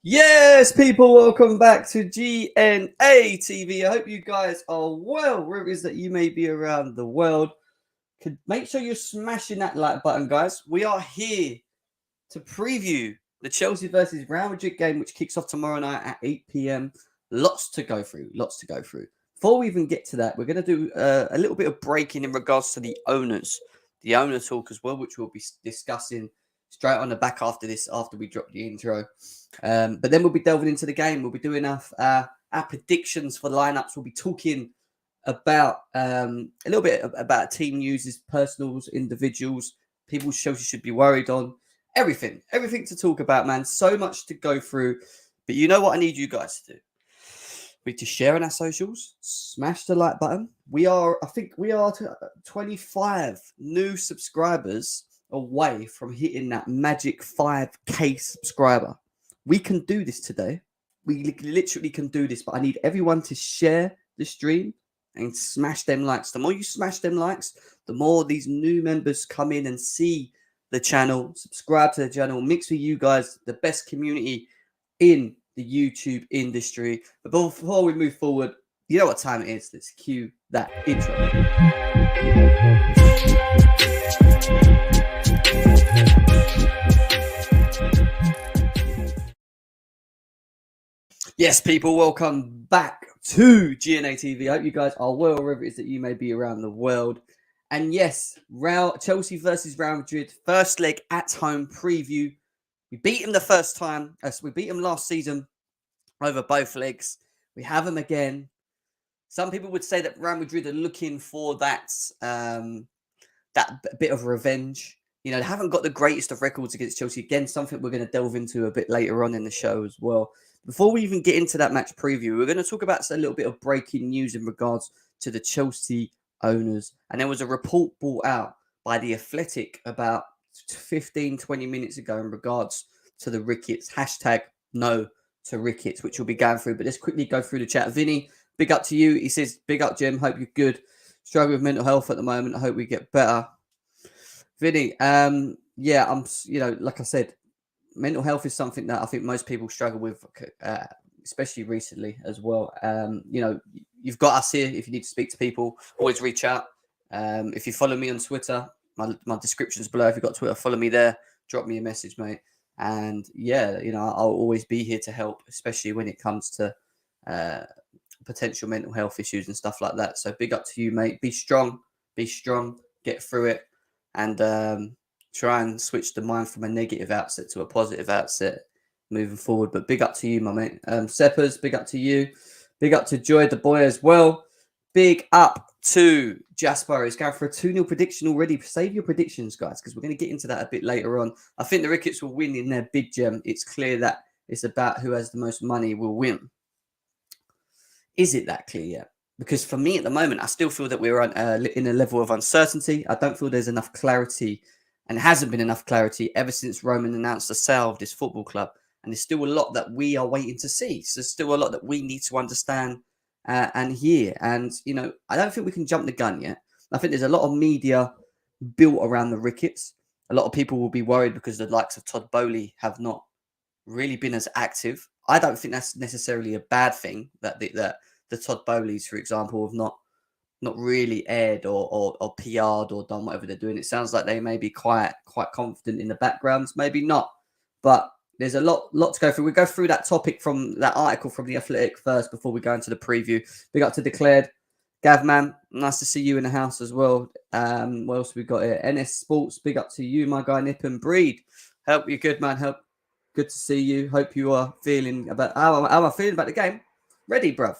Yes, people, welcome back to GNA TV. I hope you guys are well, wherever it is that you may be around the world. Make sure you're smashing that like button, guys. We are here to preview the Chelsea versus Real Madrid game, which kicks off tomorrow night at 8 p.m. Lots to go through. Before we even get to that, we're going to do a little bit of breaking in regards to the owner talk as well, which we'll be discussing straight on the back after this, after we drop the intro. But then we'll be delving into the game. We'll be doing our predictions for lineups. We'll be talking about a little bit about team news, personals, individuals, people Chelsea should be worried on. Everything to talk about, man. So much to go through. But you know what I need you guys to do? We need to share on our socials, smash the like button. I think we are 25 new subscribers away from hitting that magic 5K subscriber. We can do this today. We literally can do this, but I need everyone to share the stream and smash them likes. The more you smash them likes, the more these new members come in and see the channel, subscribe to the channel, mix with you guys, the best community in the YouTube industry. But before we move forward, you know what time it is. Let's cue that intro. Yes, people, welcome back to GNA TV. I hope you guys are well, wherever it is that you may be around the world. And yes, Chelsea versus Real Madrid, first leg at home preview. We beat him the first time. We beat him last season over both legs. We have him again. Some people would say that Real Madrid are looking for that bit of revenge. You know, they haven't got the greatest of records against Chelsea. Again, something we're going to delve into a bit later on in the show as well. Before we even get into that match preview, we're going to talk about a little bit of breaking news in regards to the Chelsea owners. And there was a report brought out by The Athletic about 15-20 minutes ago in regards to the Ricketts. Hashtag no to Ricketts, which we'll be going through. But let's quickly go through the chat. Vinny, big up to you. He says, big up, Jim. Hope you're good. Struggling with mental health at the moment. I hope we get better. Vinny, yeah, I'm, like I said, mental health is something that I think most people struggle with, especially recently as well. You've got us here. If you need to speak to people, always reach out. If you follow me on Twitter, my description's below. If you've got Twitter, follow me there. Drop me a message, mate. And yeah, I'll always be here to help, especially when it comes to potential mental health issues and stuff like that. So big up to you, mate. Be strong, get through it, and try and switch the mind from a negative outset to a positive outset moving forward. But big up to you, my mate. Seppers, big up to you. Big up to Joy, the boy, as well. Big up to Jasper. He's going for a 2-0 prediction already. Save your predictions, guys, because we're going to get into that a bit later on. I think the Ricketts will win in their big gem. It's clear that it's about who has the most money will win. Is it that clear yet? Because for me at the moment, I still feel that we're in a level of uncertainty. I don't feel there's enough clarity, and hasn't been enough clarity ever since Roman announced the sale of this football club. And there's still a lot that we are waiting to see. So there's still a lot that we need to understand and hear. And, I don't think we can jump the gun yet. I think there's a lot of media built around the Ricketts. A lot of people will be worried because the likes of Todd Bowley have not really been as active. I don't think that's necessarily a bad thing that the Todd Bowleys, for example, have not really aired or PR'd or done whatever they're doing. It sounds like they may be quite confident in the backgrounds, maybe not. But there's a lot to go through. We'll go through that topic from that article from The Athletic first before we go into the preview. Big up to Declared. Gav, man, nice to see you in the house as well. What else we got here? NS Sports, big up to you, my guy, Nip and Breed. Hope you're good, man. Good to see you. Hope you are feeling about... How am I feeling about the game? Ready, bruv.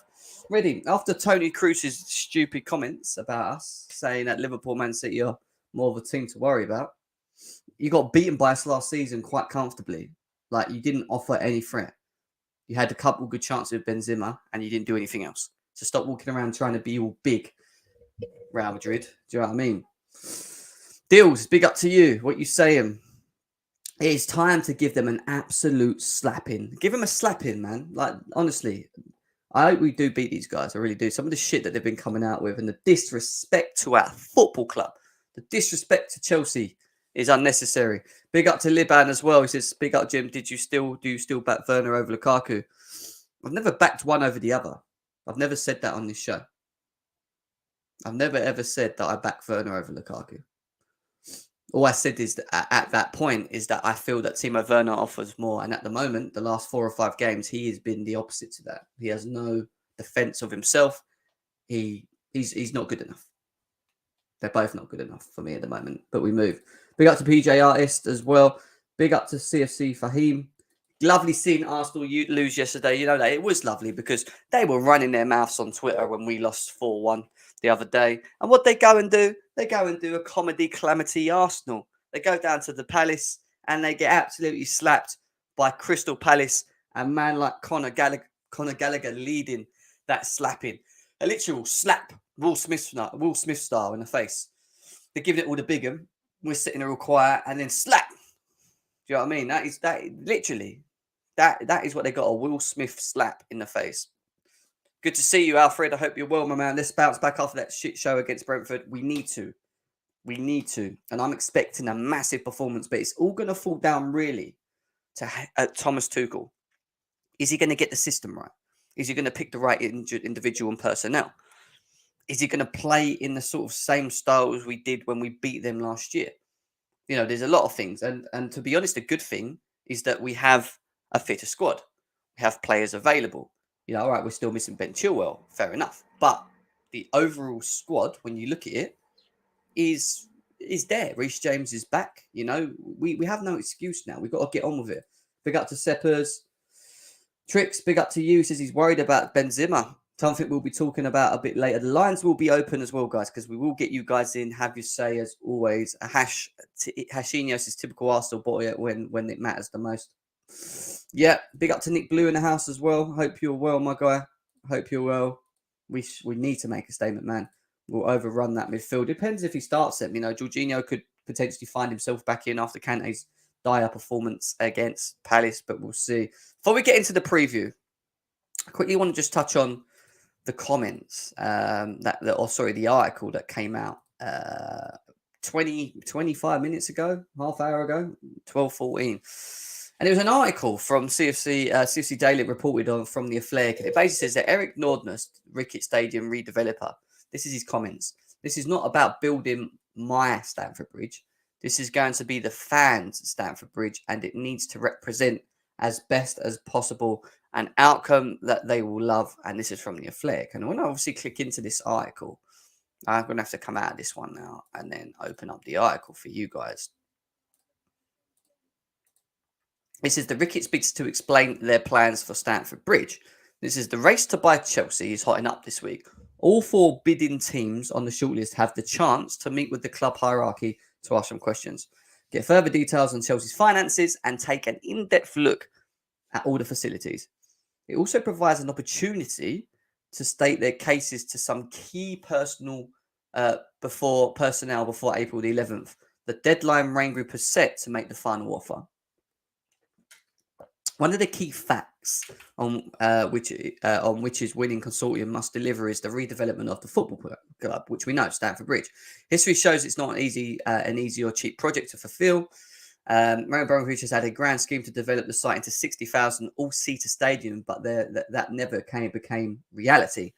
Ready. After Tony Cruz's stupid comments about us, saying that Liverpool, Man City are more of a team to worry about, you got beaten by us last season quite comfortably. Like, you didn't offer any threat. You had a couple good chances with Benzema, and you didn't do anything else. So stop walking around trying to be all big, Real Madrid. Do you know what I mean? Deals, big up to you. What you saying? It is time to give them an absolute slapping. Give them a slapping, man. Like, honestly, I hope we do beat these guys. I really do. Some of the shit that they've been coming out with and the disrespect to our football club, the disrespect to Chelsea is unnecessary. Big up to Liban as well. He says, big up, Jim. Do you still back Werner over Lukaku? I've never backed one over the other. I've never said that on this show. I've never ever said that I back Werner over Lukaku. All I said is that at that point is that I feel that Timo Werner offers more. And at the moment, the last 4 or 5 games, he has been the opposite to that. He has no defense of himself. He's not good enough. They're both not good enough for me at the moment, but we move. Big up to PJ Artist as well. Big up to CFC Fahim. Lovely seeing Arsenal lose yesterday. You know that it was lovely because they were running their mouths on Twitter when we lost 4-1 the other day. And what they go and do, they go and do a comedy calamity Arsenal. They go down to the Palace and they get absolutely slapped by Crystal Palace and man like Conor Gallagher leading that slapping. A literal slap, Will Smith style in the face. They're giving it all the big 'em. We're sitting there all quiet and then slap. Do you know what I mean? That is literally. That is what they got, a Will Smith slap in the face. Good to see you, Alfred. I hope you're well, my man. Let's bounce back after that shit show against Brentford. We need to. And I'm expecting a massive performance, but it's all going to fall down really to Thomas Tuchel. Is he going to get the system right? Is he going to pick the right individual and personnel? Is he going to play in the sort of same style as we did when we beat them last year? You know, there's a lot of things. And to be honest, a good thing is that we have a fitter squad. We have players available. You know, all right, we're still missing Ben Chilwell. Fair enough. But the overall squad, when you look at it, is there. Reece James is back. You know, we have no excuse now. We've got to get on with it. Big up to Seppers. Tricks, big up to you. Says he's worried about Benzema. Something we'll be talking about a bit later. The lines will be open as well, guys, because we will get you guys in. Have your say as always. Hashinho says typical Arsenal boy when it matters the most. Yeah, big up to Nick Blue in the house as well. Hope you're well, my guy. Hope you're well. We need to make a statement, man. We'll overrun that midfield. Depends if he starts it. You know, Jorginho could potentially find himself back in after Kante's dire performance against Palace, but we'll see. Before we get into the preview, I quickly want to just touch on the comments the article that came out 25 minutes ago, half hour ago, 12:14. And it was an article from CFC Daily reported on from the Athletic. It basically says that Eric Nordness, Rickett Stadium redeveloper, this is his comments. This is not about building my Stamford Bridge. This is going to be the fans' Stamford Bridge, and it needs to represent as best as possible an outcome that they will love. And this is from the Athletic. And when I obviously click into this article, I'm going to have to come out of this one now and then open up the article for you guys. This is the Ricketts bids to explain their plans for Stamford Bridge. This is the race to buy Chelsea is hotting up this week. All 4 bidding teams on the shortlist have the chance to meet with the club hierarchy to ask some questions, get further details on Chelsea's finances, and take an in-depth look at all the facilities. It also provides an opportunity to state their cases to some key personnel before April the 11th. The deadline Rain Group has set to make the final offer. One of the key facts on which his winning consortium must deliver is the redevelopment of the football club, which we know, Stamford Bridge. History shows it's not an easy or cheap project to fulfill. Roman Abramovich has had a grand scheme to develop the site into 60,000 all-seater stadium, but that never became reality.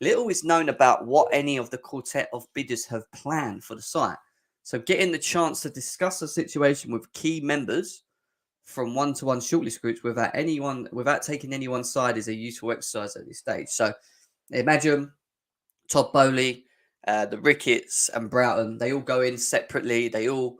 Little is known about what any of the quartet of bidders have planned for the site. So getting the chance to discuss the situation with key members from one-to-one shortlist groups without taking anyone's side is a useful exercise at this stage. So imagine Todd Bowley, the Ricketts and Broughton, they all go in separately. They all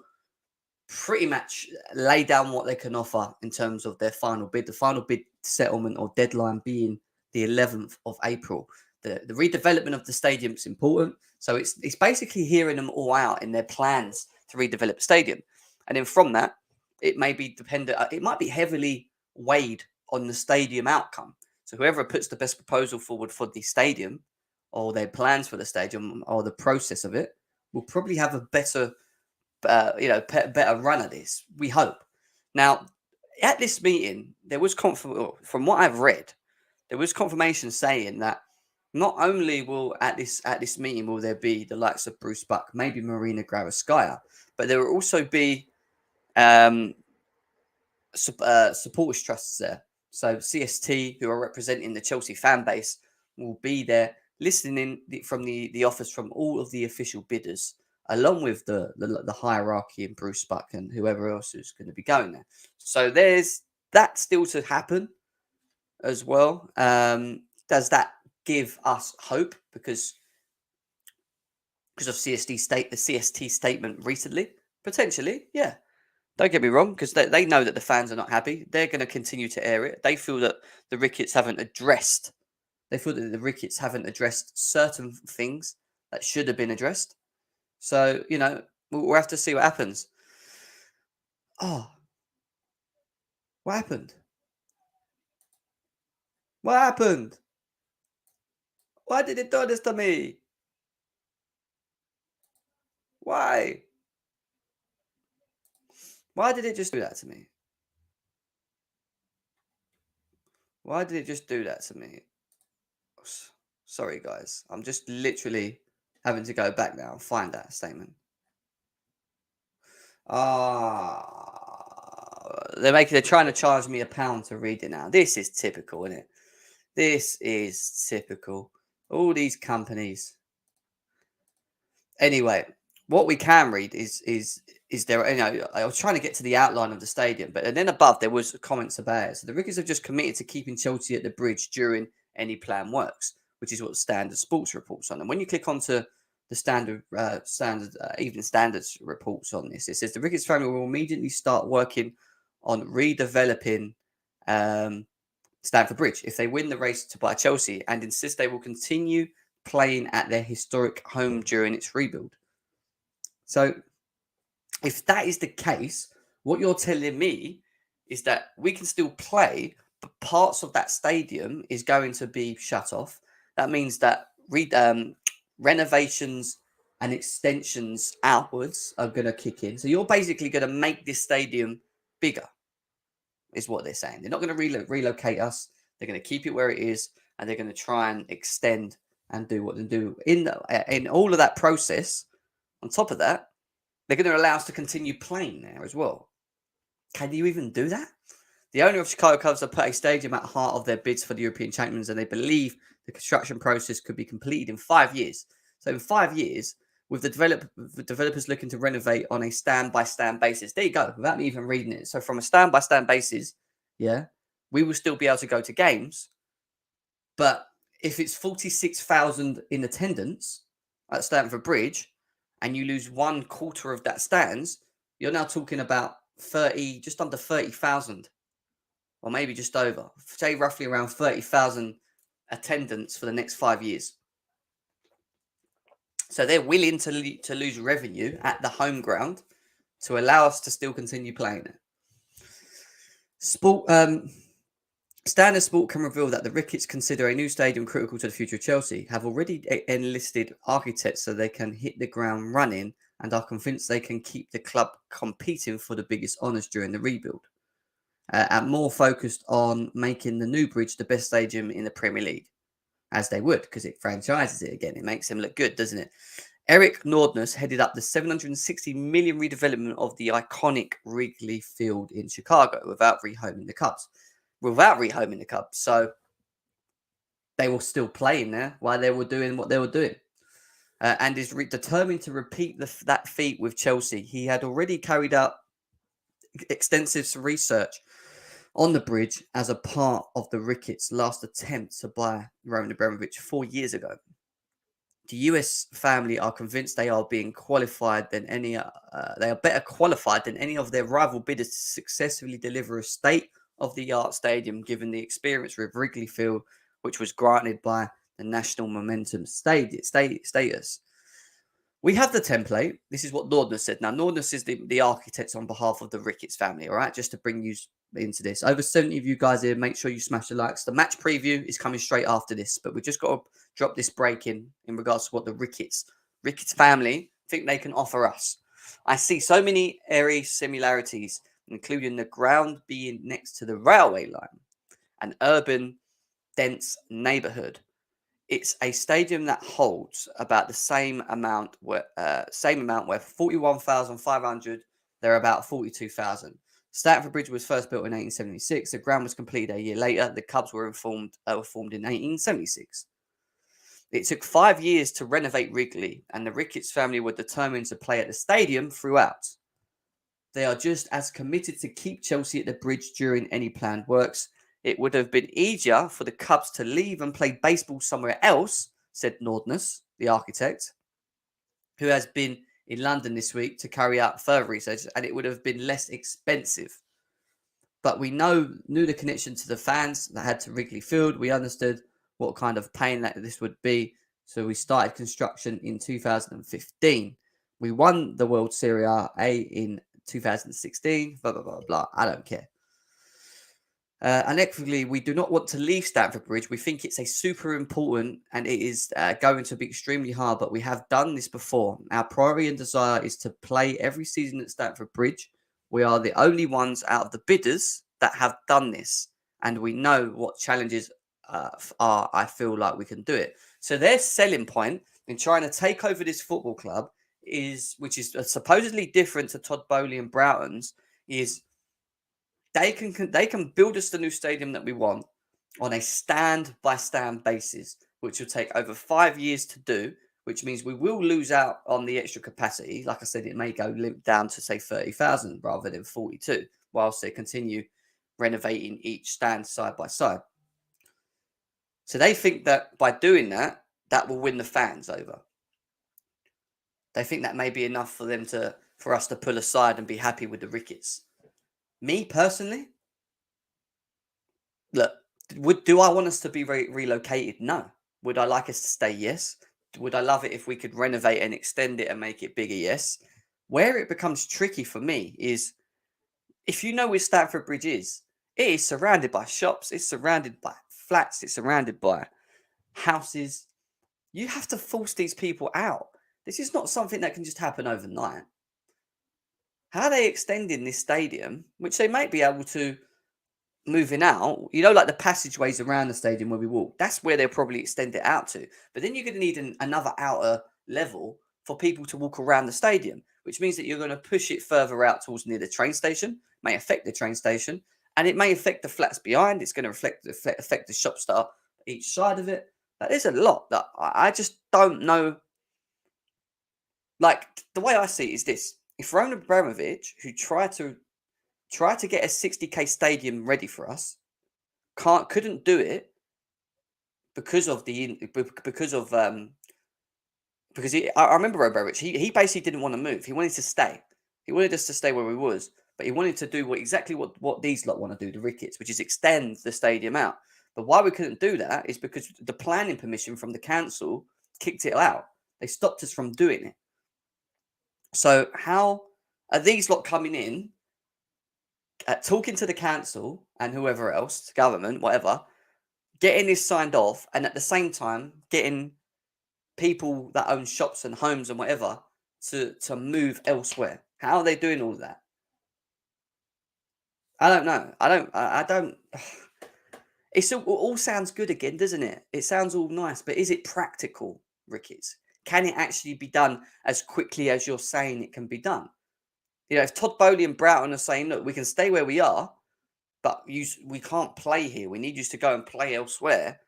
pretty much lay down what they can offer in terms of their final bid. The final bid settlement or deadline being the 11th of April. The redevelopment of the stadium is important. So it's basically hearing them all out in their plans to redevelop the stadium. And then from that, it may be dependent. It might be heavily weighed on the stadium outcome. So whoever puts the best proposal forward for the stadium or their plans for the stadium or the process of it will probably have a better run at this. We hope. Now, at this meeting, there was from what I've read, there was confirmation saying that not only will at this meeting will there be the likes of Bruce Buck, maybe Marina Graviskaya, but there will also be um, supporters trusts there. So CST, who are representing the Chelsea fan base, will be there listening from the offers from all of the official bidders, along with the hierarchy and Bruce Buck and whoever else is going to be going there. So there's that still to happen as well. Does that give us hope because of the CST statement recently? Potentially, yeah. Don't get me wrong, because they know that the fans are not happy. They're going to continue to air it. They feel that the Ricketts haven't addressed. They feel that the Ricketts haven't addressed certain things that should have been addressed. So we'll have to see what happens. Oh, what happened? What happened? Why did it do this to me? Why? Why did it just do that to me? Why did it just do that to me? Sorry, guys. I'm just literally having to go back now and find that statement. They're trying to charge me £1 to read it now. This is typical, isn't it? This is typical. All these companies. Anyway, what we can read is there. I was trying to get to the outline of the stadium, but and then above there was comments about it. So the Ricketts have just committed to keeping Chelsea at the bridge during any planned works, which is what Standard Sports reports on. And when you click onto the Evening Standards reports on this, it says the Ricketts family will immediately start working on redeveloping Stamford Bridge if they win the race to buy Chelsea, and insist they will continue playing at their historic home during its rebuild. So, if that is the case, what you're telling me is that we can still play, but parts of that stadium is going to be shut off. That means that renovations and extensions outwards are going to kick in. So you're basically going to make this stadium bigger, is what they're saying. They're not going to relocate us. They're going to keep it where it is, and they're going to try and extend and do what they do. In all of that process, on top of that, they're going to allow us to continue playing there as well. Can you even do that? The owner of Chicago Cubs have put a stadium at the heart of their bids for the European Champions, and they believe the construction process could be completed in 5 years. So in 5 years, with the developers looking to renovate on a stand-by-stand basis. There you go, without me even reading it. So from a stand-by-stand basis, yeah, we will still be able to go to games. But if it's 46,000 in attendance at Stamford Bridge, and you lose 1/4 of that stands, you're now talking about just under 30,000, or maybe just over. Say roughly around 30,000 attendance for the next 5 years. So they're willing to lose revenue at the home ground to allow us to still continue playing it. Standard Sport can reveal that the Ricketts consider a new stadium critical to the future of Chelsea, have already enlisted architects so they can hit the ground running, and are convinced they can keep the club competing for the biggest honours during the rebuild. And more focused on making the new bridge the best stadium in the Premier League, as they would, because it franchises it again. It makes them look good, doesn't it? Eric Nordness headed up the $760 million redevelopment of the iconic Wrigley Field in Chicago without rehoming the Cubs. So they were still playing there while they were doing what they were doing. And is determined to repeat that feat with Chelsea. He had already carried out extensive research on the bridge as a part of the Ricketts' last attempt to buy Roman Abramovich 4 years ago. The US family are convinced they are being qualified than any. They are better qualified than any of their rival bidders to successfully deliver a state-of-the-art stadium, given the experience with Wrigley Field, which was granted by the National Momentum status. We have the template. This is what Nordness said. Now, Nordness is the architect on behalf of the Ricketts family, all right? Just to bring you into this. Over 70 of you guys here, make sure you smash the likes. The match preview is coming straight after this, but we just got to drop this break in regards to what the Ricketts family think they can offer us. I see so many airy similarities including the ground being next to the railway line, an urban, dense neighbourhood. It's a stadium that holds about the same amount where 41,500, there are about 42,000. Stamford Bridge was first built in 1876. The ground was completed a year later. The Cubs were formed in 1876. It took 5 years to renovate Wrigley, and the Ricketts family were determined to play at the stadium throughout. They are just as committed to keep Chelsea at the bridge during any planned works. It would have been easier for the Cubs to leave and play baseball somewhere else, said Nordness, the architect, who has been in London this week to carry out further research, and it would have been less expensive. But we knew the connection to the fans that had to Wrigley Field. We understood what kind of pain that this would be. So we started construction in 2015. We won the World Serie A in 2016. Blah, blah, blah, blah. I don't care. And equally, we do not want to leave Stamford Bridge. We think it's a super important and it is going to be extremely hard, but we have done this before. Our priority and desire is to play every season at Stamford Bridge. We are the only ones out of the bidders that have done this, and we know what challenges are. I feel like we can do it. So their selling point in trying to take over this football club which is supposedly different to Todd Boehly and Broughton's, is they can build us the new stadium that we want on a stand-by-stand basis, which will take over 5 years to do, which means we will lose out on the extra capacity. Like I said, it may go down to, say, 30,000 rather than 42, whilst they continue renovating each stand side by side. So they think that by doing that, that will win the fans over. They think that may be enough for us to pull aside and be happy with the Ricketts. Me personally, look, do I want us to be relocated? No. Would I like us to stay? Yes. Would I love it if we could renovate and extend it and make it bigger? Yes. Where it becomes tricky for me is, if you know where Stamford Bridge is, it is surrounded by shops, it's surrounded by flats, it's surrounded by houses. You have to force these people out. This is not something that can just happen overnight. How are they extending this stadium, which they might be able to moving out, like the passageways around the stadium where we walk, that's where they'll probably extend it out to. But then you're going to need another outer level for people to walk around the stadium, which means that you're going to push it further out towards near the train station, may affect the train station, and it may affect the flats behind. It's going to affect the shops that are each side of it. That is a lot that I just don't know. Like, the way I see it is this: if Roman Abramovich, who tried to get a 60k stadium ready for us, couldn't do it because I remember Abramovich. He basically didn't want to move. He wanted to stay. He wanted us to stay where we was, but he wanted to do exactly what these lot want to do, the Ricketts, which is extend the stadium out. But why we couldn't do that is because the planning permission from the council kicked it out. They stopped us from doing it. So how are these lot coming in, talking to the council and whoever else, government, whatever, getting this signed off, and at the same time getting people that own shops and homes and whatever to move elsewhere? How are they doing all of that? I don't know. I don't. It all sounds good again, doesn't it? It sounds all nice, but is it practical, Ricketts? Can it actually be done as quickly as you're saying it can be done? If Todd Boehly and Broughton are saying, look, we can stay where we are, but we can't play here. We need you to go and play elsewhere,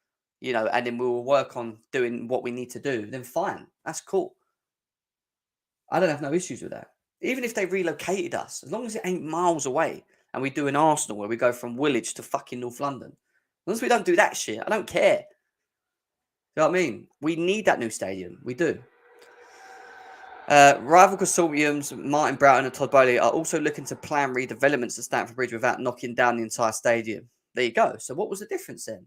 and then we will work on doing what we need to do. Then fine. That's cool. I don't have no issues with that. Even if they relocated us, as long as it ain't miles away and we do an Arsenal where we go from Woolwich to fucking North London. As long as we don't do that shit, I don't care. You know what I mean? We need that new stadium. We do. Rival consortiums, Martin Broughton and Todd Boehly, are also looking to plan redevelopments at Stamford Bridge without knocking down the entire stadium. There you go. So what was the difference then?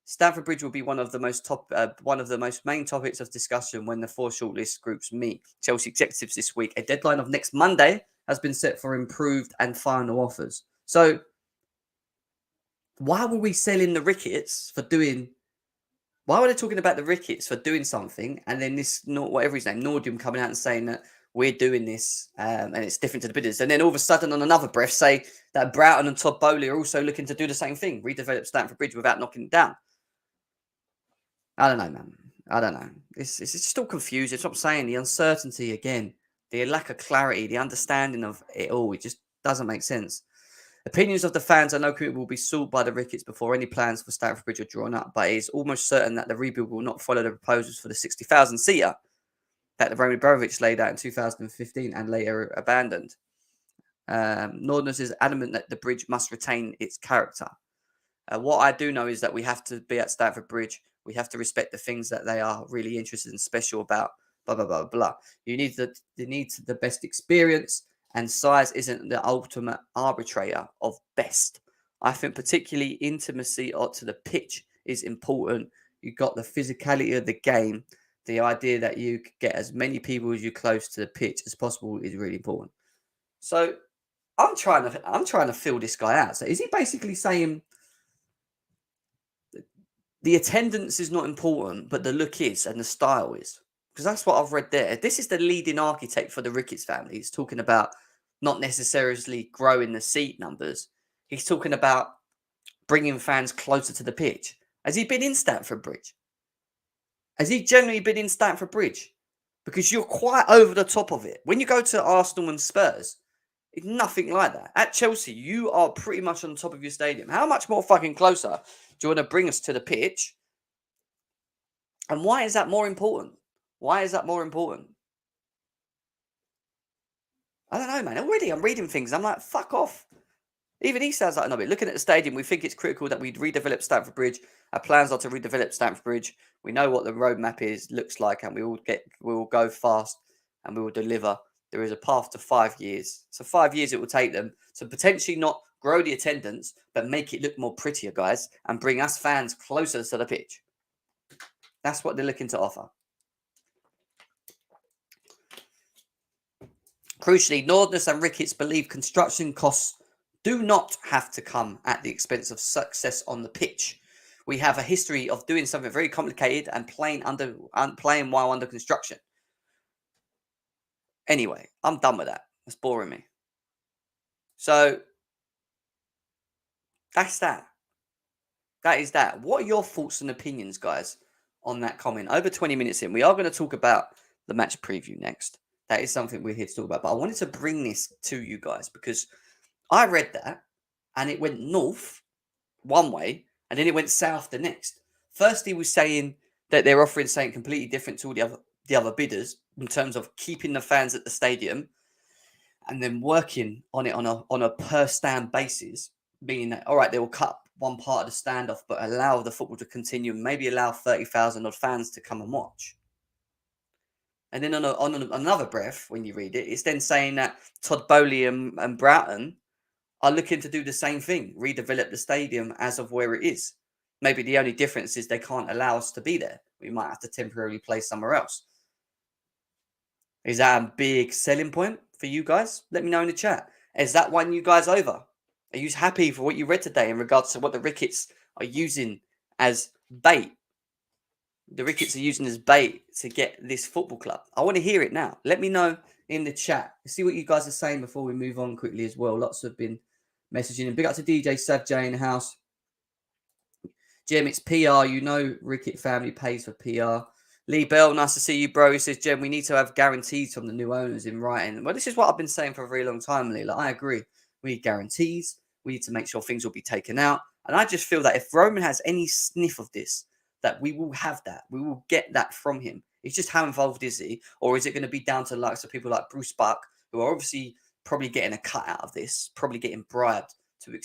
Stamford Bridge will be one of the most main topics of discussion when the 4 shortlist groups meet Chelsea executives this week. A deadline of next Monday has been set for improved and final offers. So why were we selling the Ricketts for doing? Why were they talking about the Ricketts for doing something, and then this, whatever his name, Nordium, coming out and saying that we're doing this, and it's different to the bidders. And then all of a sudden, on another breath, say that Broughton and Todd Bowley are also looking to do the same thing, redevelop Stamford Bridge without knocking it down. I don't know, man. I don't know. It's just all confusing. It's what I'm saying. The uncertainty again, the lack of clarity, the understanding of it all. It just doesn't make sense. Opinions of the fans are no commitment will be sought by the Ricketts before any plans for Stamford Bridge are drawn up, but it is almost certain that the rebuild will not follow the proposals for the 60,000 seater that the Roman Abramovich laid out in 2015 and later abandoned. Northerners is adamant that the bridge must retain its character. What I do know is that we have to be at Stamford Bridge. We have to respect the things that they are really interested and special about. Blah blah blah blah. You need the best experience, and size isn't the ultimate arbitrator of best. I think particularly intimacy to the pitch is important. You've got the physicality of the game. The idea that you could get as many people as you close to the pitch as possible is really important. So I'm trying to feel this guy out. So is he basically saying the attendance is not important, but the look is and the style is? Because that's what I've read there. This is the leading architect for the Ricketts family. He's talking about not necessarily growing the seat numbers. He's talking about bringing fans closer to the pitch. Has he been in Stamford Bridge? Has he generally been in Stamford Bridge? Because you're quite over the top of it. When you go to Arsenal and Spurs, it's nothing like that. At Chelsea, you are pretty much on top of your stadium. How much more fucking closer do you want to bring us to the pitch? And why is that more important? Why is that more important? I don't know, man. Already I'm reading things. I'm like, fuck off. Even he sounds like a knobby. Looking at the stadium, we think it's critical that we redevelop Stamford Bridge. Our plans are to redevelop Stamford Bridge. We know what the roadmap looks like, and we will go fast and we will deliver. There is a path to 5 years. So 5 years it will take them to potentially not grow the attendance, but make it look more prettier, guys, and bring us fans closer to the pitch. That's what they're looking to offer. Crucially, Northerners and Ricketts believe construction costs do not have to come at the expense of success on the pitch. We have a history of doing something very complicated and playing while under construction. Anyway, I'm done with that. That's boring me. So that's that. That is that. What are your thoughts and opinions, guys, on that comment? Over 20 minutes in, we are going to talk about the match preview next. That is something we're here to talk about. But I wanted to bring this to you guys because I read that and it went north one way and then it went south the next. First, he was saying that they're offering something completely different to all the other bidders in terms of keeping the fans at the stadium and then working on it on a per stand basis, meaning that, all right, they will cut one part of the stand off, but allow the football to continue and maybe allow 30,000 odd fans to come and watch. And then on another breath, when you read it, it's then saying that Todd Bowley and Broughton are looking to do the same thing, redevelop the stadium as of where it is. Maybe the only difference is they can't allow us to be there. We might have to temporarily play somewhere else. Is that a big selling point for you guys? Let me know in the chat. Is that won you guys over? Are you happy for what you read today in regards to what the Ricketts are using as bait? The Ricketts are using as bait to get this football club. I want to hear it now. Let me know in the chat. See what you guys are saying before we move on quickly as well. Lots have been messaging. And big up to DJ Sav J in the house. Jem, it's PR. You know Rickett family pays for PR. Lee Bell, nice to see you, bro. He says, Jem, we need to have guarantees from the new owners in writing. Well, this is what I've been saying for a very long time, Lee. Like, I agree. We need guarantees. We need to make sure things will be taken out. And I just feel that if Roman has any sniff of this, that we will have that. We will get that from him. It's just how involved is he? Or is it going to be down to the likes of people like Bruce Buck, who are obviously probably getting a cut out of this, probably getting bribed to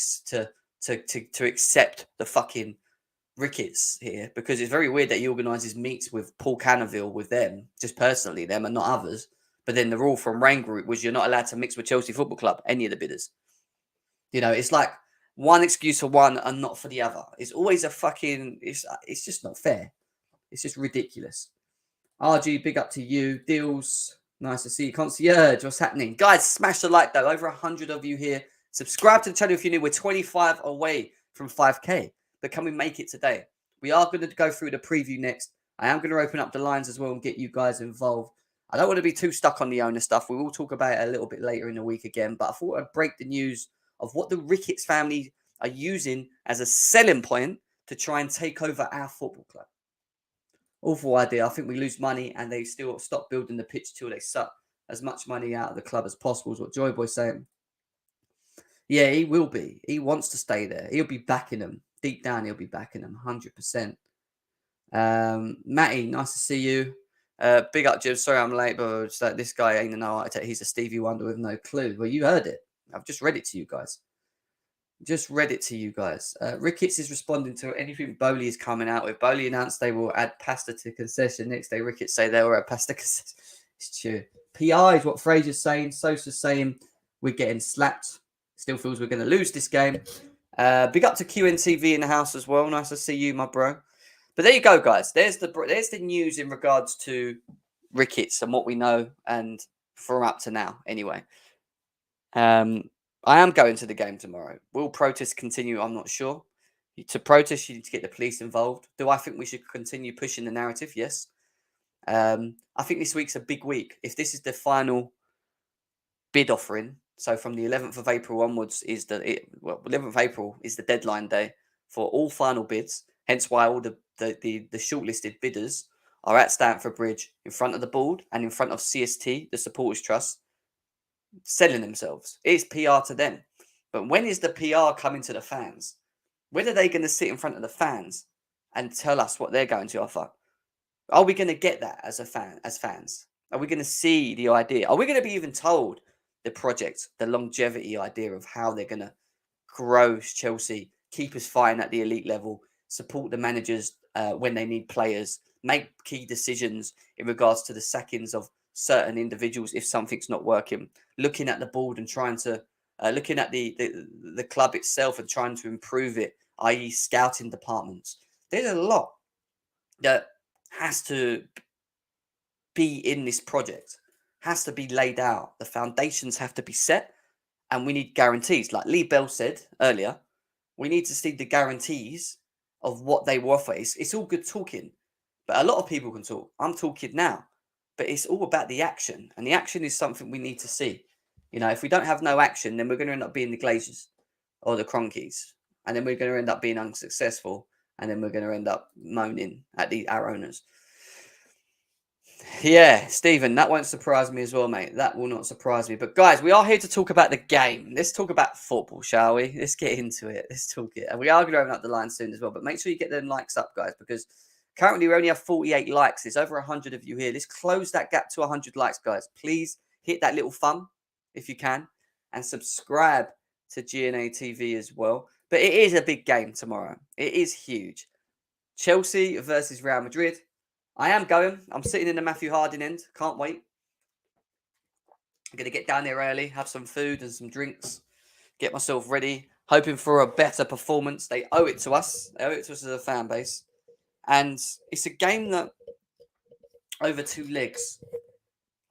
accept the fucking Ricketts here? Because it's very weird that he organises meets with Paul Cannaville with them, just personally them and not others. But then the rule from Rain Group was you're not allowed to mix with Chelsea Football Club, any of the bidders. You know, it's like one excuse for one and not for the other. It's always a fucking... It's just not fair. It's just ridiculous. RG, big up to you. Deals, nice to see you. Concierge, what's happening? Guys, smash the like, though. Over 100 of you here. Subscribe to the channel if you're new. We're 25 away from 5K. But can we make it today? We are going to go through the preview next. I am going to open up the lines as well and get you guys involved. I don't want to be too stuck on the owner stuff. We will talk about it a little bit later in the week again. But I thought I'd break the news of what the Ricketts family are using as a selling point to try and take over our football club. Awful idea. I think we lose money and they still stop building the pitch till they suck as much money out of the club as possible, is what Joy Boy's saying. Yeah, he will be. He wants to stay there. He'll be backing them. Deep down, he'll be backing them 100%. Matty, nice to see you. Big up, Jim. Sorry I'm late, but it's like, this guy ain't an architect. He's a Stevie Wonder with no clue. Well, you heard it. I've just read it to you guys. Ricketts is responding to anything Bowley is coming out with. Bowley announced they will add pasta to concession. Next day, Ricketts say they will add pasta concession. It's true. PI is what Fraser's saying. Sosa's saying we're getting slapped. Still feels we're going to lose this game. Big up to QNTV in the house as well. Nice to see you, my bro. But there you go, guys. There's the news in regards to Ricketts and what we know, and from up to now, anyway. I am going to the game tomorrow. Will protests continue? I'm not sure. To protest, you need to get the police involved. Do I think we should continue pushing the narrative? Yes. I think this week's a big week. If this is the final bid offering, so from the 11th of April onwards is 11th of April is the deadline day for all final bids. Hence why all the shortlisted bidders are at Stamford Bridge in front of the board and in front of CST, the Supporters Trust, selling themselves. It's PR to them. But when is the PR coming to the fans? When are they going to sit in front of the fans and tell us what they're going to offer? Are we going to get that as fans? Are we going to see the idea? Are we going to be even told the project, the longevity idea of how they're going to grow Chelsea, keep us fighting at the elite level, support the managers when they need players, make key decisions in regards to the sackings of certain individuals if something's not working, looking at the board and trying to looking at the club itself and trying to improve it, i.e. scouting departments. There's a lot that has to be in this project, has to be laid out. The foundations have to be set, and we need guarantees. Like Lee Bell said earlier, we need to see the guarantees of what they will offer. It's all good talking, but a lot of people can talk. I'm talking now, but it's all about the action, and the action is something we need to see. You know, if we don't have no action, then we're going to end up being the Glazers or the Cronkies, and then we're going to end up being unsuccessful, and then we're going to end up moaning at our owners. Yeah, Stephen, that won't surprise me as well, mate. That will not surprise me. But guys, we are here to talk about the game. Let's talk about football, shall we? Let's get into it. Let's talk it. And we are going to open up the line soon as well. But make sure you get them likes up, guys, because currently we only have 48 likes. There's over 100 of you here. Let's close that gap to 100 likes, guys. Please hit that little thumb if you can, and subscribe to GNA TV as well. But it is a big game tomorrow. It is huge. Chelsea versus Real Madrid. I am going. I'm sitting in the Matthew Harding end. Can't wait. I'm going to get down there early, have some food and some drinks, get myself ready, hoping for a better performance. They owe it to us. They owe it to us as a fan base. And it's a game that, over two legs,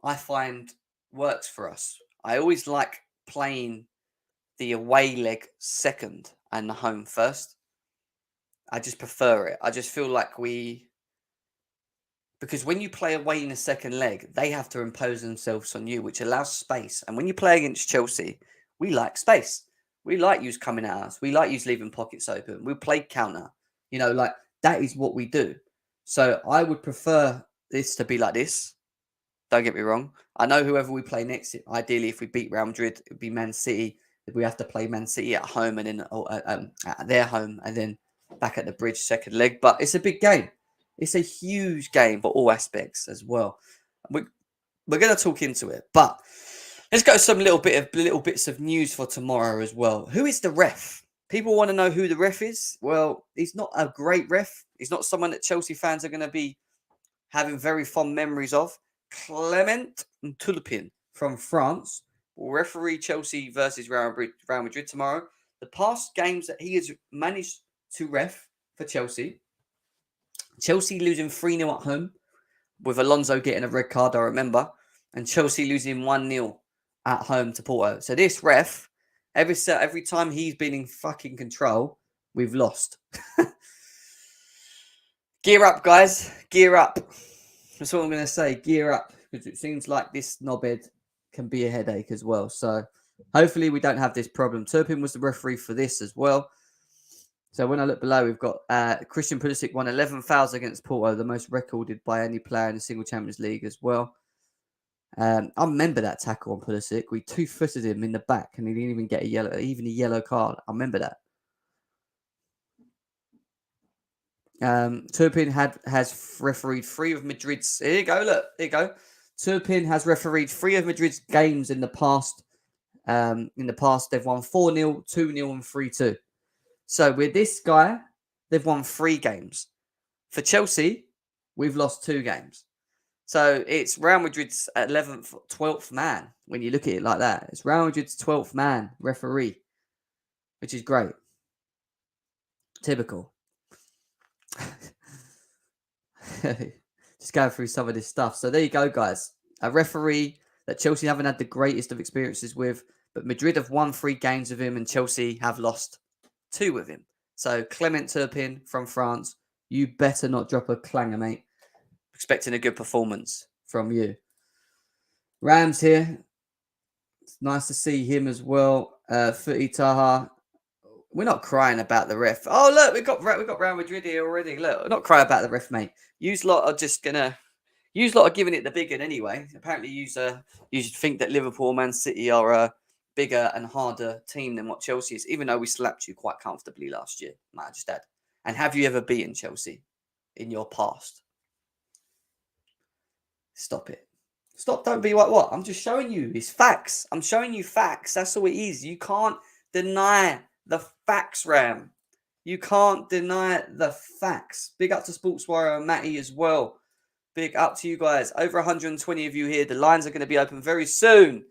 I find works for us. I always like playing the away leg second and the home first. I just prefer it. I just feel like because when you play away in the second leg, they have to impose themselves on you, which allows space. And when you play against Chelsea, we like space. We like you coming at us. We like you leaving pockets open. We play counter. You know, like that is what we do. So I would prefer this to be like this. Don't get me wrong. I know whoever we play next, ideally, if we beat Real Madrid, it would be Man City. We have to play Man City at home and then at their home and then back at the Bridge second leg. But it's a big game. It's a huge game for all aspects as well. We're going to talk into it, but let's go to some little bits of news for tomorrow as well. Who is the ref? People want to know who the ref is. Well, he's not a great ref. He's not someone that Chelsea fans are going to be having very fond memories of. Clement Tulpin from France will referee Chelsea versus Real Madrid tomorrow. The past games that he has managed to ref for Chelsea losing 3-0 at home with Alonso getting a red card, I remember, and Chelsea losing 1-0 at home to Porto. So this ref, every time he's been in fucking control, we've lost. Gear up, guys. Gear up. That's what I'm going to say. Gear up. because it seems like this knobhead can be a headache as well. So hopefully we don't have this problem. Turpin was the referee for this as well. So when I look below, we've got Christian Pulisic won 11 fouls against Porto, the most recorded by any player in a single Champions League as well. I remember that tackle on Pulisic. We two-footed him in the back, and he didn't even get a yellow card. I remember that. Turpin has refereed 3 of Madrid's. Here you go. Look, here you go. Turpin has refereed 3 of Madrid's games in the past. They've won 4-0, 2-0, and 3-2. So with this guy, they've won 3 games. For Chelsea, we've lost 2 games. So it's Real Madrid's 11th, 12th man when you look at it like that. It's Real Madrid's 12th man referee, which is great. Typical. Just going through some of this stuff. So there you go, guys. A referee that Chelsea haven't had the greatest of experiences with, but Madrid have won 3 games with him and Chelsea have lost 2 with him. So Clement Turpin from France, you better not drop a clanger, mate. Expecting a good performance from you. Rams here. It's nice to see him as well. Footy Taha. We're not crying about the ref. Oh, look, we've got Real Madrid here already. Look, we're not crying about the ref, mate. Yous lot are giving it the big one anyway. Apparently, you should think that Liverpool, Man City are a bigger and harder team than what Chelsea is, even though we slapped you quite comfortably last year, might I just add. And have you ever beaten Chelsea in your past? Stop it. Stop, don't be like what? I'm just showing you. It's facts. I'm showing you facts. That's all it is. You can't deny the facts, Ram. You can't deny the facts. Big up to Sportswire and Matty as well. Big up to you guys. Over 120 of you here. The lines are going to be open very soon.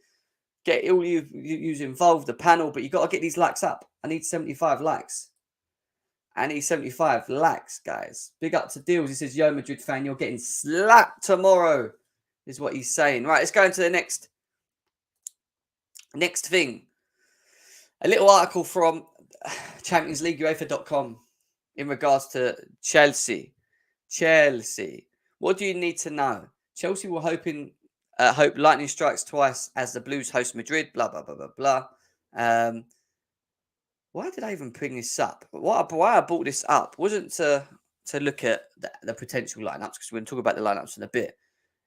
Get all you involved, the panel, but you got to get these likes up. I need 75 likes. I need 75 likes, guys. Big up to Deals. He says, yo, Madrid fan, you're getting slapped tomorrow, is what he's saying. Right, let's go into the next thing. A little article from Champions League UEFA.com in regards to Chelsea. What do you need to know? Chelsea were hope lightning strikes twice as the Blues host Madrid. Blah, blah, blah, blah, blah. Why did I even bring this up? Why I brought this up wasn't to look at the potential lineups, because we're going to talk about the lineups in a bit.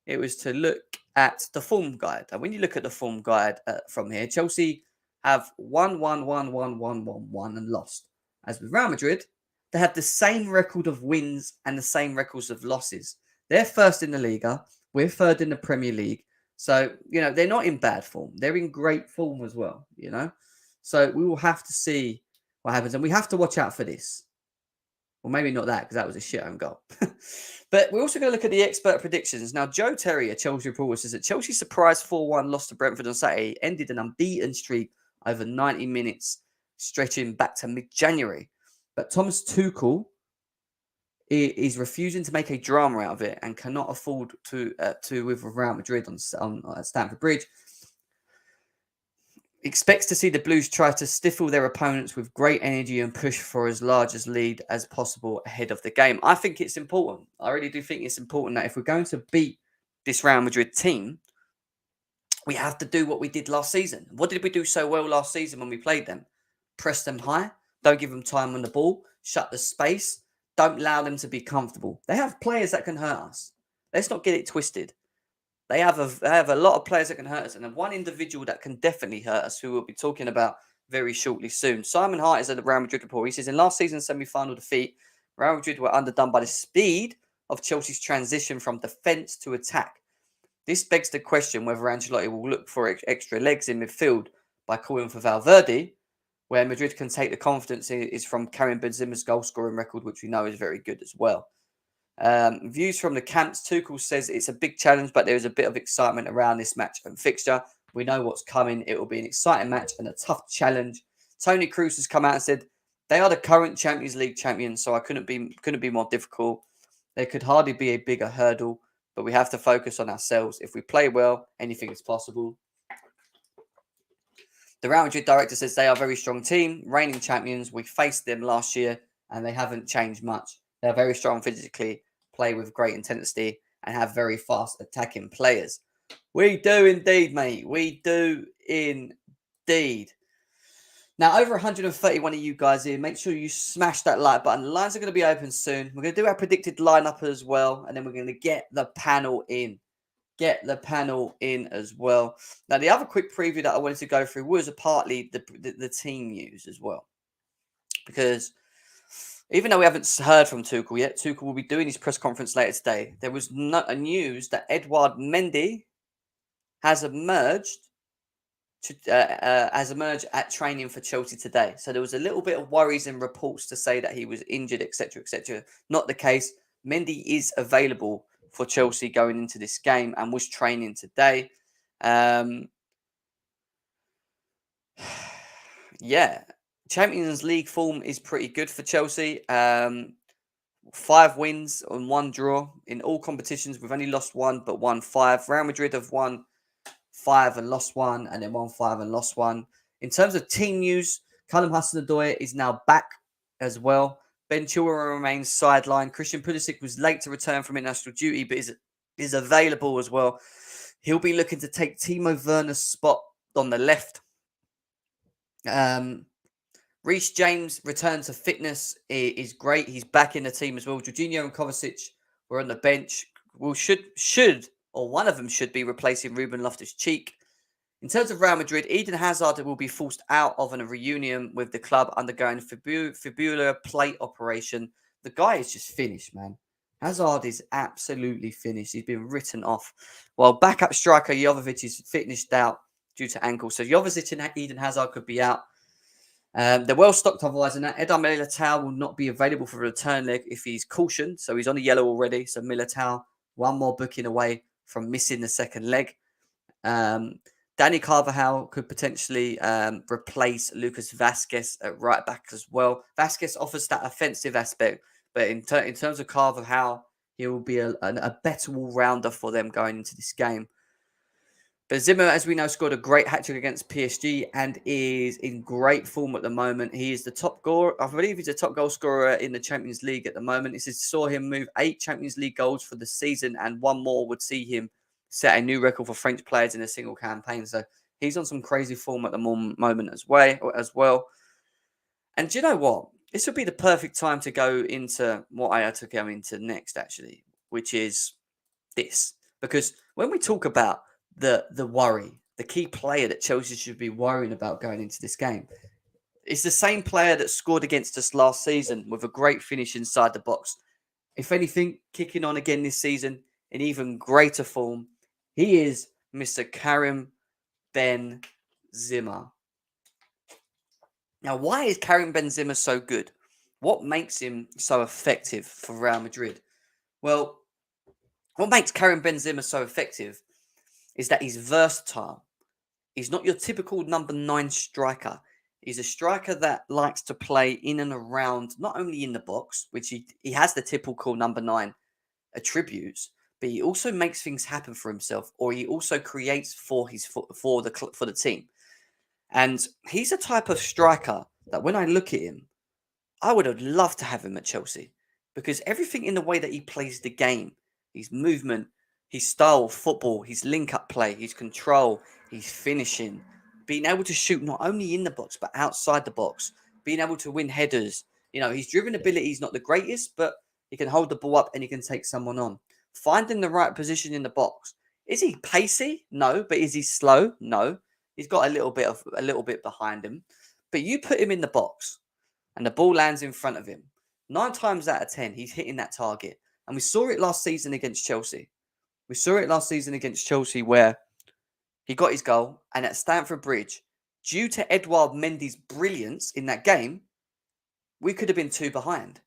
It was to look at the form guide. And when you look at the form guide from here, Chelsea have won, and lost. As with Real Madrid, they have the same record of wins and the same records of losses. They're first in the Liga. We're third in the Premier League. So, they're not in bad form. They're in great form as well, So we will have to see what happens. And we have to watch out for this. Well, maybe not that, because that was a shit own goal. But we're also going to look at the expert predictions. Now, Joe Terry, a Chelsea reporter, says that Chelsea's surprise 4-1 loss to Brentford on Saturday ended an unbeaten streak over 90 minutes, stretching back to mid-January. But Thomas Tuchel is refusing to make a drama out of it and cannot afford to with Real Madrid on Stamford Bridge. Expects to see the Blues try to stifle their opponents with great energy and push for as large a lead as possible ahead of the game. I think it's important. I really do think it's important that if we're going to beat this Real Madrid team, we have to do what we did last season. What did we do so well last season when we played them? Press them high. Don't give them time on the ball. Shut the space. Don't allow them to be comfortable. They have players that can hurt us. Let's not get it twisted. They have a lot of players that can hurt us, and one individual that can definitely hurt us, who we'll be talking about very shortly soon. Simon Hart is at the Real Madrid report. He says, in last season's semi-final defeat, Real Madrid were underdone by the speed of Chelsea's transition from defence to attack. This begs the question whether Ancelotti will look for extra legs in midfield by calling for Valverde, where Madrid can take the confidence is from Karim Benzema's goal-scoring record, which we know is very good as well. Views from the camps. Tuchel says it's a big challenge, but there is a bit of excitement around this match and fixture. We know what's coming. It will be an exciting match and a tough challenge. Tony Kroos has come out and said they are the current Champions League champions, so I couldn't be more difficult. There could hardly be a bigger hurdle, but we have to focus on ourselves. If we play well, anything is possible. The Real Madrid director says they are a very strong team, reigning champions. We faced them last year, and they haven't changed much. They're very strong physically, play with great intensity, and have very fast attacking players. We do indeed, mate. We do indeed. Now, over 131 of you guys here, make sure you smash that like button. The lines are going to be open soon. We're going to do our predicted lineup as well, and then we're going to get the panel in. Get the panel in as well. Now, the other quick preview that I wanted to go through was partly the team news as well. Because even though we haven't heard from Tuchel yet, Tuchel will be doing his press conference later today. There was a news that Edouard Mendy has emerged at training for Chelsea today. So there was a little bit of worries and reports to say that he was injured, etc., etc. Not the case. Mendy is available for Chelsea going into this game and was training today. Yeah, Champions League form is pretty good for Chelsea. 5 wins and 1 draw in all competitions. We've only lost 1, but won 5. Real Madrid have won 5 and lost 1, and then won 5 and lost 1. In terms of team news, Callum Hudson-Odoi is now back as well. Ben Chilwell remains sidelined. Christian Pulisic was late to return from international duty, but is available as well. He'll be looking to take Timo Werner's spot on the left. Reece James return to fitness is great. He's back in the team as well. Jorginho and Kovacic were on the bench. Or one of them should be replacing Ruben Loftus-Cheek. In terms of Real Madrid, Eden Hazard will be forced out of a reunion with the club undergoing fibular plate operation. The guy is just finished, man. Hazard is absolutely finished. He's been written off. While backup striker Jovovic is finished out due to ankle. So Jovovic and Eden Hazard could be out. They're well stocked otherwise, and that Eder Militao will not be available for a return leg if he's cautioned. So he's on the yellow already. So Militao, one more booking away from missing the second leg. Danny Carvajal could potentially replace Lucas Vasquez at right back as well. Vasquez offers that offensive aspect, but in terms of Carvajal, he will be a better all-rounder for them going into this game. Benzema, as we know, scored a great hat-trick against PSG and is in great form at the moment. He is the top goal. I believe he's the top goal scorer in the Champions League at the moment. This saw him move 8 Champions League goals for the season, and 1 more would see him set a new record for French players in a single campaign. So he's on some crazy form at the moment as well. And do you know what? This would be the perfect time to go into what I had to go into next, actually, which is this. Because when we talk about the worry, the key player that Chelsea should be worrying about going into this game, it's the same player that scored against us last season with a great finish inside the box. If anything, kicking on again this season in even greater form, he is Mr. Karim Benzema. Now, why is Karim Benzema so good? What makes him so effective for Real Madrid? Well, what makes Karim Benzema so effective is that he's versatile. He's not your typical number 9 striker. He's a striker that likes to play in and around, not only in the box, which he has the typical number 9 attributes, but he also makes things happen for himself, or he also creates for the team. And he's a type of striker that when I look at him, I would have loved to have him at Chelsea, because everything in the way that he plays the game, his movement, his style of football, his link-up play, his control, his finishing, being able to shoot not only in the box, but outside the box, being able to win headers. You know, his driven ability is not the greatest, but he can hold the ball up and he can take someone on. Finding the right position in the box. Is he pacey? No. But is he slow? No. He's got a little bit behind him. But you put him in the box and the ball lands in front of him. 9 times out of 10, he's hitting that target. And we saw it last season against Chelsea. Where he got his goal, and at Stamford Bridge, due to Edouard Mendy's brilliance in that game, we could have been 2 behind.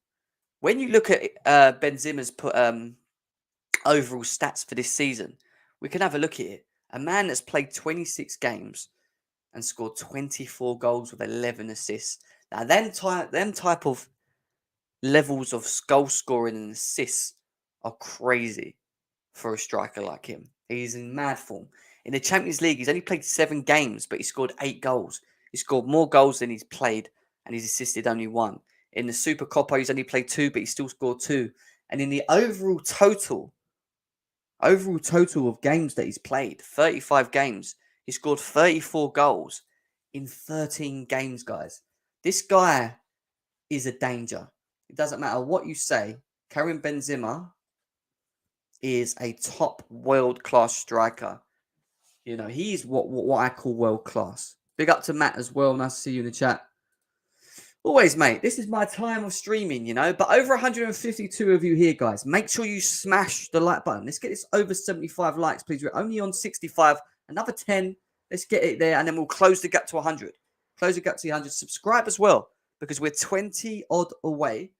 When you look at Benzema's overall stats for this season, we can have a look at it. A man that's played 26 games and scored 24 goals with 11 assists. Now, them type of levels of goal scoring and assists are crazy for a striker like him. He's in mad form. In the Champions League, he's only played 7 games, but he scored 8 goals. He scored more goals than he's played, and he's assisted only 1. In the Super Copa, he's only played 2, but he still scored 2. And in the overall total Overall total of games that he's played, 35 games. He scored 34 goals in 13 games, guys. This guy is a danger. It doesn't matter what you say. Karim Benzema is a top world-class striker. You know, he's what I call world-class. Big up to Matt as well. Nice to see you in the chat. Always, mate. This is my time of streaming, you know. But over 152 of you here, guys. Make sure you smash the like button. Let's get this over 75 likes, please. We're only on 65. Another 10. Let's get it there, and then we'll close the gap to 100. Close the gap to 100. Subscribe as well, because we're 20 odd away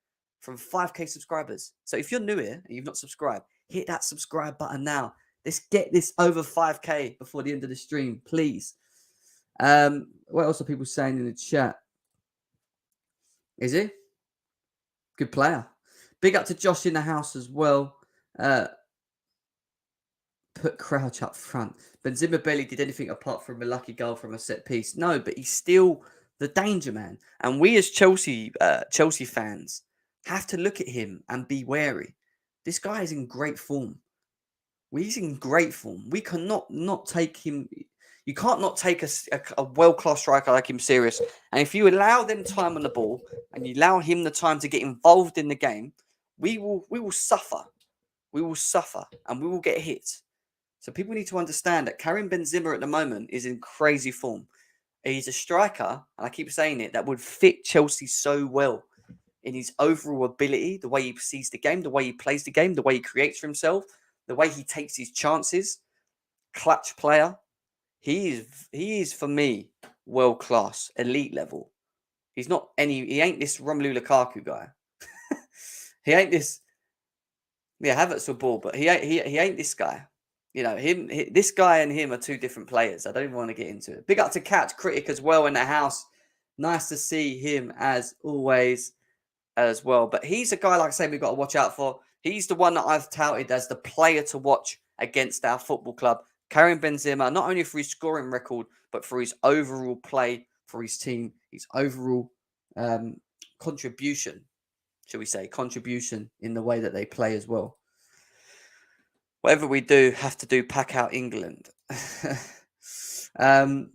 from 5K subscribers. So if you're new here and you've not subscribed, hit that subscribe button now. Let's get this over 5K before the end of the stream, please. What else are people saying in the chat? Is he? Good player. Big up to Josh in the house as well. Put Crouch up front. Benzema barely did anything apart from a lucky goal from a set piece. No, but he's still the danger man. And we as Chelsea fans have to look at him and be wary. This guy is in great form. He's in great form. We cannot not take him. You can't not take a world-class striker like him serious. And if you allow them time on the ball and you allow him the time to get involved in the game, we will suffer. We will suffer and we will get hit. So people need to understand that Karim Benzema at the moment is in crazy form. He's a striker, and I keep saying it, that would fit Chelsea so well in his overall ability, the way he sees the game, the way he plays the game, the way he creates for himself, the way he takes his chances. Clutch player. He is for me world class, elite level. He ain't this Romelu Lukaku guy. He ain't this. Yeah, Havertz will ball, but he ain't this guy. You know, this guy and him are two different players. I don't even want to get into it. Big up to Catch Critic as well in the house. Nice to see him as always as well. But he's a guy, like I say, we've got to watch out for. He's the one that I've touted as the player to watch against our football club. Karim Benzema, not only for his scoring record, but for his overall play for his team, his overall contribution, shall we say, contribution in the way that they play as well. Whatever we do, have to do, pack out England. Time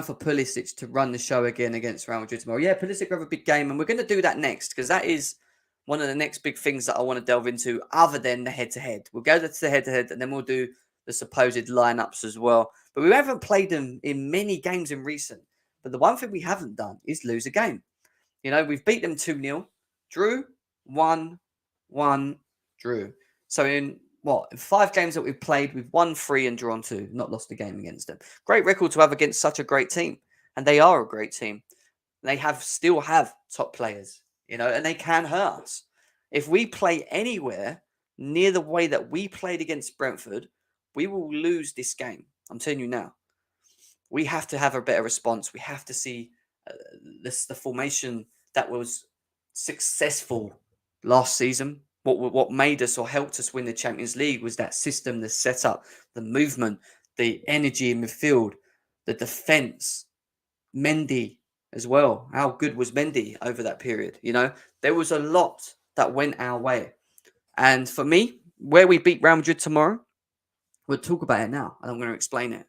for Pulisic to run the show again against Real Madrid tomorrow. Yeah, Pulisic will have a big game, and we're going to do that next, because that is one of the next big things that I want to delve into, other than the head-to-head. We'll go to the head-to-head, and then we'll do the supposed lineups as well. But we haven't played them in many games in recent. But the one thing we haven't done is lose a game. You know, we've beat them 2-0, drew, 1-1, drew. So in 5 games that we've played, we've won 3 and drawn 2, not lost a game against them. Great record to have against such a great team. And they are a great team. They still have top players, you know, and they can hurt us. If we play anywhere near the way that we played against Brentford, we will lose this game. I'm telling you now. We have to have a better response. We have to see the formation that was successful last season. What made us or helped us win the Champions League was that system, the setup, the movement, the energy in midfield, the defense, Mendy as well. How good was Mendy over that period? You know, there was a lot that went our way. And for me, where we beat Real Madrid tomorrow, we'll talk about it now, and I'm going to explain it.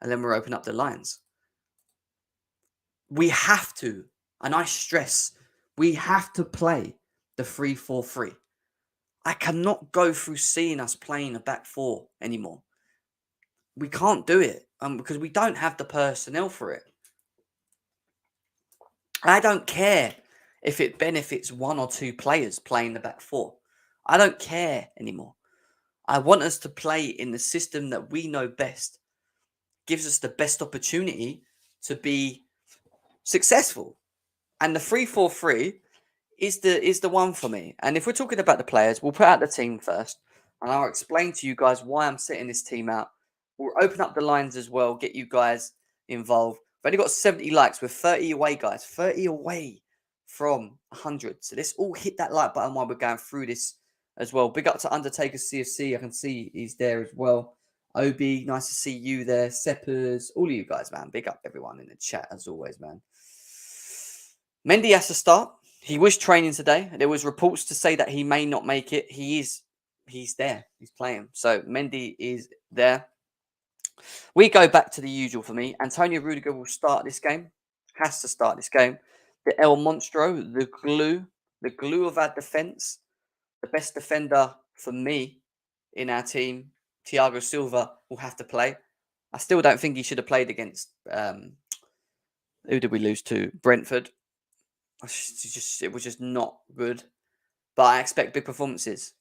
And then we'll open up the lines. We have to, and I stress, we have to play the 3-4-3. I cannot go through seeing us playing a back 4 anymore. We can't do it because we don't have the personnel for it. I don't care if it benefits 1 or 2 players playing the back 4. I don't care anymore. I want us to play in the system that we know best. Gives us the best opportunity to be successful. And the 3-4-3 is the one for me. And if we're talking about the players, we'll put out the team first. And I'll explain to you guys why I'm setting this team out. We'll open up the lines as well, get you guys involved. We've only got 70 likes. We're 30 away, guys. 30 away from 100. So let's all hit that like button while we're going through this as well. Big up to Undertaker CFC. I can see he's there as well. Obi, nice to see you there. Seppers, all of you guys, man. Big up everyone in the chat as always, man. Mendy has to start. He was training today. There was reports to say that he may not make it. He is he's there. He's playing. So Mendy is there. We go back to the usual for me. Antonio Rudiger will start this game. Has to start this game. The El Monstro, the glue of our defense, the best defender for me in our team, Thiago Silva, will have to play. I still don't think he should have played against. Who did we lose to? Brentford. It was just not good. But I expect big performances.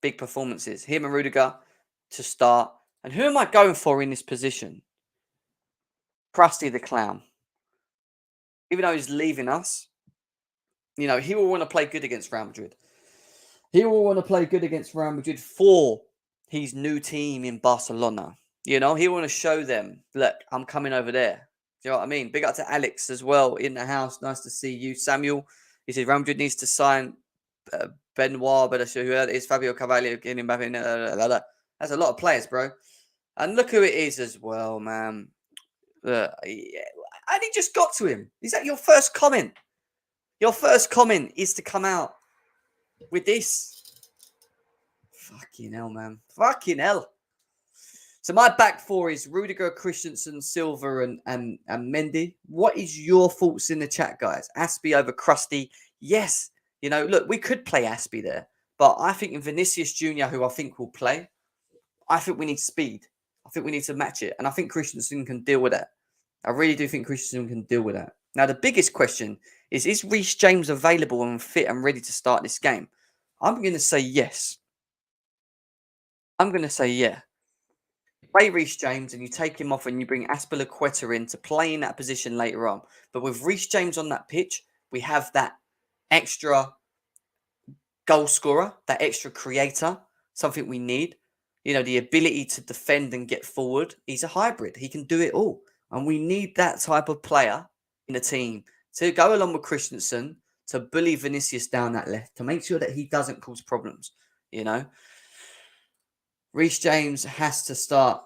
Big performances. Him and Rudiger to start. And who am I going for in this position? Krusty the Clown. Even though he's leaving us, he will want to play good against Real Madrid. He will want to play good against Real Madrid for his new team in Barcelona. He will want to show them, look, I'm coming over there. Do you know what I mean? Big up to Alex as well in the house. Nice to see you. Samuel, he says Real Madrid needs to sign Benoit, but who is Fabio Carvalho, getting back in. That's a lot of players, bro. And look who it is as well, man. And he just got to him. Is that your first comment? Your first comment is to come out with this. Fucking hell, man. Fucking hell. So my back four is Rudiger, Christensen, Silva, and Mendy. What is your thoughts in the chat, guys? Aspie over Krusty. Yes. Look, we could play Aspie there. But I think in Vinicius Jr., who I think will play, I think we need speed. I think we need to match it. And I think Christensen can deal with that. I really do think Christensen can deal with that. Now, the biggest question is Reece James available and fit and ready to start this game? I'm going to say yes. I'm going to say yeah. Play Reece James and you take him off and you bring Azpilicueta in to play in that position later on. But with Reece James on that pitch, we have that extra goal scorer, that extra creator, something we need. The ability to defend and get forward. He's a hybrid. He can do it all. And we need that type of player in the team to go along with Christensen to bully Vinicius down that left, to make sure that he doesn't cause problems, Reece James has to start.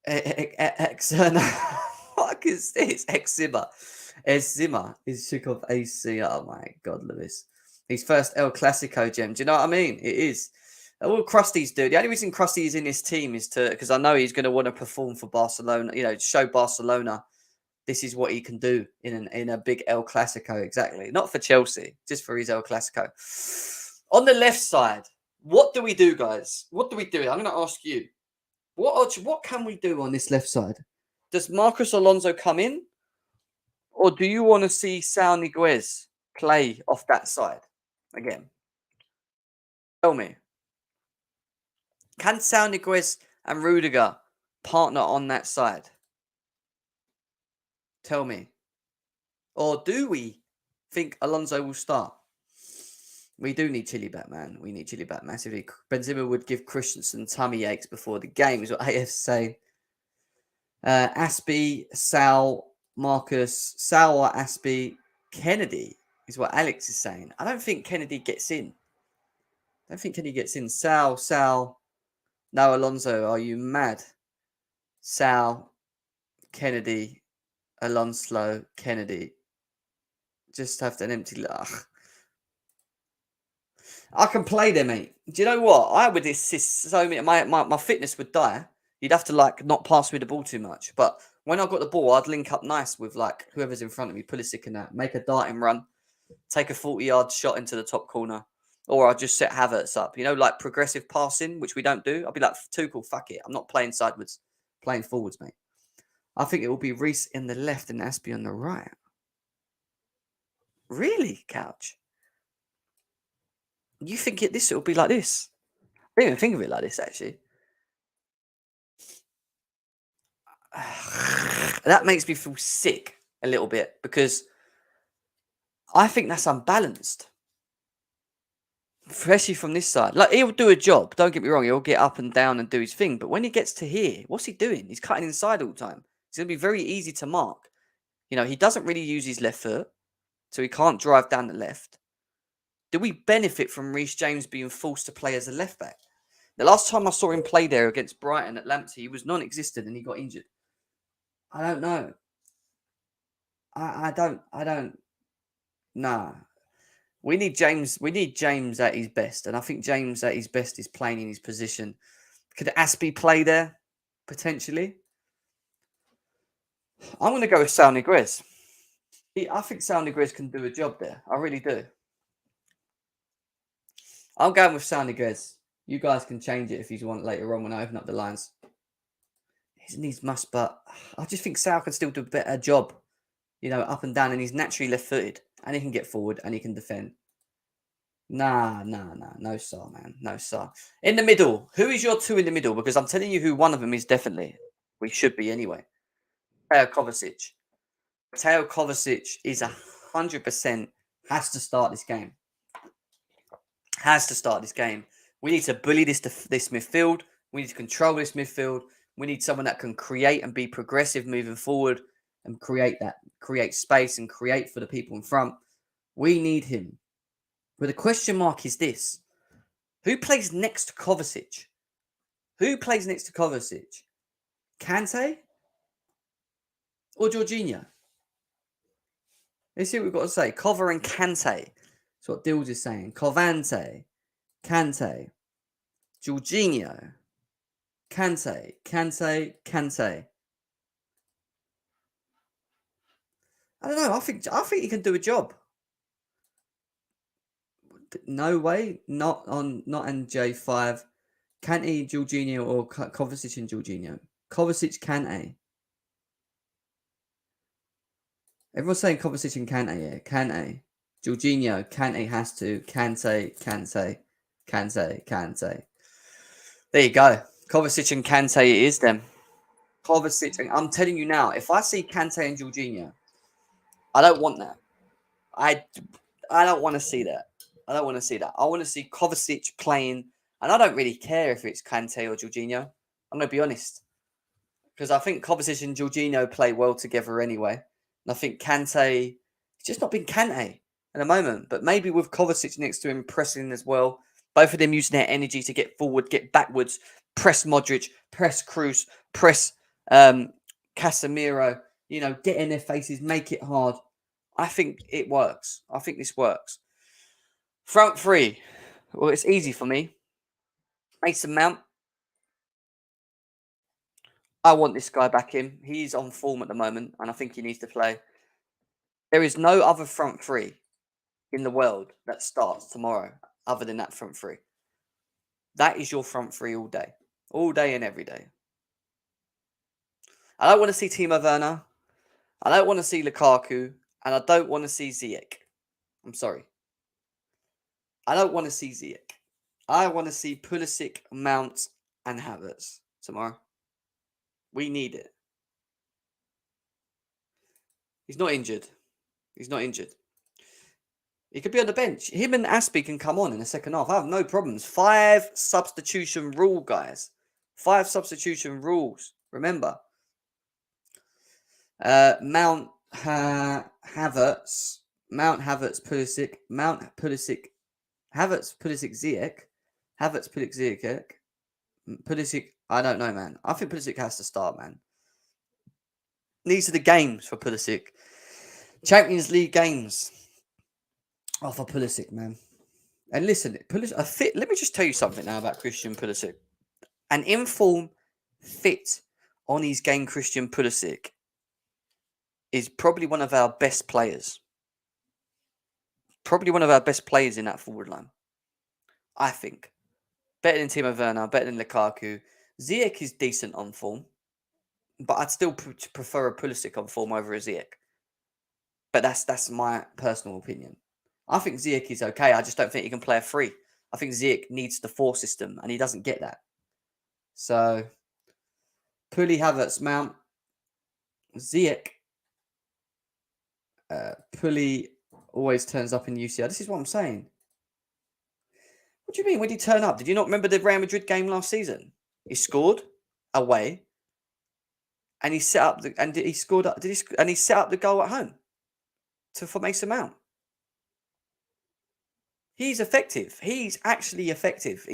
What is this? Exima is sick of AC. Oh my God, Lewis. His first El Clasico gem. Do you know what I mean? It is. All Krusty's do. The only reason Krusty is in this team is because I know he's going to want to perform for Barcelona. Show Barcelona this is what he can do in a big El Clasico. Exactly. Not for Chelsea, just for his El Clasico. On the left side, what do we do, guys? What do we do? I'm going to ask you. What can we do on this left side? Does Marcos Alonso come in? Or do you want to see Sal Niguez play off that side again? Tell me. Can Sal Niguez and Rudiger partner on that side? Tell me. Or do we think Alonso will start? We do need Chile back, man. We need Chile back massively. Benzema would give Christensen tummy aches before the game, is what AF's saying. Aspie, Sal, Marcus, Sal or Aspie, Kennedy is what Alex is saying. I don't think Kennedy gets in. Sal. No, Alonso, are you mad? Sal, Kennedy, Alonso, Kennedy. Just have an empty. I can play them, mate. Do you know what? I would assist so many. My fitness would die. You'd have to not pass me the ball too much. But when I got the ball, I'd link up nice with whoever's in front of me, Pulisic and that. Make a darting run, take a 40-yard shot into the top corner, or I'd just set Havertz up. Progressive passing, which we don't do. I'll be like, Tuchel, fuck it. I'm not playing sideways, playing forwards, mate. I think it will be Reece in the left and Aspie on the right. Really, Couch? You think this will be like this? I didn't even think of it like this, actually. That makes me feel sick a little bit because I think that's unbalanced. Especially from this side. He'll do a job. Don't get me wrong. He'll get up and down and do his thing. But when he gets to here, what's he doing? He's cutting inside all the time. It's going to be very easy to mark. He doesn't really use his left foot, so he can't drive down the left. Do we benefit from Reece James being forced to play as a left back? The last time I saw him play there against Brighton at Lamptey, he was non-existent and he got injured. I don't know. I don't. Nah. We need James. We need James at his best, and I think James at his best is playing in his position. Could Aspie play there potentially? I'm going to go with Sal Niguez. I think Sal Niguez can do a job there. I really do. I'm going with Sal Niguez. You guys can change it if you want later on when I open up the lines. He needs must, but I just think Sal can still do a better job. Up and down, and he's naturally left-footed, and he can get forward and he can defend. Nah, no sir, man, no sir. In the middle, who is your two in the middle? Because I'm telling you who one of them is definitely. We should be anyway. Mateo Kovacic. Mateo Kovacic is 100% has to start this game. Has to start this game. We need to bully this midfield. We need to control this midfield. We need someone that can create and be progressive moving forward and create space and create for the people in front. We need him. But the question mark is this. Who plays next to Kovacic? Who plays next to Kovacic? Kante or Jorginho? Let's see what we've got to say. Kova and Kante. That's what Dills is saying. Covante, Kante, Jorginho, Kante. I don't know. I think he can do a job. No way. Not on J5. Kante, Jorginho, or Kovacic and Jorginho. Kovacic, Kante. Everyone's saying Kovacic and Kante. Yeah, Kante. Jorginho, Kante has to. Kante. There you go. Kovacic and Kante it is then. Kovacic, and I'm telling you now, if I see Kante and Jorginho, I don't want that. I don't want to see that. I want to see Kovacic playing, and I don't really care if it's Kante or Jorginho. I'm going to be honest. Because I think Kovacic and Jorginho play well together anyway. And I think Kante, it's just not been Kante at the moment. But maybe with Kovacic next to him pressing as well, both of them using their energy to get forward, get backwards, press Modric, press Kroos, press Casemiro, get in their faces, make it hard. I think it works. I think this works. Front three. Well, it's easy for me. Mason Mount. I want this guy back in. He's on form at the moment, and I think he needs to play. There is no other front three in the world that starts tomorrow other than that front three. That is your front three all day and every day. I don't want to see Timo Werner. I don't want to see Lukaku, and I don't want to see Ziyech. I'm sorry. I don't want to see Ziyech. I want to see Pulisic, Mount, and Havertz tomorrow. We need it. He's not injured. He could be on the bench. Him and Aspie can come on in the second half. I have no problems. 5 substitution rule, guys. 5 substitution rules. Remember. Mount, Havertz. Mount, Havertz, Pulisic. Mount, Pulisic. Havertz, Pulisic, Ziyech. Havertz, Pulisic, Ziyech. Pulisic, I don't know, man. I think Pulisic has to start, man. These are the games for Pulisic. Champions League games. Oh, for Pulisic, man. And listen, Pulisic, let me just tell you something now about Christian Pulisic. An informed, fit, on his game Christian Pulisic is probably one of our best players. Probably one of our best players in that forward line. I think. Better than Timo Werner, better than Lukaku. Ziyech is decent on form. But I'd still prefer a Pulisic on form over a Ziyech. But that's my personal opinion. I think Ziyech is okay. I just don't think he can play a free. I think Ziyech needs the 4 system, and he doesn't get that. So, Pulisic, Havertz, Mount, Ziyech. Pulisic always turns up in UCL. This is what I'm saying. What do you mean? When did he turn up? Did you not remember the Real Madrid game last season? He scored away, and he set up he scored. And he set up the goal at home for Mason Mount. He's effective. He's actually effective.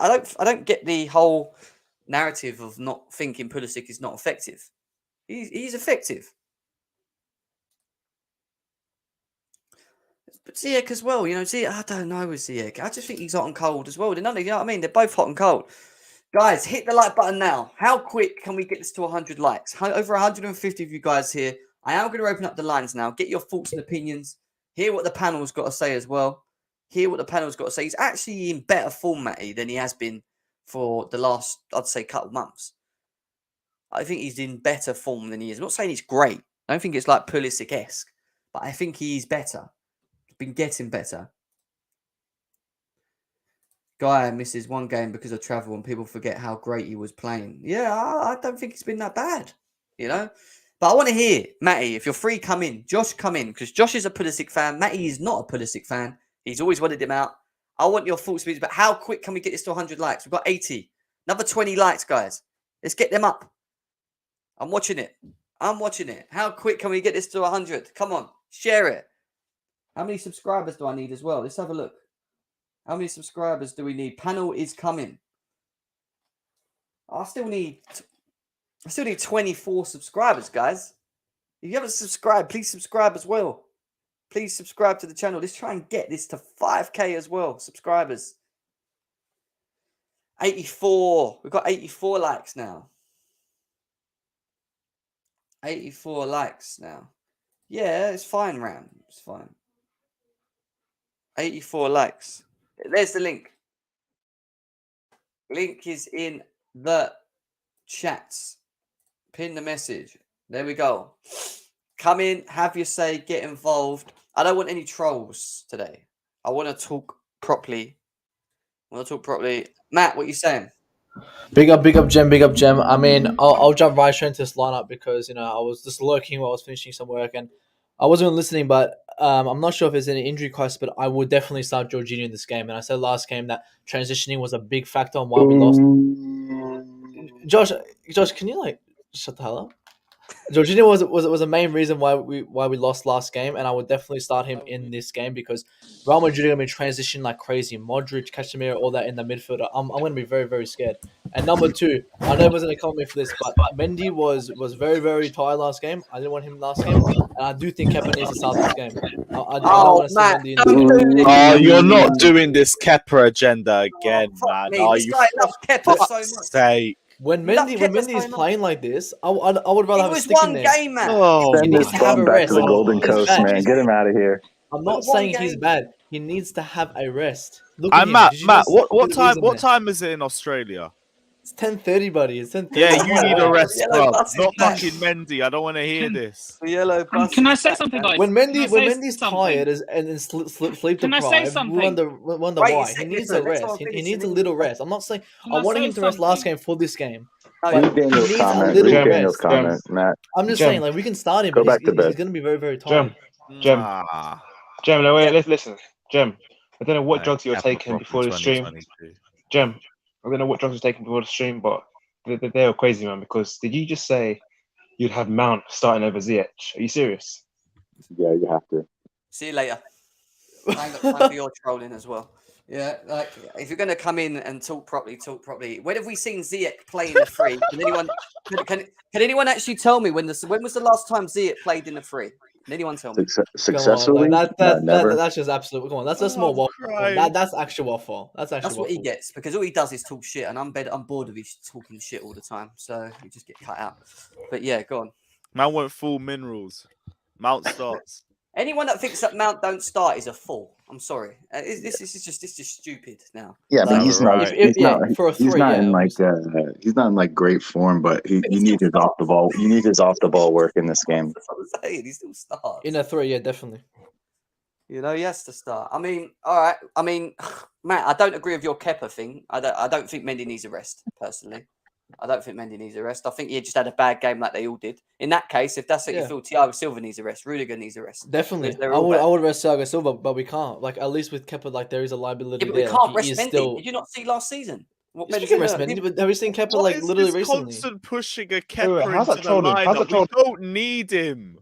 I don't get the whole narrative of not thinking Pulisic is not effective. He's effective. But Ziyech as well, Ziyech, I don't know with Ziyech. I just think he's hot and cold as well. You know what I mean? They're both hot and cold. Guys, hit the like button now. How quick can we get this to 100 likes? Over 150 of you guys here. I am going to open up the lines now. Get your thoughts and opinions. Hear what the panel's got to say as well. Hear what the panel's got to say. He's actually in better form, Matty, than he has been for the last, I'd say, couple of months. I think he's in better form than he is. I'm not saying he's great. I don't think it's like Pulisic-esque. But I think he's better. Been getting better. Guy misses one game because of travel and people forget how great he was playing. Yeah, I don't think it's been that bad, But I want to hear, Matty, if you're free, come in. Josh, come in, because Josh is a Pulisic fan. Matty is not a Pulisic fan. He's always wanted him out. I want your thoughts, but how quick can we get this to 100 likes? We've got 80. Another 20 likes, guys. Let's get them up. I'm watching it. How quick can we get this to 100? Come on, share it. How many subscribers do I need as well? Let's have a look. How many subscribers do we need? Panel is coming. I still need 24 subscribers, guys. If you haven't subscribed, please subscribe as well. Please subscribe to the channel. Let's try and get this to 5K as well. Subscribers. 84. We've got 84 likes now. 84 likes now. Yeah, it's fine, Ram. It's fine. 84 likes. There's the link. Link is in the chats. Pin the message. There we go. Come in, have your say, get involved. I don't want any trolls today. I want to talk properly. Matt, what are you saying? Big up, Gem. I mean, I'll jump right straight into this lineup because, I was just lurking while I was finishing some work and I wasn't listening, but I'm not sure if there's any injury crisis, but I would definitely start Jorginho in this game. And I said last game that transitioning was a big factor on why we lost. Josh, can you shut the hell up? Jorginho was a main reason why we lost last game, and I would definitely start him in this game because Real Madrid are going to be transitioning like crazy. Modric, Casemiro, all that in the midfield. I'm going to be very, very scared. And number two, I know everyone's going to comment for this, but Mendy was very, very tired last game. I didn't want him last game, and I do think Kepa needs to start this game. I don't want to see Mendy in this game. You're not doing this Kepa agenda again, man. This guy loves Kepa so much. When Mendy is playing like this, I would rather have a stick in there. It was one game, man. Send this bum back to the Golden Coast, man. Get him out of here. I'm not saying he's bad. He needs to have a rest. Look at Matt, what time is it in Australia? It's 10:30, buddy. It's 10:30. Yeah, you need a rest, bro. Not fucking Mendy. I don't want to hear this. Can I say something, guys? When Mendy's tired and sleep deprived, we wonder why. He needs a rest. He needs a little rest. I'm not saying I wanted him to rest last game for this game. Read Daniel's comment, Matt. I'm just saying, we can start him, but he's going to be very, very tired. Jem, wait, listen. Jem, I don't know what drugs you were taking before the stream. Jem, I don't know what drugs you were taking before the stream, but they were crazy, man, because did you just say you'd have Mount starting over Ziyech? Are you serious? Yeah, you have to. See you later. Time for your trolling as well. Yeah, if you're going to come in and talk properly. When have we seen Ziyech play in the free? Can anyone actually tell me when was the last time Ziyech played in the free? Can anyone tell me? Successfully? That's just absolute. Come on, that's a small waffle. That's actual waffle. That's what he gets because all he does is talk shit, and I'm bored of his talking shit all the time. So you just get cut out. But yeah, go on. Man went full minerals. Mount starts. Anyone that thinks that Mount don't start is a fool. I'm sorry. This is just stupid now. Yeah, but he's not in like great form, but you need his off the ball. You need his off the ball work in this game. That's what I'm saying. He still starts. In a 3, yeah, definitely. He has to start. I mean, all right. I mean, Matt, I don't agree with your Kepa thing. I don't think Mendy needs a rest, personally. I don't think Mendy needs a rest. I think he just had a bad game like they all did. In that case, if that's what you feel, Thiago Silva needs a rest. Rudiger needs a rest. Definitely. I would rest Thiago Silva, but we can't. At least with Kepa, there is a liability there. We can't rest Mendy. Did you not see last season? You can rest Mendy, but have you seen Kepa literally recently? Constant pushing a Kepa into the lineup. We don't need him.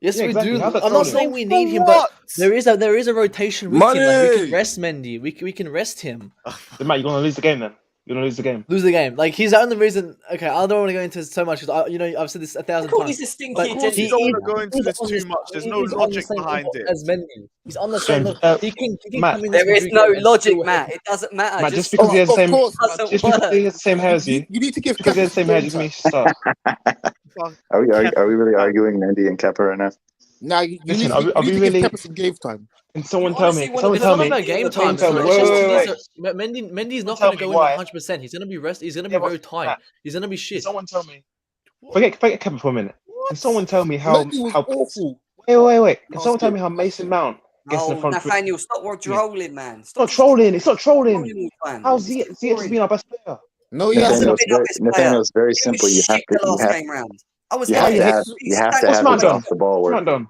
Yes, we do. I'm not saying we need him, but there is a rotation with him. We can rest Mendy. We can rest him. Matt, you're gonna lose the game then. You're gonna lose the game. Lose the game. Like he's the only reason. Okay, I don't want to go into this so much because I've said this 1,000 times. He's a stinky But Of course, you agenda. don't want to go into this too much. There's no He's on the logic same behind level it. As Mendy. He's on the same James, level. He can Matt, come in There this is no and logic, still- Matt. It doesn't matter. Matt, just because he has the same, doesn't just because work. he has the same hair as you, You need to give because he has the same hair, doesn't mean he should start. Are we really arguing Mendy and Kepa right now? Nah, you Listen, need are to we give really- Kepa some game time. Can someone You tell me? honestly Can wanna someone be It's tell not me? about game time. Tell me. It's just Wait. Mendy's not Tell going to me go why. in 100%. He's going to be rest. He's going to be Yeah, but very tight. Matt, He's going to be Can shit. someone tell me? Forget Kevin for a minute. Can someone tell me how? Mendy was How? awful. Wait. Can Last someone tell game. me how Mason Mount gets in the Oh, front three? Nathaniel, stop trolling, man. It's not trolling. It's not trolling. all the time. How's It's Ziyech has been our best player? No, he hasn't. Nathaniel's very He was simple. You have shit the last to game round. I was you there. have to have What's Mount his done? off the ball What's work. Mount done?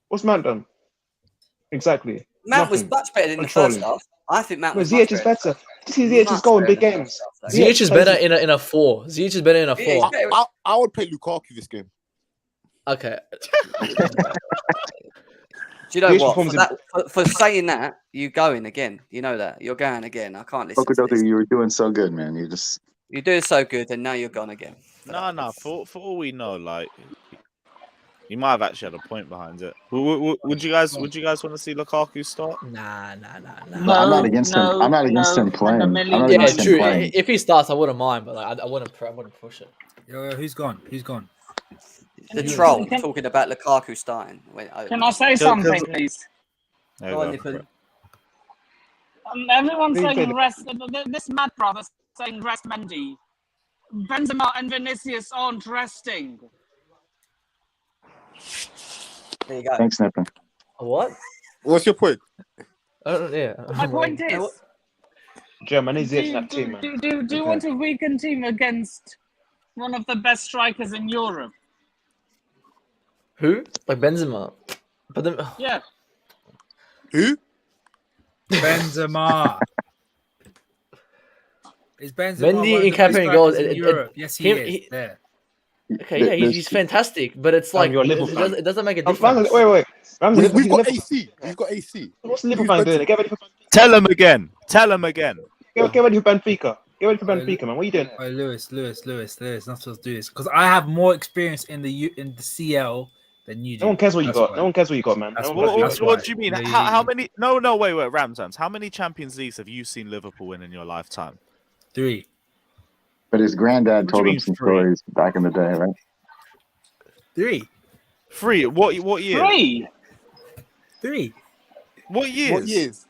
What's Mount done? Exactly. Mount was Nothing. much better in the Controlling. first half. I think Mount But was Ziyech much is better. better. Just see Ziyech is going big games. Ziyech is plays better it. in a 4. Ziyech is better in a 4. I would play Lukaku this game. Okay. Do you know Ziyech what? performs For saying that, you going again. You know that. You're going again. I can't listen to Okudoku, this. you were doing so good, man. You're doing so good, and now you're gone again. No. For all we know, like he might have actually had a point behind it. Would you guys want to see Lukaku start? Nah. I'm not against him. I'm not against him playing. I'm not Yeah, against him true. playing. If he starts, I wouldn't mind, but like I wouldn't push it. Yo, who's gone? The troll talking about Lukaku starting. Can I say something, please? Go on, Nippon. Everyone's saying rest. This mad brother saying rest Mendy. Benzema and Vinicius aren't resting. There you go. Thanks, Nippon. What? What's your point? Yeah. My point is, Jim, I need Ziyech in that team, man. do you want a weakened team against one of the best strikers in Europe? Who? Like Benzema. But then, Yeah. Who? Benzema. Is Benzema Mendy one of in the Kepa best and goals, strikers in Europe? Yes, he is. There. okay, yeah, he's fantastic, but it's like you're a Liverpool fan. it doesn't make a Ramsey, difference. wait. Ramsey, We've got Liverpool- AC. We've got AC. What's Liverpool fan doing? Get ready for Tell him again. Get ready for Benfica. Get ready for Benfica, man. What are you doing? Oh, Lewis, not supposed to do this because I have more experience in the CL than you do. No one cares what you That's got. why. No one cares what you got, man. That's No why. one What, cares what do you mean? Yeah, How many? No, wait, Ramzans. How many Champions Leagues have you seen Liverpool win in your lifetime? 3. But his granddad What do told you him mean some free? stories back in the day, right? 3. 3. What year? 3. 3. What years? What years?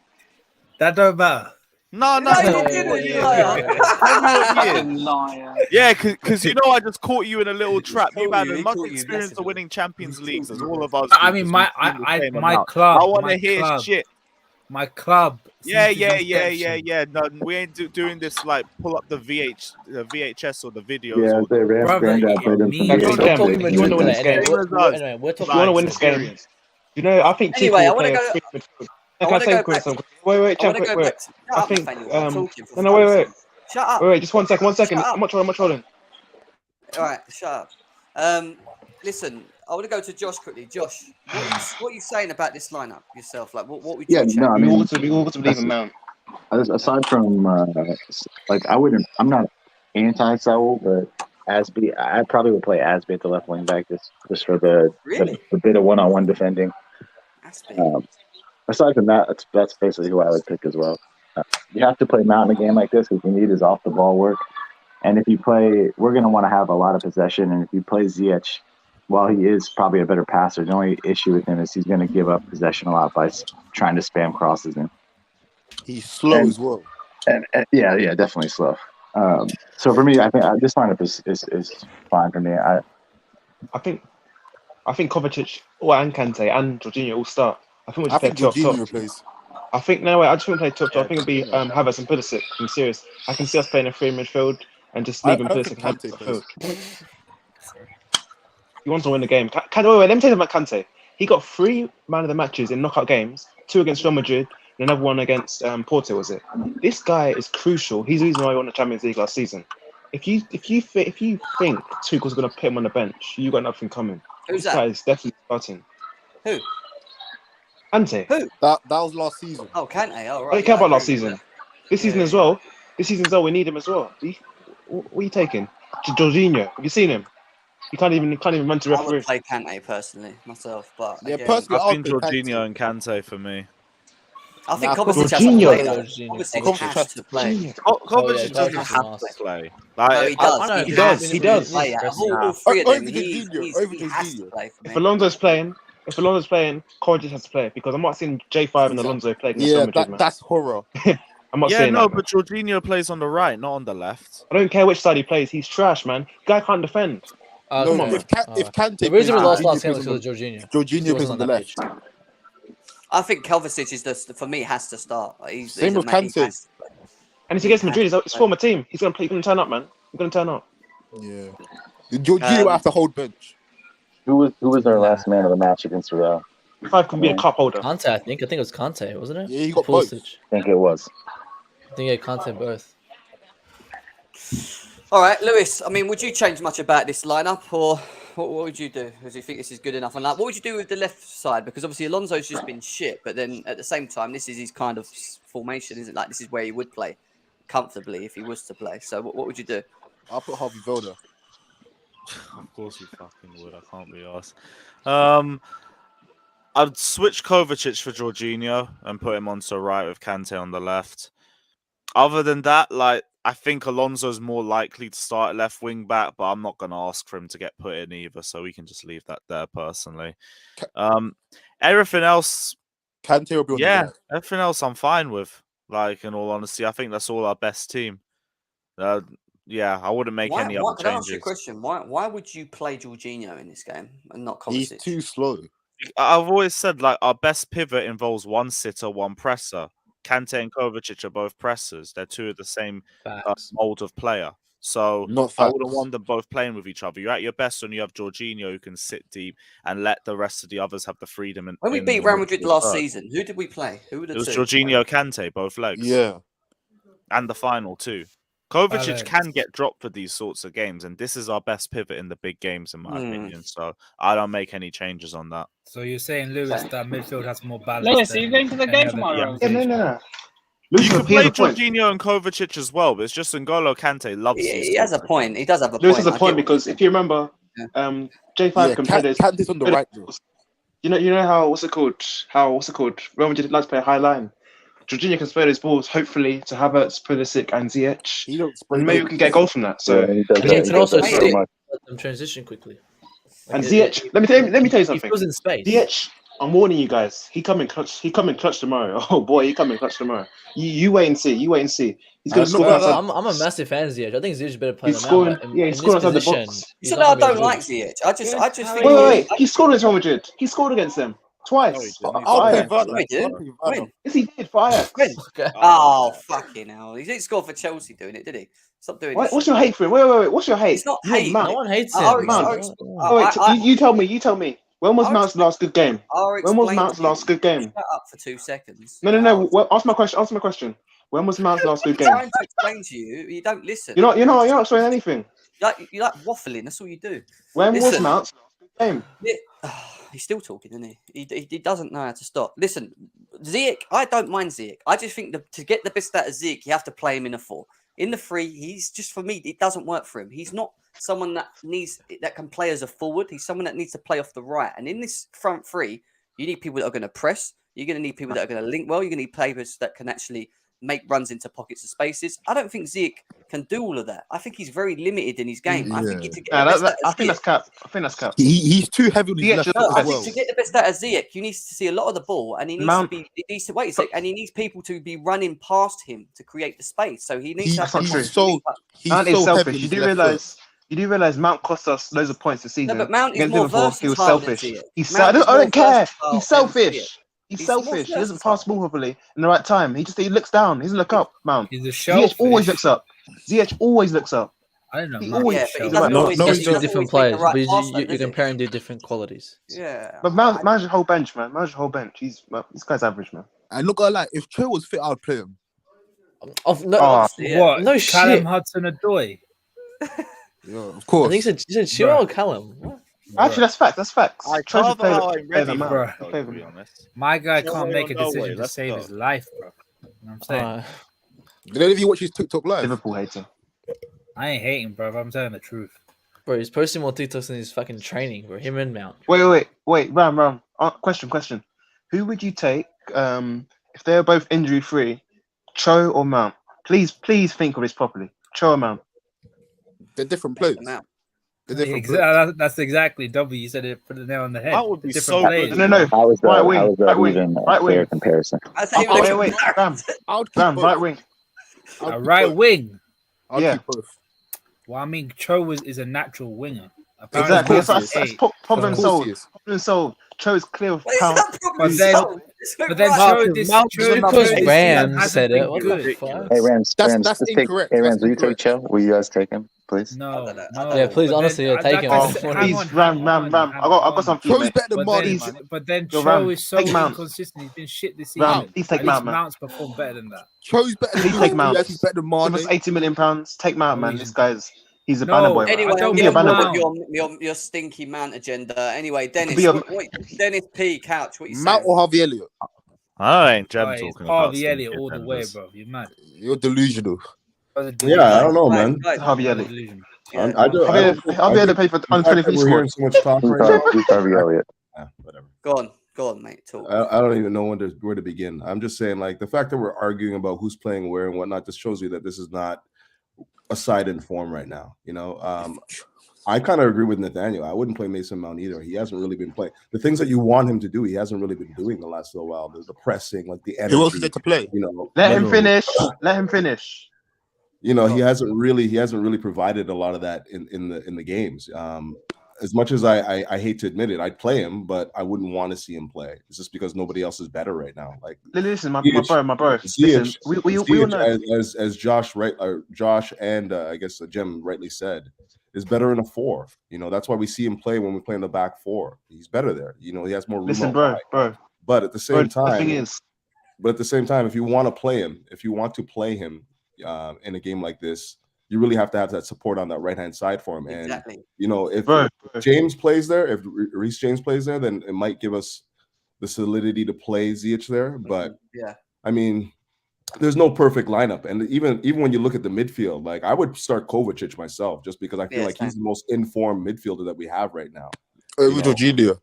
That don't matter. No. No, you What didn't, years? liar. What years? Liar. Yeah, because you know I just caught you in a little trap. He You've caught had you, as he much caught you experience of massively. winning Champions Leagues as all of us. I do, mean, 'cause my we've seen the same my amount. club. I want my to hear club, shit. My club. Yeah. sees his redemption. No, we ain't doing this like pull up the VHS or the videos. Yeah, or the Rams Brother, granddad played him me- some We're VHS. talking Talking about Madrid you winner. this game. Anyway, we're If you talking. want to win this game, you know, I think Anyway, I will wanna play go- a free midfield. I Can I wanna say go quick back- something? Wait, I want to Champ, go wait. back. Shut up, think, Nathaniel. I'm talking for no, wait. Shut up. Wait, just one second. Shut up. I'm not trolling. All right, shut up. Listen, I want to go to Josh quickly. Josh, what are you saying about this lineup yourself? Like, what would you Yeah, change? no, I We mean, all got to believe in Mount. aside from like I'm not anti-Saul, but Asby, I probably would play Asby at the left wing back just for the bit of one-on-one defending. Aside from that, that's basically who I would pick as well. You have to play Mount in a game like this because you need his off-the-ball work. And if you play, we're going to want to have a lot of possession. And if you play Ziyech, while he is probably a better passer, the only issue with him is he's going to give up possession a lot by trying to spam crosses in. He's slow as well. And yeah, definitely slow. So for me, I think this lineup is fine for me. I think Kovacic and Kante and Jorginho all start. I think we'll just play top. Jorginho plays. I just want to play top. I think it'll be Havertz and Pulisic. I'm serious. I can see us playing a free midfield and just leaving Pulisic and Havertz midfield. You want to win the game. Wait, let me tell you about Kante. He got 3 man of the matches in knockout games, 2 against Real Madrid, and another one against Porto, was it? This guy is crucial. He's the reason why he won the Champions League last season. If you think Tuchel's going to put him on the bench, you got nothing coming. Who's This that? guy is definitely starting. Who? Kante. Who? That was last season. Oh, Kante. Oh, I right. didn't care about last season. This season as well. This season's all we need him as well. What are you taking? Jorginho. Have you seen him? He can't even run to I would referee. play Kante personally myself, but Yeah, again, personally, I've I'll been play Jorginho Kante. and Kante for me. I think Nah, Kovacic has to Jorginho. play. Though. Jorginho. Kovacic Kovacic has has to to play. Jorginho. Kovacic Kovacic doesn't is have massive. to play. No, Like, he does. I know, He he has does. to He does. play. Out of all Nah. three of them, Over he Jorginho. has to play for me. If Alonso's playing, Kovacic has to play because I'm not seeing J5 and Alonso playing against Real Yeah, Madrid, man. that's horror. I'm not yeah, saying no, that. but Jorginho plays on the right, not on the left. I don't care which side he plays. He's trash, man. Guy can't defend. No, Come on, man. if Kante The plays, reason we lost Jorginho last game plays was on because of Jorginho. Jorginho He plays wasn't on the on that left. pitch. I think Kovacic is for me has to start. Same with Kante. And it's against Madrid. It's former team. He's gonna turn up, man. He's gonna turn up. Yeah, Jorginho will have to hold bench. Who was our last man of the match against Real? 5 can be a cup holder. Kante, I think. I think it was Kante, wasn't it? Yeah, he got both. Pulisic. I think it was. I think he had Kante both. All right, Lewis. I mean, would you change much about this lineup, or what would you do? Do you think this is good enough? And like, what would you do with the left side? Because obviously Alonso's just been shit, but then at the same time, this is his kind of formation, isn't it? Like, this is where he would play comfortably if he was to play. So, what would you do? I'll put Harvey Velda. Of course you fucking would. I can't be arsed. I'd switch Kovacic for Jorginho and put him onto right with Kante on the left. Other than that, like, I think Alonso's more likely to start at left wing back, but I'm not going to ask for him to get put in either, so we can just leave that there personally. Everything else, Kante will be on the left. everything else I'm fine with. Like, in all honesty, I think that's all our best team. Yeah, I wouldn't make any other Can I ask you a changes. question? Why would you play Jorginho in this game and not Kovacic? He's too slow. I've always said, like, our best pivot involves one sitter, one presser. Kante and Kovacic are both pressers. They're two of the same mold of player. So Not I facts. wouldn't want them both playing with each other. You're at your best when you have Jorginho who can sit deep and let the rest of the others have the freedom. When we beat Real Madrid last season, who did we play? Who were the It was two? Jorginho, Kante, both legs. Yeah. And the final too. Kovacic Balance. can get dropped for these sorts of games, and this is our best pivot in the big games, in my opinion. So I don't make any changes on that. So you're saying, Lewis, that midfield has more balance. Lewis, are than you going to the any game other tomorrow? team? No. You can play Jorginho and Kovacic as well, but it's just N'Golo Kante loves these. He has a point. He does have a Lewis point. has a point because if you remember, J5 Yeah, can play those. Kante's on the right though. You know how what's it called? Real Madrid likes to play a high line. Jorginho can spray those balls, hopefully, to Havertz, Pulisic, and Ziyech. He don't spray And maybe we can get goals from that. So, Yeah, he does And that. you can also He does that see so much. let them transition quickly. and Ziyech, let me tell you He something. fills in space. Ziyech, I'm warning you guys. He come in clutch tomorrow. Oh boy, he come in clutch tomorrow. You wait and see. He's gonna score. Well, I'm a massive fan of Ziyech. I think Ziyech better play He's than scoring. that. Yeah, he's scoring outside the box. So I don't like Ziyech. I just think. Wait. He scored against Real Madrid. He scored against them twice. I'll play Fire. No, he didn't. Werner. When? Yes, he did. Fire. When? Oh, fucking hell. He didn't score for Chelsea doing it, did he? Stop doing it. What's your hate for him? Wait. What's your hate? It's not You hate. Mount. No one hates him. You tell me. When was I'll Mount's last good game? When was Mount's last good game? Shut up for 2 seconds. No. Well, ask my question. When was Mount's last good I'm game? trying to explain to you. You don't listen. You're not saying anything. You like waffling. That's all you do. When was Listen. Mount's last good game? He's still talking, isn't he? He doesn't know how to stop. Listen, Ziyech, I don't mind Ziyech. I just think to get the best out of Ziyech, you have to play him in a 4. In the 3, he's just, for me, it doesn't work for him. He's not someone that can play as a forward. He's someone that needs to play off the right. And in this front 3, you need people that are going to press. You're going to need people that are going to link well. You're going to need players that can actually make runs into pockets of spaces. I don't think Ziyech can do all of that. I think he's very limited in his game. I think that's cap. He's too heavy on his Yeah, left just- foot I as think well. to get the best out of Ziyech, you need to see a lot of the ball, and he needs Mount- to be. He needs to wait a sec, and he needs people to be running past him to create the space. So he needs to have That's not people true. to So link up. he's Mount is so selfish. heavy. You on do his left realize. You do realize Mount cost us loads of points this season. No, but Mount is Against more Liverpool, he was versatile than selfish. Ziyech. I Mount is don't more care. versatile He's than Ziyech. selfish. He's He's more selfish. He doesn't versatile. pass the ball properly in the right time. He looks down. He doesn't look up. Mount. He's a Ziyech shellfish. always looks up. Ziyech always looks up. I don't know. He Mount always- is Yeah, but he shellfish. doesn't No, always. no, he he's Two doesn't different always make players, the right but you pass, though, can does he? compare and do different qualities. Yeah, But manage the whole bench, man. Manage the whole bench. This guy's average, man. And look, like if Trey was fit, I'd play him. Oh, Yeah. What? No Callum shit. Hudson-Odoi. Yeah, of I course. think you said Chiro or Callum. What? actually, that's facts. That's facts. I Tries to can't play how I'm play ready, them out. bruh. though, Play to them be out. honest. My guy No can't way make a or no way, decision to let's save go. his life, bro. You know what I'm saying? Did any of you watch his TikTok live? Liverpool hater. I ain't hating, bro. I'm telling the truth. Bro, he's posting more TikToks than he's fucking training, bro. Him and Mount. Wait, Ram. Question. Who would you take if they're both injury free, Cho or Mount? Please think of this properly. Cho or Mount? They're different players. They're different players. That's exactly W. You said it, put the nail on the head. That would be Different so players. good. No. How is that? Right wing, How is that right wing, even right a fair wing. comparison? Wait, Ram, I would keep both. right wing. I would A keep right both. wing. I'll Yeah. keep both. Well, I mean, Cho is a natural winger. Exactly. Apparently, That's problem Of course solved. he is. Problem solved. Cho is clear of What is pound. that problem? But then- solved? It's so But then right. Cho this Mount Cho because this Ram hasn't said been it. What good. the fuck? Hey, Rams, That's just take. incorrect. Hey, That's Rams, will you take incorrect. Cho? Will you guys take him, please? No, I don't no. know. Yeah, please, But honestly, then- yeah, take him. like I Oh, said, please, hang Ram. on. I got something for you, Cho's mate. better than But Marnie. then, but then Yo, Cho Ram, is so take Mount. inconsistent. He's been shit this Ram, season. please take At least Mount, man. Mount's performed better than that. Cho's better Please than take Marnie. Mount. Yes, he's better than Give us Marnie. £80 million. Take Mount, man. This guy's he's a No. banner boy. Anyway, I don't I'm Be a getting banner bored boy. of your stinky Mount agenda. Anyway, Dennis, be a- Dennis P. Couch, what you saying? Mount or Harvey Elliott? I ain't Gem Right, it's talking about Harvey Elliott stinky all the way, agendas. bro. You're mad. You're delusional. Yeah, I don't know, man. Guys, Harvey Elliott. yeah. I don't Harvey think- Elliott I paid for think on the fact that 23 we're hearing squad. so much talk Who's right now. Harvey Elliott? Whatever. Go on, mate. Talk. I don't even know where to begin. I'm just saying, like, the fact that we're arguing about who's playing where and whatnot just shows you that this is not a side in form right now. You know, I kind of agree with Nathaniel. I wouldn't play Mason Mount either. He hasn't really been playing the things that you want him to do. He hasn't really been doing the last little while. The pressing, like the energy. Who else is there to play? You know, Let him finish. Let him finish. You know, he hasn't really provided a lot of that in the games. As much as I hate to admit it, I'd play him, but I wouldn't want to see him play. It's just because nobody else is better right now. Like, Listen, my Ziyech- bro. Ziyech- Listen, we all know. as Josh and I guess Jim rightly said, is better in a 4. You know, that's why we see him play when we play in the back 4. He's better there. You know, he has more room. Listen, out bro. wide. But at the same The thing time, is, if you want to play him, in a game like this, you really have to have that support on that right hand side for him. And Exactly. you know, if bro. James plays there, if Reece James plays there, then it might give us the solidity to play Ziyech there. But Yeah. I mean, there's no perfect lineup, and even when you look at the midfield, like I would start Kovacic myself, just because I feel like he's the most informed midfielder that we have right now. With Jorginho.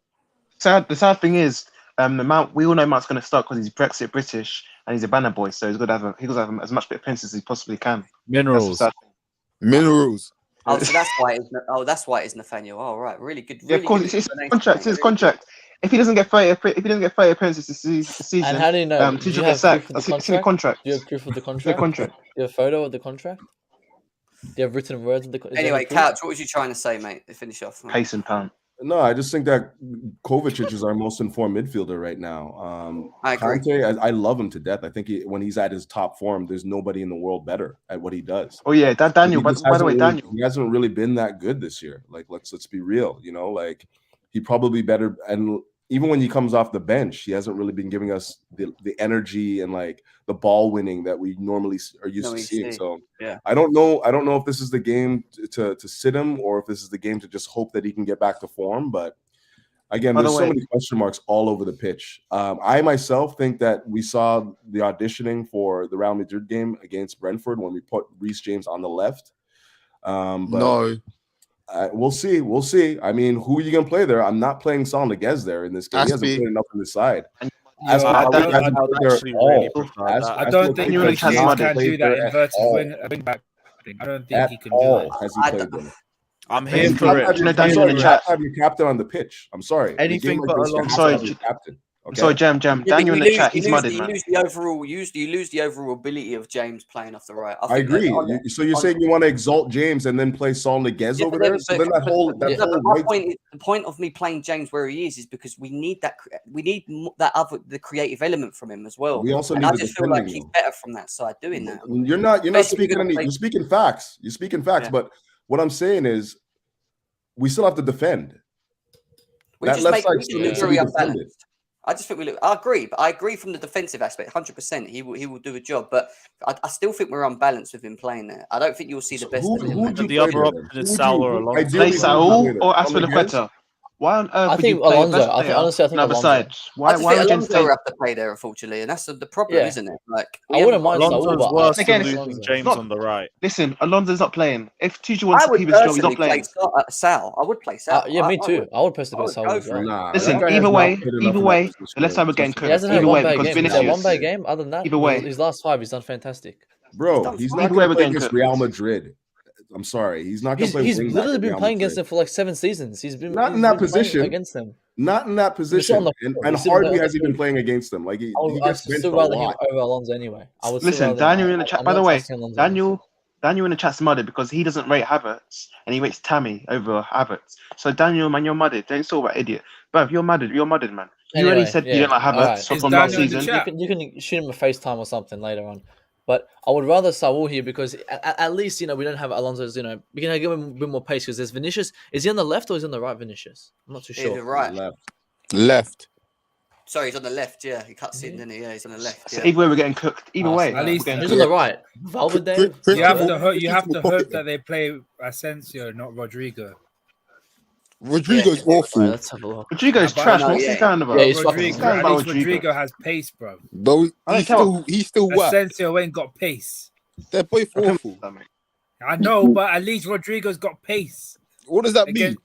The sad thing is, the Mount. We all know Mount's going to start because he's Brexit British and he's a banner boy, so he's got to have as much bit of pence as he possibly can. Minerals. That's Minerals. Oh, so that's why it's Nathaniel. Oh, right, really good. Really Yeah, of course, good it's explanation, contract. It's mate. his contract. If he doesn't get 30 appearances this season, And how do you know? he's Do you going to have get proof of sacked. the That's the contract. Do you have proof of the It's the contract? contract. Do you have a photo of the contract? Do you have written words of the contract? Anyway, Couch, what was you trying to say, mate? To finish off. Pace and pound. No, I just think that Kovacic is our most informed midfielder right now. I agree. Conte, I love him to death. I think when he's at his top form, there's nobody in the world better at what he does. Oh yeah, that Daniel. He By just the way, hasn't Daniel. he hasn't really been that good this year. Like, let's be real. You know, like he probably better. And even when he comes off the bench, he hasn't really been giving us the energy and like the ball winning that we normally are used to seeing. So yeah, I don't know if this is the game to sit him or if this is the game to just hope that he can get back to form. But again, there's so many question marks all over the pitch. I myself think that we saw the auditioning for the Real Madrid game against Brentford when we put Reece James on the left. But No. we'll see. I mean, who are you going to play there? I'm not playing Saul Niguez there in this game. He hasn't played enough on the side. I don't think you James really can do that inverted wing back thing. I don't think he can do that. Has he played there? I'm here for it. You have your captain on the pitch. I'm sorry. Anything but alongside your captain. I'm sorry, Jam. Daniel in the chat, he's mudded, man. You lose the overall ability of James playing off the right. I agree. So you're saying you want to exalt James and then play Saul Niguez over there? So then the point of me playing James where he is because we need the creative element from him as well. We also and need I just feel like he's better from that side doing that. You're not speaking any. You're speaking facts. You're speaking facts. Yeah. But what I'm saying is, we still have to defend. That left side still needs to be defended. I just think I agree, but I agree from the defensive aspect, 100%. He will do a job, but I still think we're unbalanced with him playing there. I don't think you'll see the best of him. The other option is Saul or Alonso. Play Saul or Aspilicueta. Why on earth I would you think play Alonso. a best I think player honestly, I think on the other Alonso. side? Why I just would think you Alonso entertain? will have to play there, unfortunately, and that's the problem, Yeah. isn't it? Like I wouldn't mind Alonso's Saul, but worse Again, than it's losing Alonso. James not- on the right. Listen, Alonso's not playing. If Tuchel wants I to would keep his job, he's personally not playing. play Sal. I would play Sal. Yeah, me I too. would. I would personally I put would Saul go as for well. it. Nah, Listen, that guy either has not way, played enough either in that way, position the left side we're getting to He cooked. hasn't had Either one way, bad because game. He's Vinicius. had one bad game. Other than that, Either way. his last 5, he's done fantastic. Bro, He's he's done not fine. going to We're play getting against cooked. Real Madrid. I'm sorry, he's not going to play He's wing back literally at been Real playing against Madrid. them for like 7 seasons. He's been Not in he's that been playing position. against them. Not in that He's still on position, the and floor. He's still hardly on has the he been field. playing against them. Like he I'd gets benched still a rather him lot. over Alonso anyway. I would still Listen, rather Daniel him. in the chat. I'm By the not way, trusting Alonso. Daniel in the chat's mudded because he doesn't rate Havertz and he rates Tammy over Havertz. So Daniel, man, you're mudded. Don't talk about idiot. Bruv, you're mudded. You're mudded, man. You already Anyway, said you yeah, didn't like all Havertz right. from Is last Daniel in the season. chat? You can shoot him a FaceTime or something later on. But I would rather Saul here because at least, we don't have Alonso's, we can give him a bit more pace because there's Vinicius. Is he on the left or is he on the right, Vinicius? I'm not too Either sure. right. Left. Sorry, he's on the left. Yeah, he cuts in, didn't he? Yeah, he's on the left. So Yeah. either way, we're getting cooked. Either way, At least- we're getting Who's cooked. on the right? Valverde? You have to Principal- hope. You have to principal hope pocket. that they play Asensio, not Rodrigo. Rodrigo's Yeah. awful. Right, let's have a look. Rodrigo's But- trash. No, man. What's yeah. he going about? Yeah, he's fucking Rodrigo, Forget at about least Rodrigo. Rodrigo has pace, bro. Though I don't he's care he's still whack. Asensio ain't got pace. They're both I couldn't- awful. I know, but at least Rodrigo's got pace. What does that mean? Again,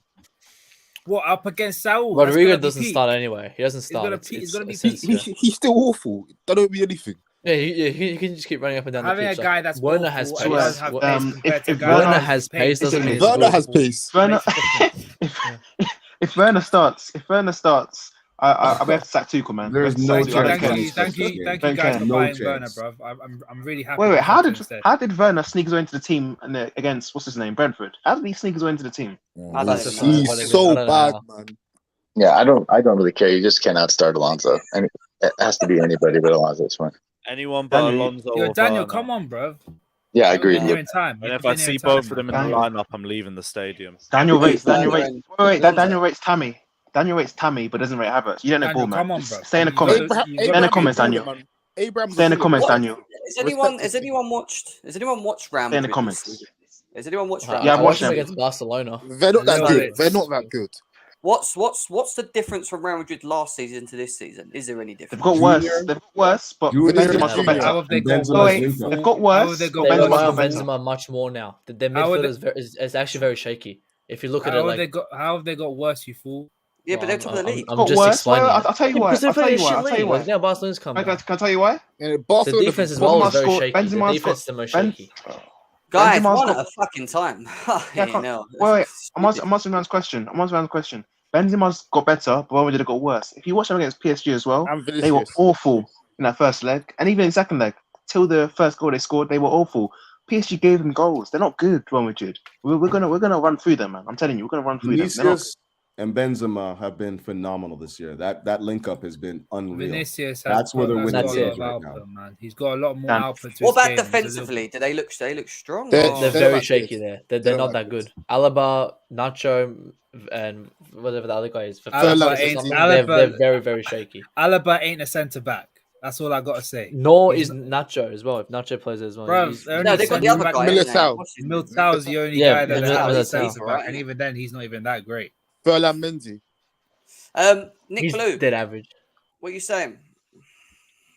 what up against Saul? Rodrigo doesn't start anyway. He doesn't start. gonna It's- he's it's gonna be Asensio. He's still awful. That don't mean anything. Yeah, he can just keep running up and down Having the a pitch. guy that's Werner awful has and pace. does have pace compared to if a guy Werner that has pace doesn't mean Listen, he's Werner has awful. pace. Werner, Makes a if Werner starts, I we have to sack Tuchel, man. There's We have to no sack Thank Tuchel. you, chance. thank you, thank you Don't guys care. for No buying chance. Werner, bro. I'm really happy. Wait, with how Tuchel did instead. Werner sneak his way into the team against what's his name, Brentford? How did he sneak his way into the team? I don't He's even know. he's so I don't know bad, how. man. Yeah, I don't really care. You just cannot start Alonso. I mean, it has to be anybody but Alonso. It's fine. Anyone but Daniel, Alonso Yo, or Daniel, Werner. come on, bro. Yeah, I You've agree. been here in time. And You've if I been here see in time, both of them in the Daniel. lineup, I'm leaving the stadium. Daniel rates Werner Wait, and Daniel Alonso. rates Tammy. Daniel rates Tammy, but doesn't rate Havertz. You don't know Daniel, ball, man. come on, Just bro. stay in the You comments. gotta- Abraham, you gotta- Stay in the Abraham comments, is Daniel. baller, man. Abraham Stay in the is comments, baller. Daniel. Has anyone watched Real Stay in the Madrid? comments. this season? Has anyone watched Real Yeah, I I've Madrid? watched watched him them. against Barcelona. They're not that Little good. bit. They're not that good. What's the difference from Real Madrid last season to this season? Is there any They've difference? got worse. They've got worse, but Junior Benzema's got Junior. better. How have they And got Benzema's worse? linked up. They've got How worse, have they but got They Benzema's rely got on better. Benzema much more now. Their How are midfield is actually very shaky. If you look at it, How have they like got? How have they got worse? You fool. Yeah, but well, they're top of the league. I'm Got just worse. explaining. Well, I'll tell you why. Because they're I'll tell playing you a why. shit I'll tell you league. why. Like now, Barcelona's come Can back. I tell you why? And The Barcelona, defense as well is Benzema's very scored- shaky. The Benzema's defense got- is the most Ben- shaky. Guys, Benzema's one got- at a fucking time. Yeah, I can't- No. Wait, I'm asking Rand's question. Benzema's got better, but Real Madrid got worse. If you watch them against PSG as well, and they were Vinicius. awful in that first leg, and even in second leg, till the first goal they scored, they were awful. PSG gave them goals. They're not good, Real Madrid. We're gonna run through them, man. I'm telling you, we're gonna run through them. They're not Vinicius and Benzema have been phenomenal this year. That link up has been unreal. Vinicius has That's where they're got winning a lot games of right output, now. man. He's got a lot more Dan. output to What his about game. He's a little defensively? bit- Do they look strong? They're- or- They're They're very not shaky good. there. They're They're not not that good. good. Alaba, Nacho, and whatever the other guy is. Alaba ain't- They're very, very shaky. Alaba ain't a centre back. That's all I gotta say. Nor He's is Nacho as well. If Nacho plays as well, Bro, he's- they're No, only they got the centre other back. guy. Militao. haven't they? What's his name? Militao's the only Yeah, guy that's Militao. a Militao. centre back, and even then, he's not even that great. Ferland Mendy. Nick he's Blue, dead average. what are you saying?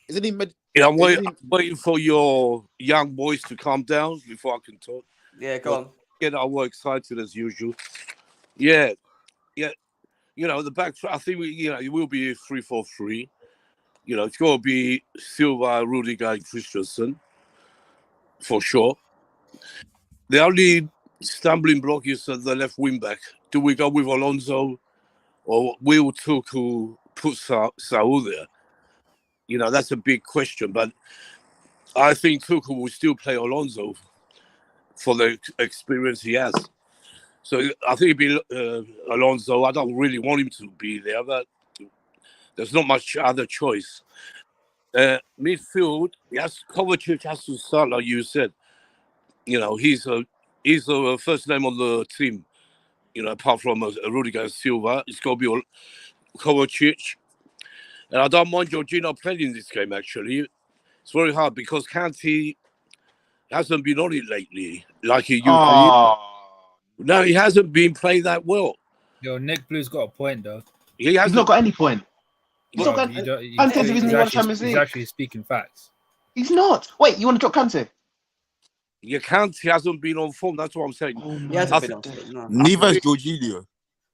Isn't he? Yeah, I'm Isn't waiting for your young boys to calm down before I can talk. Yeah, go on. Get our excited as usual. Yeah. The back. I think it will be 3-4-3. It's going to be Silva, Rudiger, and Christensen for sure. The only stumbling block is at the left wing back. Do we go with Alonso, or will Tuchel put Saul there? That's a big question, but I think Tuchel will still play Alonso for the experience he has. So I think it'd be Alonso. I don't really want him to be there, but there's not much other choice. Midfield, yes, Kovacic has to start, like you said. He's the first name on the team. Apart from Rudiger and Silva, it's got to be Kovacic. And I don't mind Jorginho playing in this game, actually. It's very hard because Kante hasn't been on it lately like he used to. No, he hasn't been playing that well. Yo, Nick Blue's got a point though. He's not got any point. He's not got. Kante's the reason he won the Champions League. He's actually speaking facts. He's not. Wait, you want to drop Kante? You can't. He hasn't been on form. That's what I'm saying. He hasn't been on form. No. Neither is Jorginho.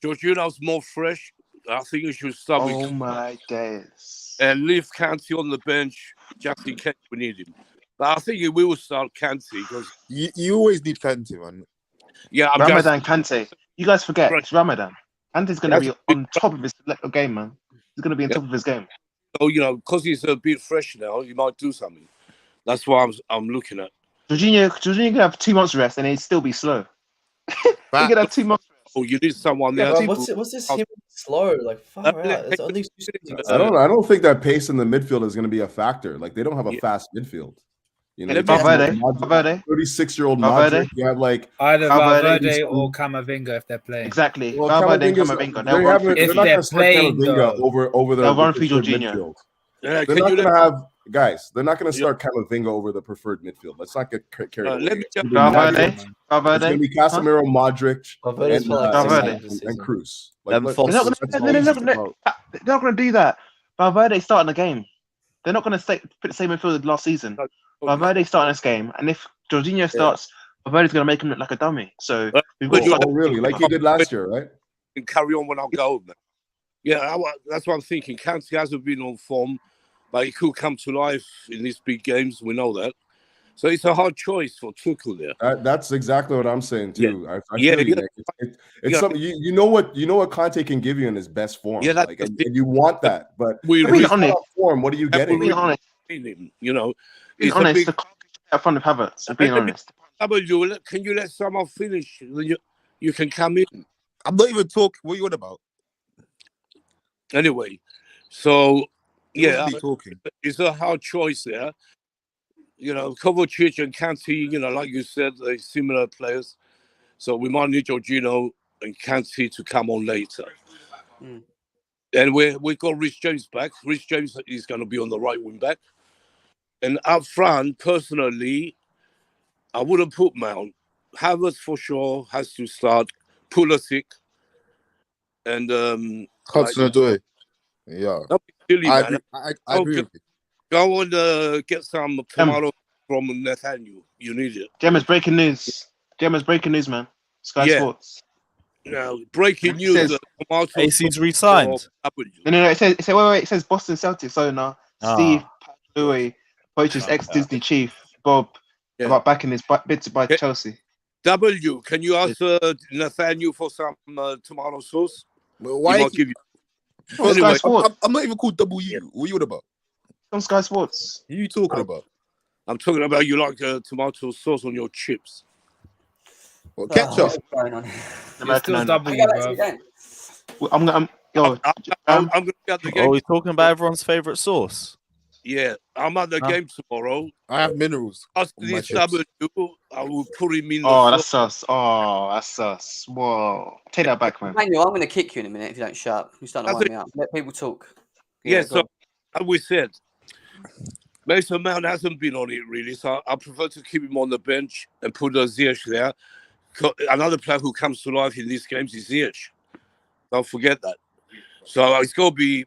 Jorginho's more fresh. I think you should start with. Oh my days. And leave Kante on the bench just in case we need him. But I think he will start Kante because You always need Kante, man. yeah, I'm Ramadan Kante. You guys forget it's Ramadan. Kante's going to be on top of his game, man. He's going to be on top of his game. So because he's a bit fresh now, he might do something. That's what I'm looking at. Jorginho can have 2 months rest and he'd still be slow. He could have 2 months. Oh, you need someone there. Yeah, what's this him slow? Like far out. It's only 2 seasons. I don't think that pace in the midfield is going to be a factor. Like they don't have a fast midfield. You know, Valverde. 36-year-old Modric. You have like either Valverde or Camavinga if they're playing. Exactly. Well, Valverde and Camavinga's- Camavinga. If they're playing, over they'll run the through preferred Jorginho. midfield. Yeah, They're not going to have guys. They're not going to start Camavinga over the preferred midfield. Let's not get carried away. let me It's Valverde. going to be Casemiro, Modric, and Cruz. Like, They're not going to do that. Valverde starting the game. They're not going to put the same midfield as last season. Valverde starting this game, and if Jorginho starts, Valverde's going to make him look like a dummy. So we've got really like he did last year, right? And carry on when I go, man. Yeah, that's what I'm thinking. Kante hasn't been on form, but he could come to life in these big games. We know that. So it's a hard choice for Tuchel there. That's exactly what I'm saying too. Yeah. I feel you, Nick. It's something you know what Conte can give you in his best form. Yeah, like, and you want that, but we form. What are you getting? Being honest, being honest, the Lukaku up front of Havertz. Being honest, can you let someone finish? You can come in. I'm not even talking. What are you on about? Anyway, so yeah, talking. It's a hard choice there. Kovacic and Kante, like you said, they're similar players. So we might need Jorginho and Kante to come on later. And we got Rich James back. Rich James is going to be on the right wing back. And up front, personally, I wouldn't put Mount. Havertz for sure has to start. Pulisic. And Hudson-Odoi. Yeah. Don't be silly, man. I agree with you. Go and get some tomatoes from Nathaniel. You need it. Gemma's breaking news. Man. Sky Sports. Now, breaking news. AC's re-signed. No. It says wait. It says Boston Celtics owner Steve Louis, Poacher's ex-Disney chief Bob about backing his bid to buy Chelsea. W, can you ask Nathaniel for some tomato sauce? Well, why? Anyway, I'm not even called W. What are you on about? On Sky Sports. Who are you talking about? I'm talking about you like tomato sauce on your chips. Well, ketchup. American W, bro. I'm gonna be at the game. Oh, he's talking about everyone's favorite sauce. Yeah, I'm at the game tomorrow. I have minerals. Ask this W, I will put him in. That's sus. That's sus. Whoa, take that back, man. Manuel, I'm going to kick you in a minute if you don't shut up. You're starting to wind me up. Let people talk. Yeah, so as we said, Mason Mount hasn't been on it really, so I prefer to keep him on the bench and put Ziyech there. Another player who comes to life in these games is Ziyech. Don't forget that. So it's got to be,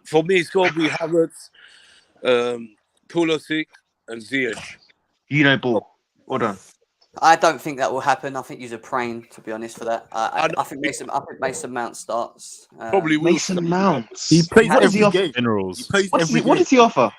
for me, it's got to be Havertz, Pulisic, and Ziyech. Ball. Well done. I don't think that will happen. I think you're praying, to be honest, for that. I think Mason Mount starts. Probably will. Mason Mount. He plays every game. Minerals. What does he offer?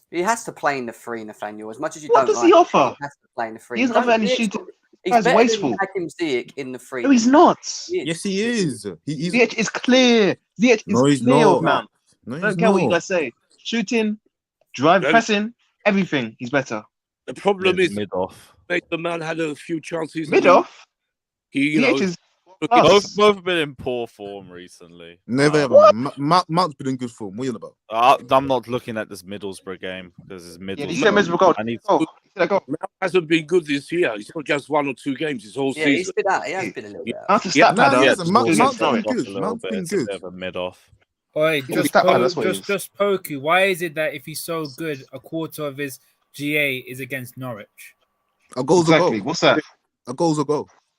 He has to play in the free, Nathaniel. As much as you What don't does he offer? He has to play in the free. He doesn't offer any shooting. He's That's better wasteful. than Hakim Ziyech in the free. No, he's not. Yes, he is. Ziyech is clear. Ziyech is clear of Mount. No, I don't care what you guys say. Shooting, pressing, everything. He's better. The problem is mid-off. Mason Mount had a few chances. Mid-off? Ziyech is both have been in poor form recently. Never ever. Mount's been in good form. What are you about? I'm not looking at this Middlesbrough game because it's Middlesbrough. Yeah, he said Middlesbrough goal. I need Mount hasn't been good this year. It's not just 1 or 2 games. It's all season. He's been out. He has been a little bit out. Mount's a stat padder. Mount's been good. good. Mount's been good. Bit of a mid-off. Oi, He's a stat padder, that's what he is. just Poku. Why is it that if he's so good, a quarter of his GA is against Norwich? A goal's a goal. Exactly. What's that? A goal's a goal.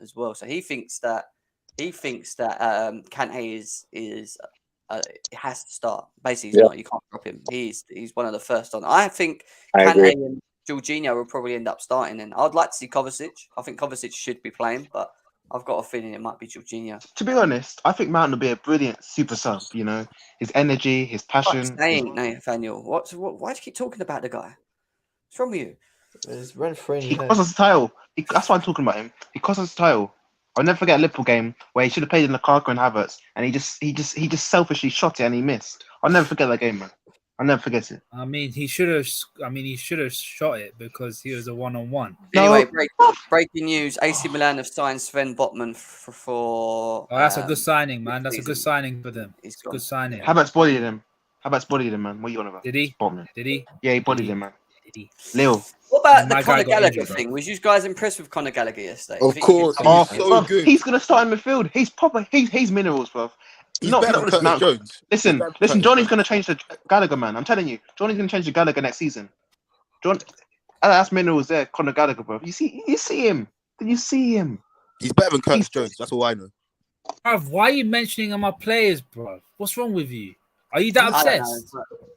as well. So he thinks that he thinks that Kante is has to start. Basically, he's not. You can't drop him. He's one of the first on. I think Kante and Jorginho will probably end up starting. And I'd like to see Kovacic. I think Kovacic should be playing, but I've got a feeling it might be Jorginho. To be honest, I think Mount will be a brilliant super sub. You know, his energy, his passion. Nathaniel, why do you keep talking about the guy? What's wrong with you? It's rent free. He cost us a title. That's why I'm talking about him. He cost us a title. I'll never forget a Liverpool game where he should have played in Lukaku and Havertz, and he just selfishly shot it and he missed. I'll never forget that game, man. I'll never forget it. I mean, he should have shot it because he was a 1-on-1. Anyway, breaking news: AC Milan have signed Sven Botman for. Oh, that's a good signing, man. That's a good signing for them. It's a good signing. Havertz bodied him. Man. What are you on about? Did he? Botman. Did he? Yeah, he bodied him, man. Leo. What about the Conor Gallagher thing? Was you guys impressed with Conor Gallagher yesterday? Of course, so good. He's gonna start in midfield. He's proper. He's minerals, bro. He's better than Curtis Jones. Listen. Johnny's gonna change the Gallagher, man. I'm telling you, Johnny's gonna change the Gallagher next season. That's minerals there, Conor Gallagher, bro. You see him? Did you see him? He's better than Curtis Jones. That's all I know. Bruv, why are you mentioning my players, bro? What's wrong with you? Are you that obsessed?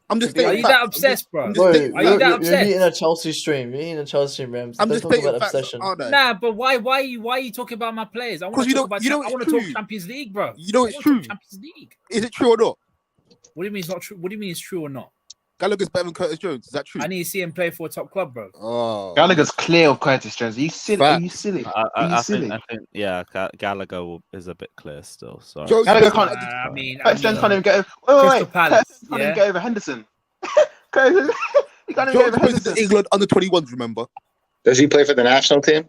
I'm just. Are you that obsessed, bro? Bro, are you that obsessed? You're eating a Chelsea stream. Rams. I'm just talking about facts, obsession. Nah, but why are you talking about my players? I want to talk about. I want to talk Champions League, bro. You know it's true. Champions League. Is it true or not? What do you mean it's not true? What do you mean it's true or not? Gallagher's better than Curtis Jones. Is that true? I need to see him play for a top club, bro. Oh, Gallagher's clear of Curtis Jones. Are you silly? Are you silly? I think Gallagher is a bit clear still. Sorry. Gallagher can't. Curtis Jones can't even get over. Wait. Palace, can't even get over Henderson. He can't even get over Henderson. England under 21s. Remember? Does he play for the national team?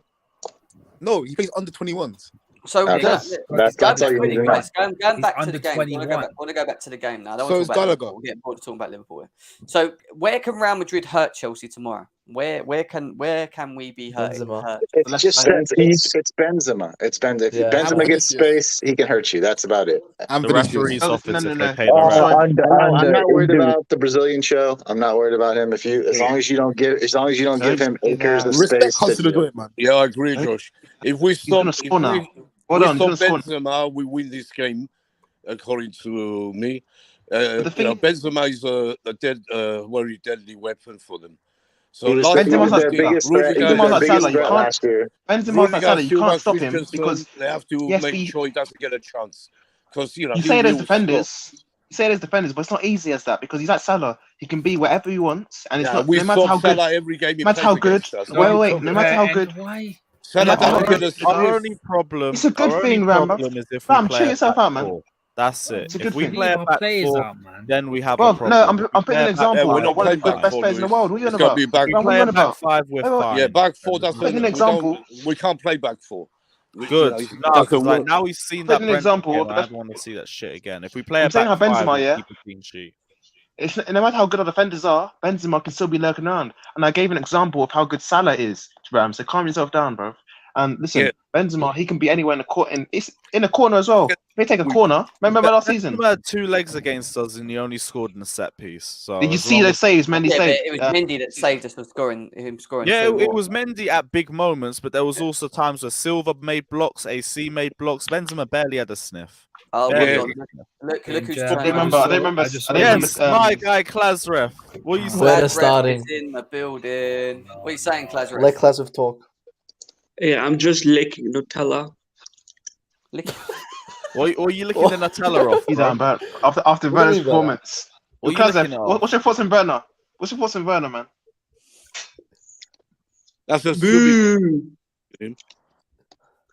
No, he plays under 21s. So that's all you need to know. Going back to the game. I 21. want to go back to the game now. I don't So want is to talk about Gallagher. Liverpool. We're getting bored of talking about Liverpool here. So where can Real Madrid hurt Chelsea tomorrow? Where can we be hurt? It's just it's Benzema. It's Benzema. If Benzema gets space, he can hurt you. That's about it. The referee's office if they pay the I'm not worried about the Brazilian show. I'm not worried about him. As long as you don't give him acres of space. Man. Yeah, I agree, Josh. If we stop Benzema, we win this game, according to me. Benzema is a very deadly weapon for them. So Benzema's their biggest threat last year. Benzema's you can't stop him because they have to make sure he doesn't get a chance. Because you say it as defenders. But it's not easy as that because he's like Salah. He can be wherever he wants, and it's not. No matter how good. Every game no matter how good. Wait. No matter how good. Our only problem. It's a good thing, Ram. Ram, chill yourself out, man. That's it. If we play a back four, then we have a problem. No, I'm putting an example. One of the best players in the world. What are you on about? We play a back five with five. Yeah, back four doesn't. An example. We can't play back four. Good. No, because now we've seen that. An example. I don't want to see that shit again. If we play a back saying five, Benzema, keep a clean sheet. No matter how good our defenders are, Benzema can still be lurking around. And I gave an example of how good Salah is to Ram. So calm yourself down, bro. And listen, Benzema, he can be anywhere in the court, and it's in a corner as well. If they take a corner, remember last season? Benzema had 2 legs against us, and he only scored in a set piece. So did you see those saves Mendy saved? It was Mendy that saved us from scoring. Yeah, it was Mendy at big moments, but there was also times where Silva made blocks, AC made blocks. Benzema barely had a sniff. Oh, look who's talking. I don't remember. Yes, my guy Klazrev. What are you saying? We're starting. In the building. What are you saying, Klazrev? Let Klazrev talk. Yeah, I'm just licking Nutella. What are you licking the Nutella off? He's on back after Werner's performance. What's your thoughts on Werner? Man? That's a stupid.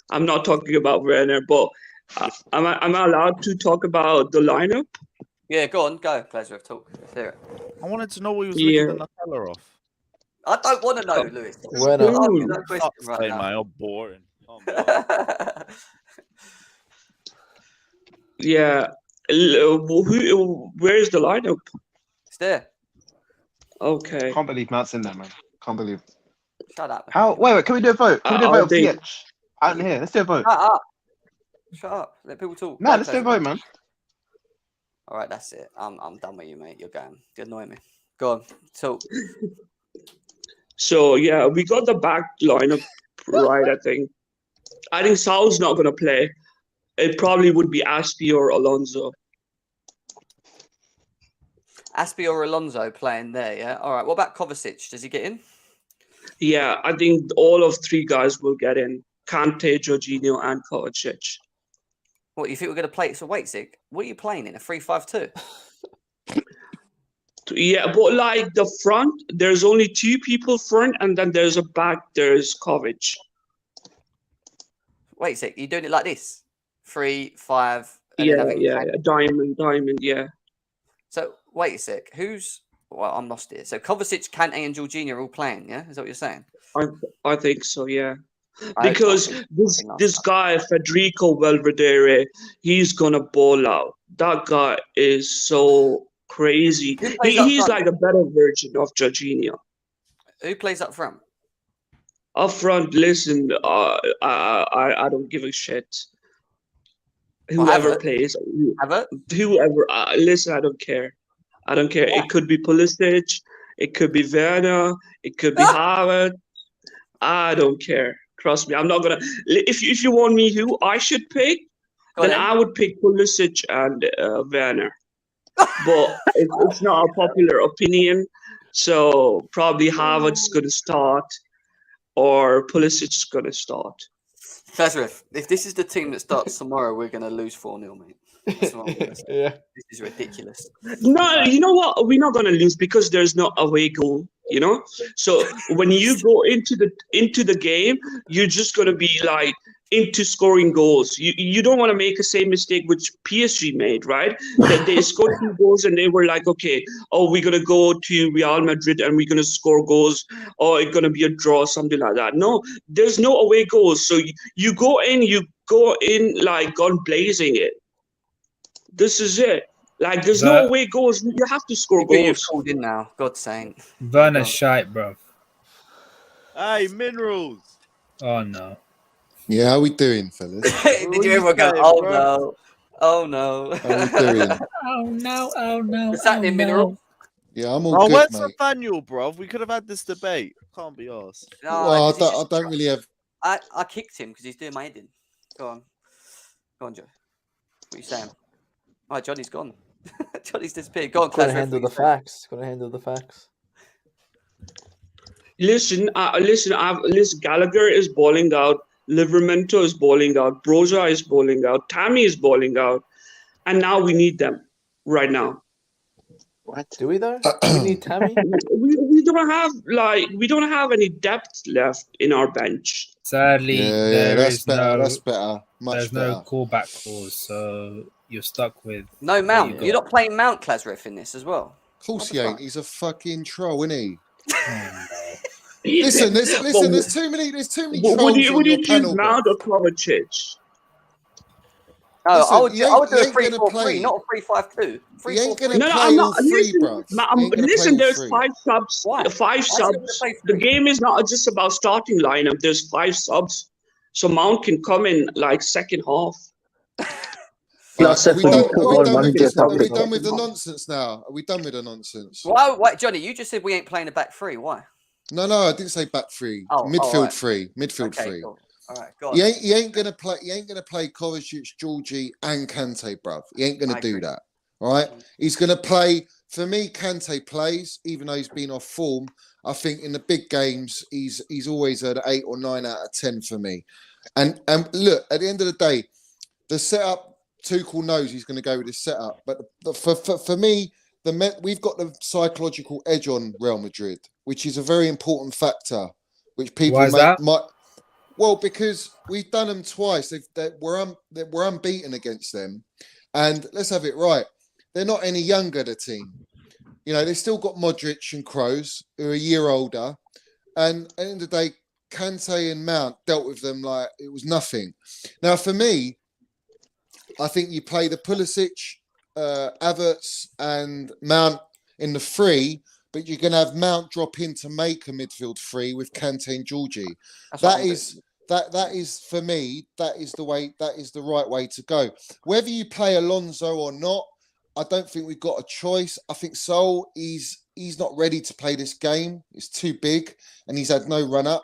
I'm not talking about Werner, but am I allowed to talk about the lineup? Yeah, go, Klazrev, talk. Let's hear it. I wanted to know what he was licking the Nutella off. I don't want to know, Lewis. Werner. That question right now. You're boring. Oh, Yeah. Where's the lineup? It's there. Okay. Can't believe Matt's in there, man. Can't believe. Shut up. How? Wait. Can we do a vote? Can we do a vote for Ziyech? Out in here. Let's do a vote. Shut up. Let people talk. Nah, let's do a vote, man. All right, that's it. I'm done with you, mate. You're going. You're annoying me. Go on. Talk. So yeah, we got the back lineup right. I think Sal's not gonna play. it probably would be Aspi or Alonso. Aspi or Alonso playing there, yeah? All right, what about Kovacic? Does he get in? Yeah, I think all of three guys will get in. Kante, Jorginho, and Kovacic. What, you think we're going to play? So wait, Zig, what are you playing in? A 3-5-2? Yeah, but like the front, there's only two people front, and then there's a back, there's Kovac. Wait a sec, you're doing it like this? 3, 5, and Yeah, then having yeah, diamond, yeah. So wait a sec, well, I'm lost here. So Kovacic, Kante, and Jorginho are all playing, yeah? Is that what you're saying? I think so, yeah. I Because this guy, Federico Valverde, he's gonna ball out. That guy is so crazy. He's like a better version of Jorginho. Who plays up front? Up front, listen, I don't give a shit. Whoever plays, whoever. Listen, I don't care. I don't care. It could be Pulisic, it could be Werner, it could be Havertz. I don't care. Trust me, I'm not gonna. If you want me who I should pick, then I would pick Pulisic and Werner. But it's not a popular opinion, so probably Havertz is gonna start, or Pulisic is gonna start. Fazrif, if this is the team that starts tomorrow, we're gonna lose 4-0, mate. That's what I'm gonna say. Yeah, this is ridiculous. No, you know what? We're not gonna lose because there's no away goal. You know, so when you go into the game, you're just gonna be like into scoring goals. You don't want to make the same mistake which PSG made, right? That they scored 2 goals and they were like, okay, we're gonna go to Real Madrid and we're gonna score goals, or it's gonna be a draw, something like that. No, there's no away goals. So you go in like gun blazing it. This is it. Like, there's no away goals. You have to score goals. You've called in now. God's saying. Werner's shite, bro. Hey, minerals. Oh no. Yeah, how we doing, fellas? Did you ever go? Oh no. Oh no. How we doing? Oh no. Oh no. What's happening, Mineral? Yeah, I'm all good, where's mate. Nathaniel, bro? We could have had this debate. Can't be arsed. No, Well, I don't really have. I kicked him because he's doing my heading. Go on, Joe. What are you saying? Oh, Johnny's gone. Johnny's disappeared. Go on, Gotta handle the facts. Gotta handle the facts. Listen, Gallagher is balling out. Livramento is balling out. Broza is balling out. Tammy is balling out. And now we need them right now. What? Do we though? We need Tammy? we don't have any depth left in our bench. Sadly, that's better. That's better. There's no callback clause, so you're stuck with no Mount. You're not playing Mount Klasref in this as well. Of course he ain't. He's a fucking troll, isn't he? Listen. There's too many trolls Would on you your choose panel. Mount or Kovacic? Oh, I would do a 3-4-3, not a 3-5-2. He ain't gonna play all three, bro. Listen, there's 5 subs. 5 subs. The game is not just about starting lineup. There's 5 subs, so Mount can come in like second half. Are we done with the nonsense now? Are we done with the nonsense? Well, wait, Johnny, you just said we ain't playing a back 3. Why? No, I didn't say back 3. Midfield 3. Midfield 3. Cool. All right, go on. He ain't gonna play Kovacic, Georgie, and Kante, bruv. He ain't gonna do that. All right. He's gonna play. For me, Kante plays, even though he's been off form. I think in the big games, he's always at 8 or 9 out of 10 for me. And look, at the end of the day, the setup. Tuchel knows he's going to go with his setup, but for me, we've got the psychological edge on Real Madrid, which is a very important factor. Which people might. Well, because we've done them twice. We're unbeaten against them, and let's have it right. They're not any younger, the team. You know, they've still got Modric and Kroos, who are a year older, and at the end of the day, Kante and Mount dealt with them like it was nothing. Now, for me, I think you play the Pulisic, Havertz, and Mount in the 3, but you're going to have Mount drop in to make a midfield 3 with Kante and Georgie. That is for me. That is the right way to go. Whether you play Alonso or not, I don't think we've got a choice. I think Sol he's not ready to play this game. It's too big, and he's had no run up.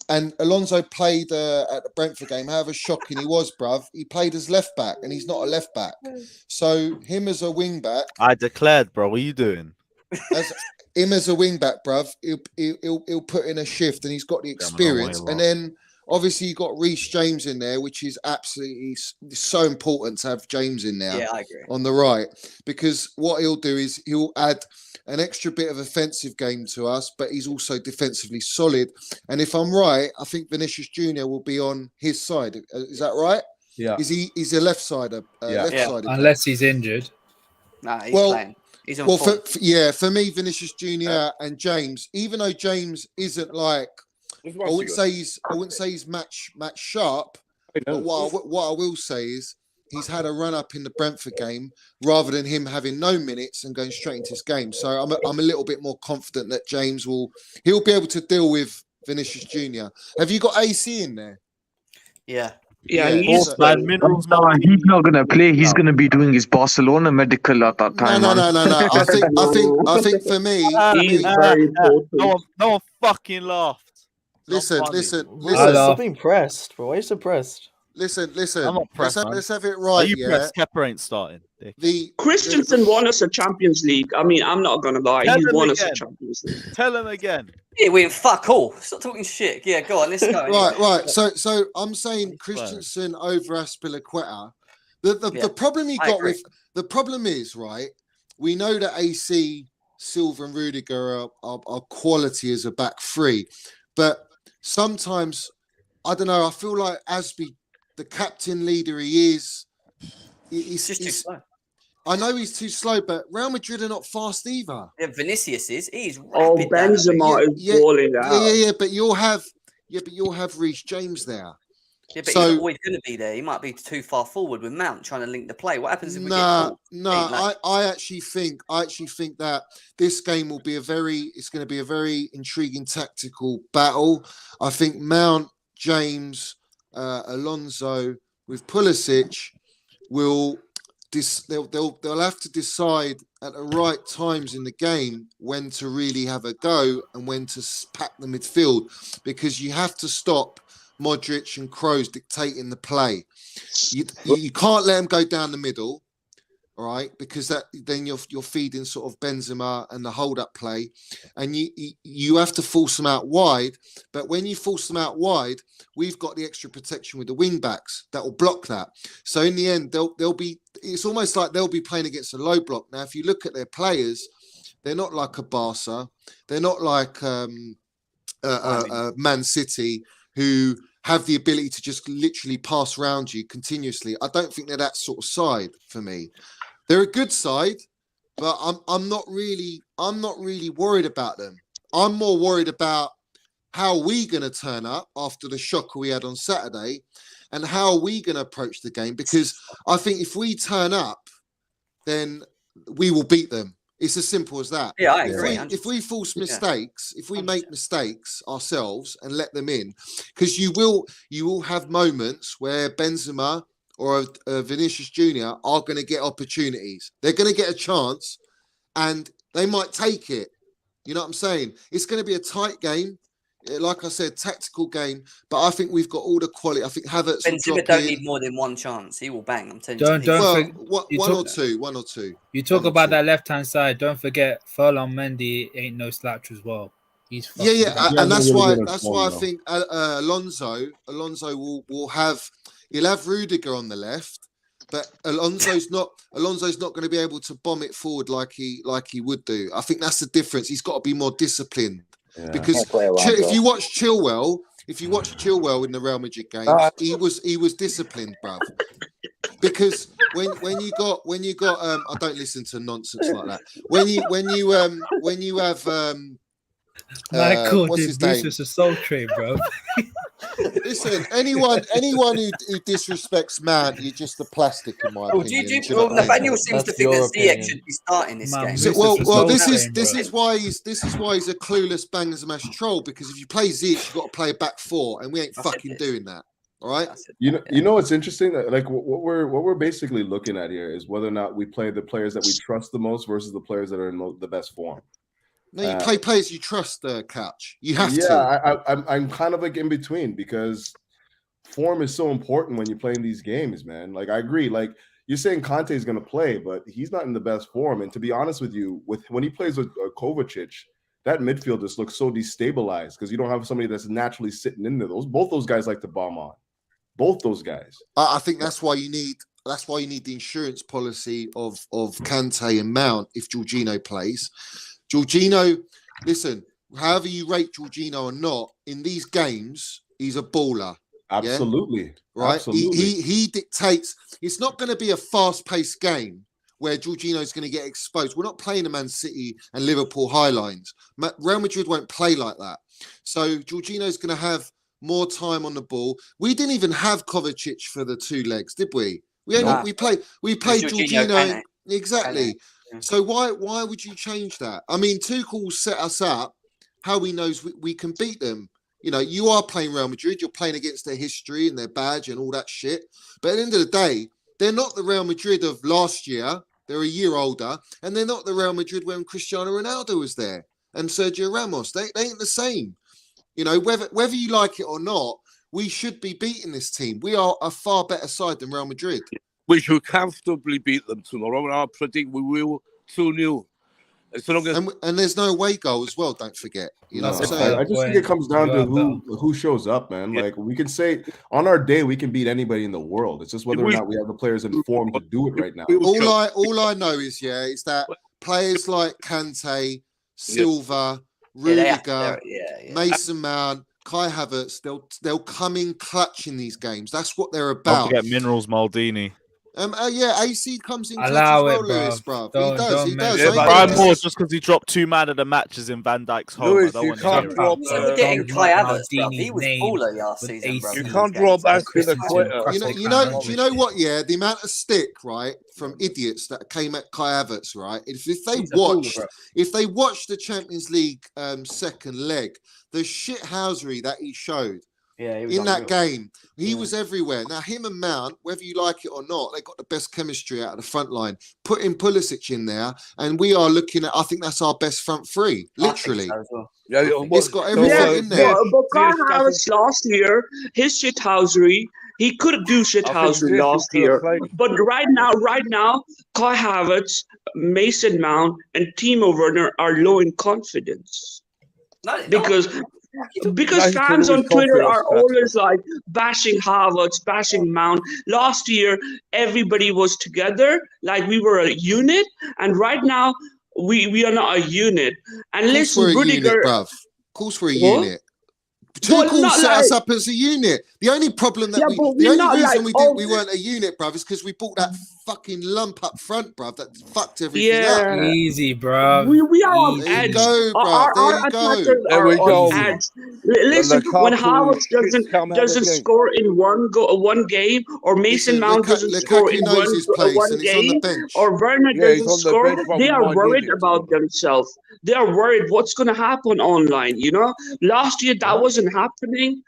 and Alonso played at the Brentford game. However shocking he was, bruv, he played as left back, and he's not a left back. So him as a wing back, I declared, bro. What are you doing? Him as a wing back, bruv, he'll put in a shift, and he's got the experience. And then obviously you got Reece James in there, which is absolutely so important to have James in there. Yeah, I agree. On the right, because what he'll do is he'll add an extra bit of offensive game to us, but he's also defensively solid. And if I'm right, I think Vinicius Jr. will be on his side. Is that right? Yeah. He's a left-sider? Left-sided unless he's injured. Nah, he's playing. He's on form. For me, Vinicius Jr. and James, even though James isn't like, I wouldn't say he's match sharp, but what I will say is he's had a run up in the Brentford game rather than him having no minutes and going straight into his game. So I'm a little bit more confident that James he'll be able to deal with Vinicius Jr. Have you got AC in there? Yeah. Yeah, he's not gonna play. He's gonna be doing his Barcelona medical at that time. No. I think for me, he's very important. No one fucking laughed. Listen. Stop being pressed, bro. Why are you so pressed? Listen. I'm not pressed, let's have it right. Are you pressed? Kepa ain't starting. Christensen won us a Champions League. I mean, I'm not gonna lie. He won us a Champions League. Tell him again. Yeah, we fuck all. Stop talking shit. Yeah, go on. Let's go. Right. So I'm saying Christensen over Azpilicueta. The problem the problem is, right, we know that AC, Silva and Rudiger are quality as a back three, but sometimes I don't know. I feel like Azpi, the captain leader he is, he's just too slow. I know he's too slow, but Real Madrid are not fast either. Yeah, Vinicius is. He's rapid. Oh, Benzema is balling out. Yeah, but you'll have Reece James there. Yeah, but he's not always going to be there. He might be too far forward with Mount trying to link the play. What happens if we get caught? I actually think that this game will be it's going to be a very intriguing tactical battle. I think Mount, James, Alonso with Pulisic they'll have to decide at the right times in the game when to really have a go and when to pack the midfield, because you have to stop Modric and Kroos dictating the play. You can't let them go down the middle, all right? Because then you're feeding sort of Benzema and the hold-up play, and you have to force them out wide. But when you force them out wide, we've got the extra protection with the wing backs that will block that. So in the end, they'll be. It's almost like they'll be playing against a low block. Now, if you look at their players, they're not like a Barca. They're not like Man City, who have the ability to just literally pass around you continuously. I don't think they're that sort of side for me. They're a good side, but I'm not really worried about them. I'm more worried about how we going to turn up after the shock we had on Saturday, and how are we going to approach the game, because I think if we turn up, then we will beat them. It's as simple as that. Yeah, I agree. If we force mistakes, if we make mistakes ourselves and let them in, because you will have moments where Benzema or Vinicius Jr. are going to get opportunities. They're going to get a chance, and they might take it. You know what I'm saying? It's going to be a tight game. Like I said, tactical game, but I think we've got all the quality. I think Havertz Benzema don't need more than one chance. He will bang. I'm telling you. One or two. You talk about that left-hand side. Don't forget, Ferland Mendy ain't no slouch as well. He's and that's why I think Alonso will have Rudiger on the left, but Alonso's not going to be able to bomb it forward like he would do. I think that's the difference. He's got to be more disciplined. Yeah. Because if you watch Chilwell in the Real Madrid game, he was disciplined, bruv. Because when you got I don't listen to nonsense like that. When you have Michael, what's his name? This is a soul train, bro. Listen, anyone who disrespects man, you're just a plastic, in my opinion. Nathaniel seems to think that Ziyech should be starting this game. This is why he's a clueless bang and smash troll, because if you play Ziyech, you've got to play a back four, and we ain't fucking doing that. All right. You know what's interesting? Like what we're basically looking at here is whether or not we play the players that we trust the most versus the players that are in the best form. No, you play players you trust, Couch. You have to. Yeah, I'm kind of like in between because form is so important when you're playing these games, man. Like I agree. Like you're saying Conte is going to play, but he's not in the best form. And to be honest with you, when he plays with Kovacic, that midfield just looks so destabilized because you don't have somebody that's naturally sitting in there. Both those guys like to bomb on. Both those guys. I think that's why you need the insurance policy of Kante and Mount if Jorginho plays. Jorginho, listen, however you rate Jorginho or not, in these games, he's a baller. Absolutely. Yeah? Right? Absolutely. He dictates. It's not going to be a fast-paced game where Jorginho's going to get exposed. We're not playing a Man City and Liverpool high lines. Real Madrid won't play like that. So Jorginho's going to have more time on the ball. We didn't even have Kovacic for the two legs, did we? We played Jorginho. Exactly. Yeah. So why would you change that? I mean, Tuchel set us up how he knows we can beat them. You know, you are playing Real Madrid. You're playing against their history and their badge and all that shit. But at the end of the day, they're not the Real Madrid of last year. They're a year older. And they're not the Real Madrid when Cristiano Ronaldo was there and Sergio Ramos. They ain't the same. You know, whether you like it or not, we should be beating this team. We are a far better side than Real Madrid. We should comfortably beat them tomorrow, and I predict we will 2-0. And there's no away goal as well, don't forget. You know what I'm saying? I just think it comes down to who shows up, man. Like we can say on our day we can beat anybody in the world. It's just whether or not we have the players in form to do it right now. All I know is is that players like Kante, Silva, Rudiger, Mason Mount, Kai Havertz, they'll come in clutch in these games. That's what they're about. Don't forget Minerals Maldini. AC comes in. Allow clutch it, as well, Lewis, bro. He does. Yeah, Brian Moore, just because he dropped 2 man of the matches in Van Dijk's home. Lewis, I don't want can't to drop. We're getting Kai Havertz, bro. He was baller last season, bro. You can't drop Aspilicueta. Do you know what? Yeah, the amount of stick, right, from idiots that came at Kai Havertz, right. If they watched the Champions League second leg, the shithousery that he showed. Yeah, in that game, he was everywhere. Now, him and Mount, whether you like it or not, they got the best chemistry out of the front line. Putting Pulisic in there, and we are looking at. I think that's our best front three, literally. It's got everything in there. But Kai Havertz last year, his shithousery, he could do shithousery last year. But right now, Kai Havertz, Mason Mount, and Timo Werner are low in confidence. Because fans on Twitter are always like bashing Havertz, bashing Mount. Last year, everybody was together, like we were a unit, and right now we are not a unit. And listen, Rudiger, of course we're a unit. Tuchel set us up as a unit. The only problem that the only reason we think we weren't a unit, bruv, is because we bought that fucking lump up front, bruv, that fucked everything up. Easy, bruv. We are on edge. Our attackers are on edge. Listen, when Havertz doesn't score in one game, or Mason Mount doesn't score in one game, or Werner doesn't score, they are worried about themselves. They are worried what's going to happen online, you know? Last year, that wasn't happening.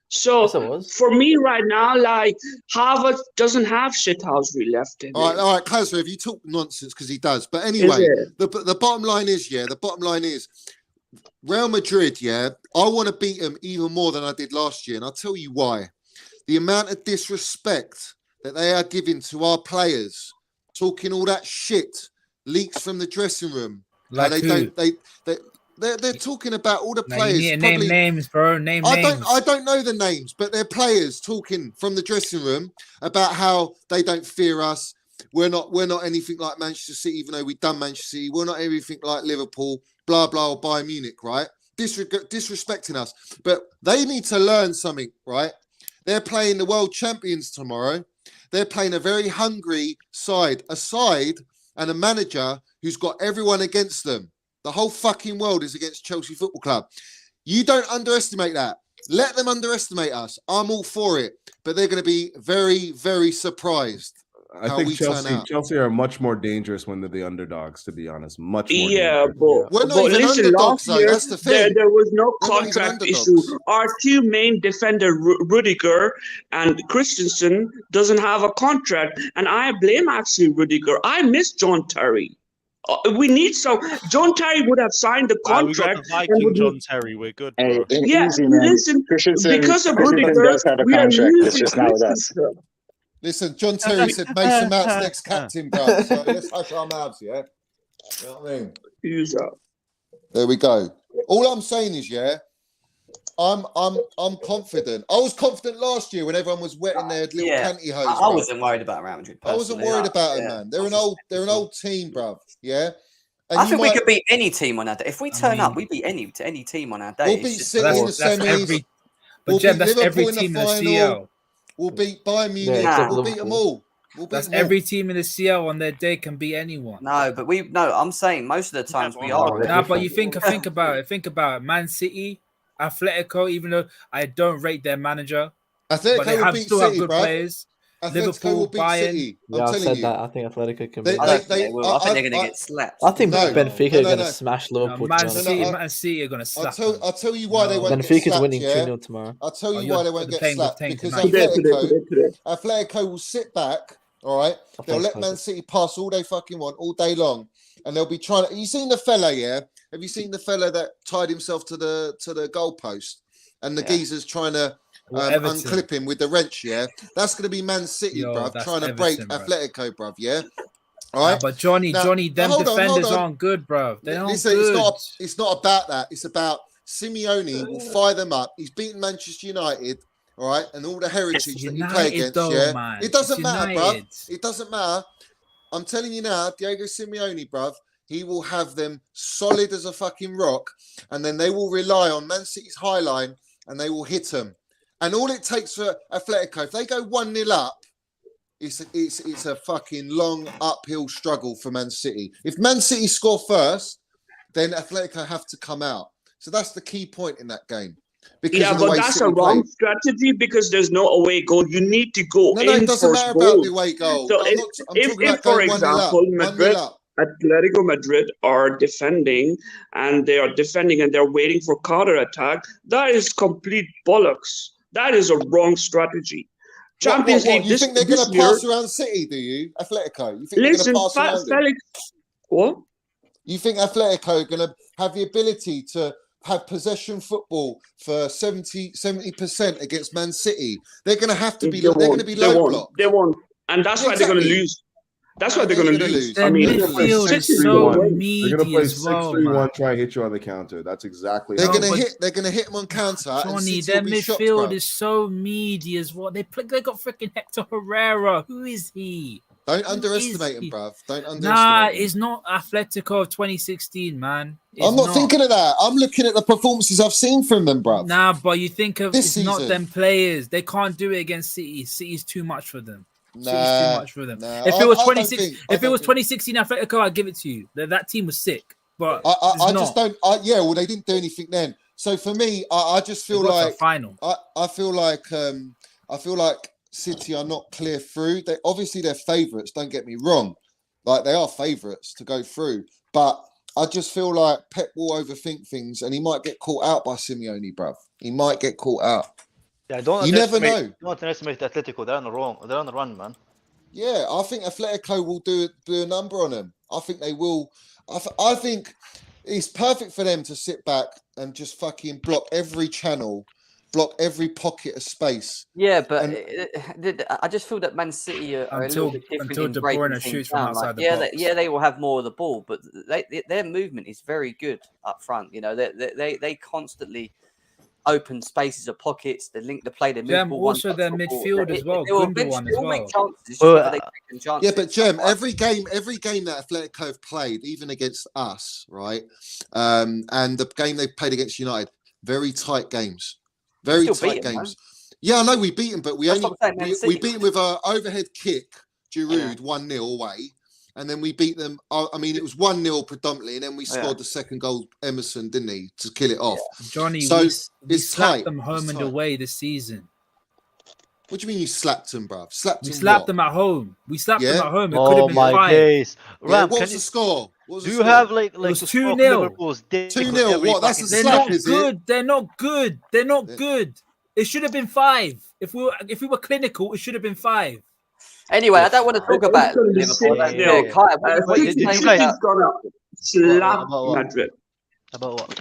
So for me right now, like Havertz doesn't have shithousery left in him. All right, Kazra, if you talk nonsense, because he does. But anyway, the bottom line is, Real Madrid, I want to beat them even more than I did last year. And I'll tell you why. The amount of disrespect that they are giving to our players, talking all that shit, leaks from the dressing room. They're talking about all the players. You need to name names, bro. Names. I don't know the names, but they're players talking from the dressing room about how they don't fear us. We're not anything like Manchester City, even though we've done Manchester City. We're not anything like Liverpool, blah blah, or Bayern Munich, right? Disrespecting us. But they need to learn something, right? They're playing the world champions tomorrow. They're playing a very hungry side, and a manager who's got everyone against them. The whole fucking world is against Chelsea Football Club. You don't underestimate that. Let them underestimate us. I'm all for it. But they're going to be very, very surprised. I think Chelsea are much more dangerous when they're the underdogs, to be honest. Much more dangerous. We're not even listen, underdogs, last year, that's the thing. There was no contract issue. Our two main defender, Rudiger and Christensen, doesn't have a contract. And I blame actually Rudiger. I miss John Terry. We need some. John Terry would have signed the We got contract. the and Viking would- John Terry. We're good, Hey, bro. Yeah, easy, man. listen, Christensen, because of Christensen Rudiger, does have a we are contract. It's losing just not with us. Christensen. Listen, John Terry said Mason Mount's next captain, bruv. So let's hush our mouths, yeah? You know what I mean? Who's up? There we go. All I'm saying is, yeah, I'm confident. I was confident last year when everyone was wetting their little pantyhose. I bruv. wasn't worried about Real Madrid. I wasn't personally. worried about them, Yeah. man. They're an old team, bruv. Yeah. And I you think we might- could beat any team on our day. If we turn up, mean- we beat any team on our day. We'll It's beat just- City in the That's semis. every. We'll But Jem, beat that's every Liverpool in the team in the final. CL. We'll beat Bayern Munich. except We'll beat them all. We'll beat That's them all. every team in the CL on their day can beat anyone. No, but I'm saying most of the times we are. Nah, but you think about it. Think about it. Man City, Atletico. Even though I don't rate their manager, Atletico but they will have beat still City, have good bruv. players. Atletico Liverpool, will beat Bayern. City. Yeah, I'm I've telling said you. that. I think Atletico can They- beat. I don't think they will. I think they're going to I- get slapped. I think No. Benfica No, are no, going to no. smash No, Liverpool Man tomorrow. City, No, Man City are going to slap. I'll tell you why they won't get Benfica's slapped, winning yeah? 2-0 tomorrow. I'll tell you you're why they won't get playing slapped. with Because tonight. Atletico will sit back, all right? They'll let Man City pass all they fucking want, all day long. And they'll be trying to... You seen the fella, yeah? Have you seen the fella that tied himself to the goalpost? And the geezer's trying to unclip him with the wrench, yeah? That's going to be Man City, bruv, that's trying to break Everton, bruv. Atletico, bruv, yeah? All right? But Johnny, Now- them hold on, defenders hold on. aren't good, bro. They aren't Listen, good. it's not about that. It's about Simeone will fire them up. He's beaten Manchester United, all right, and all the heritage that you play United against. though, Yeah, man. it doesn't It's matter, United. bruv. It doesn't matter. I'm telling you now, Diego Simeone, bruv, he will have them solid as a fucking rock, and then they will rely on Man City's high line, and they will hit them. And all it takes for Atletico, if they go 1-0 up, it's a fucking long uphill struggle for Man City. If Man City score first, then Atletico have to come out. So that's the key point in that game. Because Yeah, of the but way that's City a wrong play. strategy because there's no away goal. You need to go No, in it doesn't for matter goal. about the away goal. So I'm talking about for going 1-0 up. example, 1-0 up. Atletico Madrid are defending and they're waiting for counter attack, that is complete bollocks. That is a wrong strategy. Champions League. You think they're going to pass around City? Do you, Atletico? You think Listen, they're going to pass around them? Felix. What? You think Atletico are going to have the ability to have possession football for 70% against Man City? They're going to have to be. They're going to be low block. They won't, and that's why they're going to lose. That's why they're going to lose. I mean, midfield is City so will win. meaty They're gonna play as well, 6-3-1, man. try and hit you on the counter. That's exactly. They're how going it to is. hit. They're going to hit them on counter. and Johnny, City their will be shocked, midfield bruv. is so meaty as well. They got freaking Hector Herrera. Who is he? Don't Who underestimate is him, he? bruv. Don't underestimate Nah, him. it's not Atletico of 2016, man. It's I'm not thinking of that. I'm looking at the performances I've seen from them, bruv. Nah, but you think of This it's not season. them players. They can't do it against City. City's too much for them. City's too Nah, much for them. nah. If I it was don't 26, think- I if it don't was think- 2016 Atletico, I'd give it to you. That team was sick. But I just don't. Yeah, well, they didn't do anything then. So for me, I just feel They got to like the final. I feel like City are not clear through. They obviously they're favourites. Don't get me wrong, like they are favourites to go through. But I just feel like Pep will overthink things, and he might get caught out by Simeone, bruv. He might get caught out. Yeah, don't You never underestimate- know. Don't underestimate Atletico. They're on the run, man. Yeah, I think Atletico will do a number on them. I think they will. I think it's perfect for them to sit back and just fucking block every channel, block every pocket of space. Yeah, but And- I just feel that Man City are a Until- little bit different until in De breaking Bruyne things shoots from down. outside Like, the yeah, box. they will have more of the ball, but their movement is very good up front. You know, they constantly open spaces of pockets. They link the play. They move Them ball one also touch their football. midfield as well. They will Gundogan eventually as all make well. chances. It's just Well, whether they take them chances. Yeah, but Jem, every game that Atletico have played, even against us, right, and the game they've played against United, very tight games, very Still tight beat 'em, games. Yeah, I know we beat them, but we That's only what I'm saying, Man we City. beat them with an overhead kick, Giroud 1-0 away, and then we beat them. I mean, it was 1-0 predominantly, and then we scored the second goal, Emerson, didn't he, to kill it off? Johnny, So we it's slapped tight. them home It's and tight. away this season. What do you mean you slapped them, bruv? Slapped We them slapped what? them at home. We slapped them Yeah? at home. It could have Oh been my 5. days, Yeah, Ram, what can was you, the score? What was do the you score? have like It was the 2-0. score of Liverpool's dick 2-0, every what? That's a fucking They're slap, not is it? good. They're not good. They're not Yeah. good. It should have been 5. If we were clinical, it should have been 5. Anyway, I don't want to talk about It's going to be Liverpool. 6-0. Yeah, Kai, what you City, saying City's about gonna slap Madrid. About what?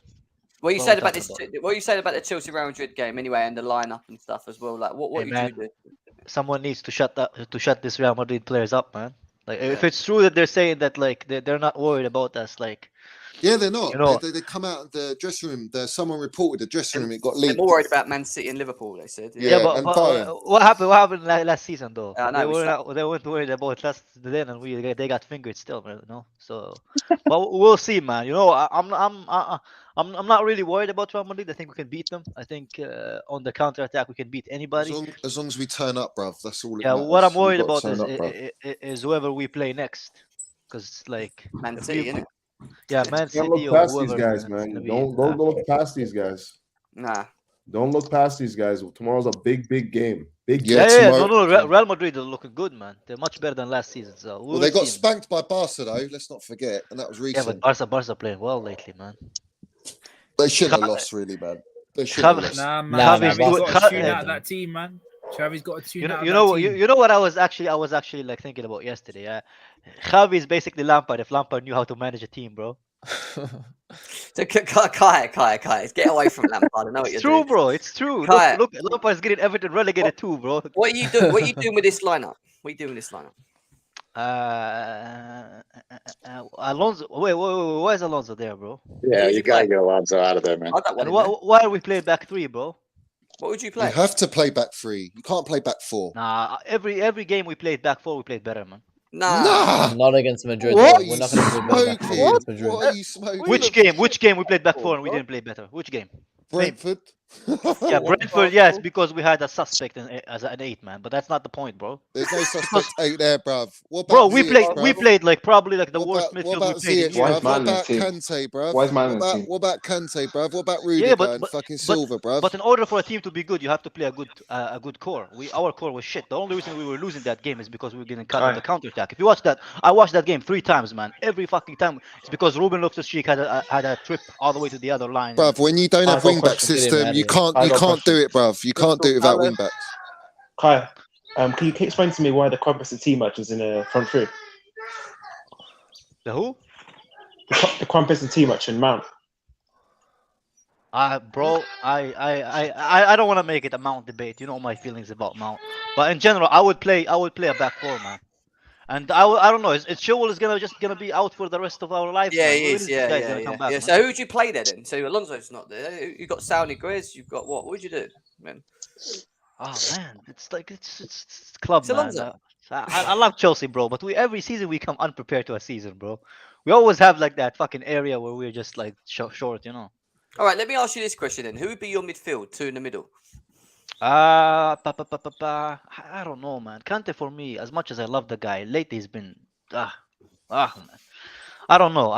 what you What said we about talking this? about? What you said about the Chelsea Real Madrid game anyway, and the lineup and stuff as well. Like, what Hey, would you man, do? someone needs to shut this Real Madrid players up, man. Like, if Yeah. it's true that they're saying that like they're not worried about us, like, Yeah, they're not. you know, They come out of the dressing room. Someone reported the dressing room. It got They're leaked. more worried about Man City and Liverpool. They said. yeah, Yeah, but, and but Bayern. what happened? What happened last season though? I know, They we were slapped. not, they weren't worried about us then, and they got fingered still, man. You know. So, but we'll see, man. You know, I'm not really worried about Real Madrid. I think we can beat them. I think on the counter attack we can beat anybody. As long as we turn up, bruv, that's all it Yeah, matters. what I'm We've worried got to about turn up, bruv. is whoever we play next, because like Man if City, we, innit? yeah, Man Can't look City or past these whoever, guys, man, it's man. gonna be Don't look past these guys. Nah. Don't look past these guys. Tomorrow's a big game. Big Yeah, game. No, tomorrow. Real Madrid are looking good, man. They're much better than last season. So Well, we'll they got see, man. spanked by Barca though. Let's not forget, and that was Yeah, recent. but Barca playing well lately, man. They should have lost, really, man. They should have lost. Nah, man. Nah, Xavi's Barca got to tune played, out man. that team, man. Xavi's got to tune out You that know, team. you know what I was actually like thinking about yesterday. Xavi is basically Lampard if Lampard knew how to manage a team, bro. So, Kai, get away from Lampard. I know what It's you're true, doing. bro. It's true. Kai, Look, Lampard's getting Everton relegated too, bro. what are you doing? What are you doing with this lineup? What are you doing with this lineup? Alonso. Wait, why is Alonso there, bro? Yeah, Who'd you you gotta play? get Alonso out of there, man. I don't want And him there. why are we playing back three, bro? What would you You play? have to play back three. You can't play back four. Nah, every game we played back four, we played better, man. Nah. Not against Madrid. What Bro. are We're you not going to play back smoking? against Madrid. What are you smoking? Which game we played back four and we didn't play better? Which game? Brentford. Yeah, Brentford, yes, because we had a suspect as an 8 man, but that's not the point, bro. There's no suspect 8 there, bruv. What about Bro, we Ziyech, played bruv? like probably like the What worst about midfield we played in Ziyech, years. bruv? What about Kante, bruv? Why is man in the team? What about Kante, bruv? What about Yeah, Rudiger and fucking Silva, bruv? but in order for a team to be good, you have to play a good core. Our core was shit. The only reason we were losing that game is because we were getting cut on the counter attack. If you watch that, I watched that game 3 times, man. Every fucking time, it's because Ruben Loftus-Cheek had a trip all the way to the other line. Bruv, when you don't have wing back system, you can't do it, bruv. You can't do it without wing backs. Kai, can you explain to me why the Crumpets team match is in the front three? The who? The Crumpets team match in Mount. Bro, I don't want to make it a Mount debate. You know my feelings about Mount, but in general, I would play a back four, man. And I don't know. Is Chilwell is gonna be out for the rest of our lives? Yeah, man? he When is. this Yeah, guy yeah, gonna yeah. come back, Yeah. man? So who'd you play there then? So Alonso's not there. You got Saudi Grizz. You've got what? What'd you do, man? Oh man, it's like it's club, It's man. Alonso. I love Chelsea, bro, but every season we come unprepared to a season, bro. We always have like that fucking area where we're just like short, you know. All right, let me ask you this question then. Who would be your midfield? 2 in the middle. I don't know, man. Kante for me, as much as I love the guy, lately he's been man. I don't know.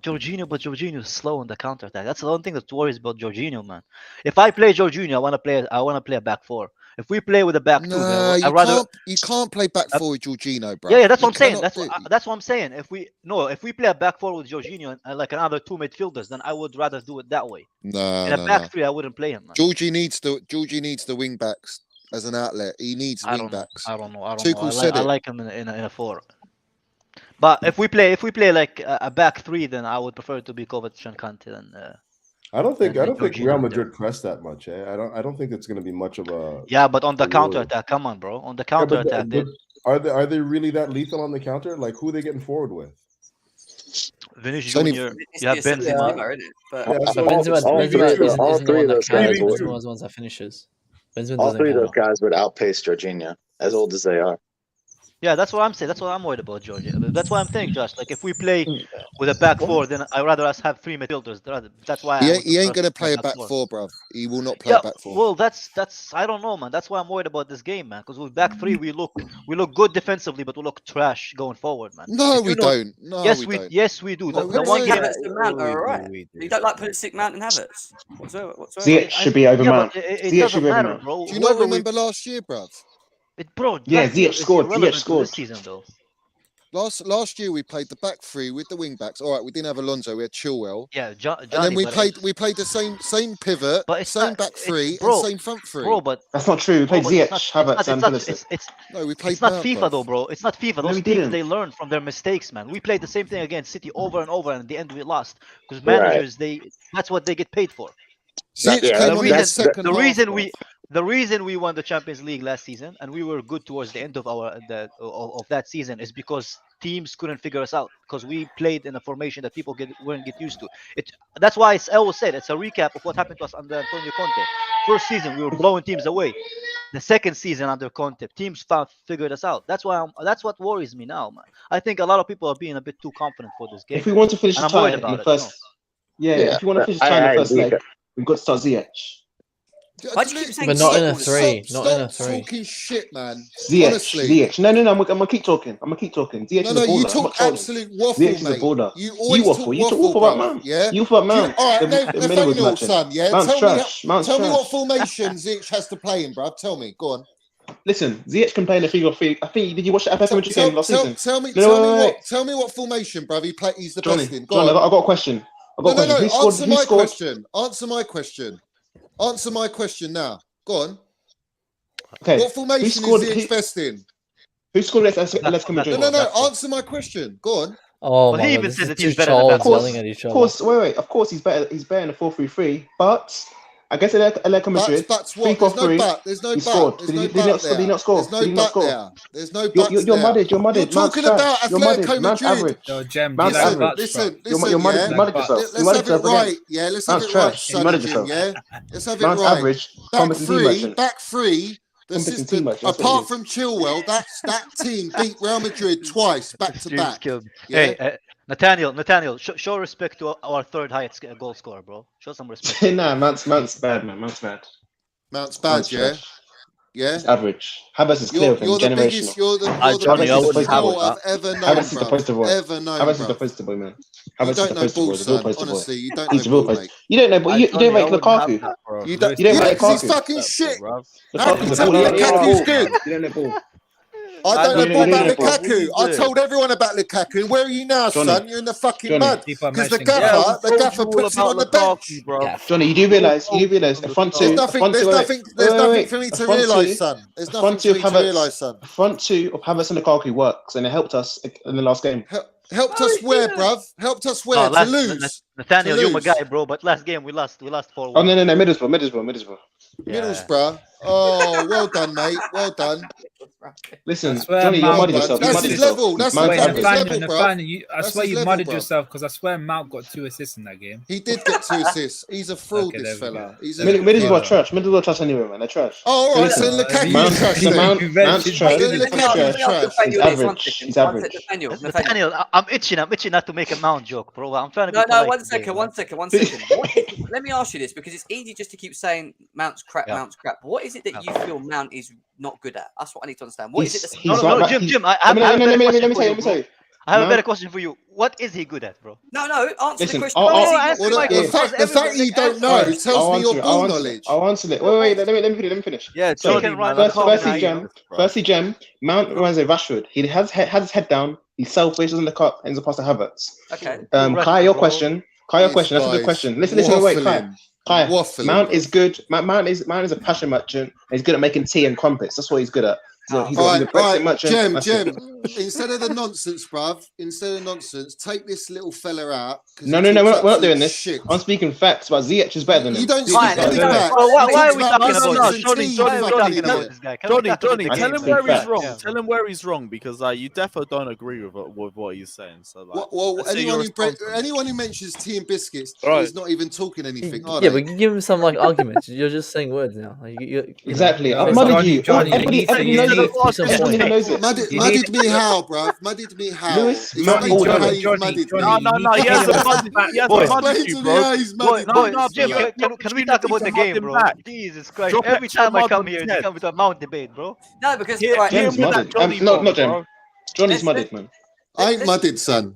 Jorginho, but Jorginho's slow on the counter attack. That's the only thing that worries about Jorginho, man. If I play Jorginho, I want to play a back four. If we play with a back two, Nah, you can't play back four with Jorginho, bro. Yeah, that's what I'm saying. cannot That's what I'm saying. If we play a back four with Jorginho and like another 2 midfielders, then I would rather do it that way. In a back three, I wouldn't play him, man. Georgie needs the wing backs as an outlet. He needs wing backs. I don't know. Tuchel I like him in a four. But if we play like a back three, then I would prefer it to be Kovacic and Kante than. I don't think Jorginho Real there. Madrid press that much. I don't think it's going to be much of a. Yeah, but on the a counter worry. attack, come on, bro. On the Yeah, counter but attack, are they really that lethal on the counter? Like who are they getting forward with? Vinicius It's only- Junior, you have Benzema. Benzema, isn't it? But Yeah, so Benzema all isn't three of the one that those carries. guys would- Benzema's the one that finishes. Benzema All doesn't three of those count. guys would outpace Jorginho, as old as they are. Yeah, that's what I'm saying. That's what I'm worried about, Georgia. That's why I'm saying, Josh. Like, if we play with a back four, then I'd rather us have 3 midfielders. That's why He ain't gonna play a back four, bruv. He will not play Yeah, a back four. well, that's I don't know, man. That's why I'm worried about this game, man. Because with back three, we look good defensively, but we look trash going forward, man. No, If we you know- don't. No, yes, we we don't. yes we do. No, The we one don't. game. Havertz and Mount are alright. You don't like putting sick Mount and Havertz whatsoever. Ziyech should be over Yeah, Mount. but it Ziyech doesn't should be over matter, Mount. bro. Do you not Whoever remember last year, bruv? Bro, Yeah, last year Ziyech is scored. irrelevant Ziyech to scored. this season, though. Last year we played the back three with the wing backs. All right, we didn't have Alonso. We had Chilwell. Yeah, And then we played the same pivot, same back three, and same front three. Bro, but That's not true. We played Ziyech, Havertz, and Pulisic. No, we played. It's not Mount, FIFA bruv. though, bro. It's not FIFA. No, Those we teams didn't. they learn from their mistakes, man. We played the same thing against City over and over, and in the end we lost because managers that's what they get paid for. The reason we won the Champions League last season and we were good towards the end of of that season is because teams couldn't figure us out because we played in a formation that people wouldn't get used to. That's why I always said it's a recap of what happened to us under Antonio Conte. First season we were blowing teams away. The second season under Conte, teams figured us out. That's what worries me now, man. I think a lot of people are being a bit too confident for this game. If we want to finish and the I'm tie worried in about the it, first, if you want to finish the tie in the first leg, we've got to start Ziyech. But not in a three. Not in a three. Talking shit, man. Ziyech. No. I'm gonna keep talking. Ziyech is a baller. You talk absolute waffle, Ziyech is a mate. baller. You always waffle. You talk waffle about Mount. Yeah. You waffle about Mount. All right, Nathaniel, son. son. Yeah. Mount's trash. Tell me what formation Ziyech has to play in, bruv. Tell me. Go on. Listen, Ziyech can play in a 3-3. I think did you watch the FFM game last season? Tell me what formation, bruv. He's the best in. Go Johnny, on. I got a question. No. Answer my question. Answer my question now. Go on. Okay. What formation is Ziyech best in? Who scored against Atletico Madrid? No. Answer my question. Go on. Oh but my he God, even this said is that two he's better than trolls that. yelling at each other. Of course, he's better. He's better in a 4-3-3. But against Atletico Madrid, But what? There's no but. There's no but. Did he not score? There's no but there. There's no but. You're mudded. You're talking about Atletico Madrid. Yo, Jem, Mount's average. Listen, You're mudded yourself. Let's have it right. Yeah, let's have it right, Sonny Jim. Yeah, let's have it Mount's right. average. Back three. The system, apart from Chilwell, that team beat Real Madrid twice back to back. Yeah? Hey, Nathaniel, show respect to our third highest goal scorer, bro. Show some respect. Nah, Mount's bad, man. Mount's bad. Mount's bad, yeah. Yeah, it's average. Havertz is clear. You're the biggest. You're the biggest goal I've ever known. Havertz is the poster boy. Havertz is the poster boy, man. You don't know ball, son. Honestly, you don't know ball, mate. You don't know, but you don't rate Lukaku. You don't rate Lukaku. He's fucking shit. Lukaku's good. You don't know ball. I don't know about Lukaku. I told everyone about Lukaku. And where are you now, son? You're in the fucking mud. Because the gaffer puts him on the bench. Johnny, you do realise the front two. There's nothing for me to realise, son. There's nothing for me to realise, son. The front two of Havertz and Lukaku works, and it helped us in the last game. Helped us where, bruv? Helped us where? To lose. Nathaniel, you're my guy, bro. But last game we lost 4-1. Oh no, Middlesbrough. Middlesbrough. Oh, well done, mate. Well done. Listen, Johnny, you mudded yourself. That's his level. That's his level, bro. I swear you mudded yourself because I swear Mount got 2 assists in that game. He did get 2 assists. He's a fraud, this fella. Middlesbrough trash. Middlesbrough trash anyway, man. They're trash. Oh, all right. So Lukaku's trash. Mount's trash. He's average. He's average. Nathaniel, I'm itching not to make a Mount joke, bro. I'm trying to be No, one second. Let me ask you this because it's easy just to keep saying Mount's crap. But what is it that you feel Mount is not good at? That's what I need to understand. What is it that's Jim, I have a better question for you. What is he good at, bro? No, answer the question. The fact you don't know tells me your ball knowledge. I'll answer it. Wait, let me finish. Yeah, firstly, Jem, Mount reminds me of Rashford. He has his head down. He's selfish, doesn't look up, ends up past the Havertz. Okay. Kai, your question. That's a good question. Listen, wait, Kai. Mount is good. Mount is a passion merchant. He's good at making tea and crumpets. That's what he's good at. He's a Brexit merchant. Jem, instead of the nonsense, bruv, take this little fella out. No, we're not doing this. Shit. I'm speaking facts, but Ziyech is better than him. You don't speak facts. Why are we talking about this guy? Johnny, tell him where he's wrong. Tell him where he's wrong because you definitely don't agree with what he's saying. So, well, anyone who mentions tea and biscuits is not even talking anything. Yeah, but you give him some arguments. You're just saying words now. Exactly. I've mudded you. Everybody knows it. Mudded me how, bruv? Mudded me how? Lewis, No, he hasn't mudded you, bro. No, Jim, can we talk about the game, bro? Jesus Christ. Every time I come here, you come with a Mount debate, bro. No, because Jem's mudded. Not Jem. Johnny's mudded, man. I ain't mudded, son.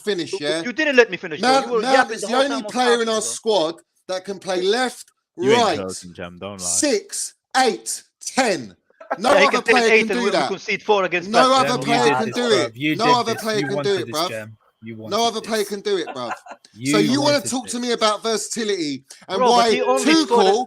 finish, yeah? You didn't let me finish. Now, bro. You were now yapping is the the whole only time I'm player in talking, our bro. squad that can play left, You ain't right, joking, Jem. Don't lie. 6, 8, 10. No Yeah, he other can play player 8 can and do we that. concede 4 against No Leicester. other Jem, player you can did do this, it. bruv. You No did other this. player You can do wanted it, this, bruv. Jem. You wanted No other this. player can do it, bruv. You So you want wanted to talk to this. me about versatility and Bro, but why he only scored. Tuchel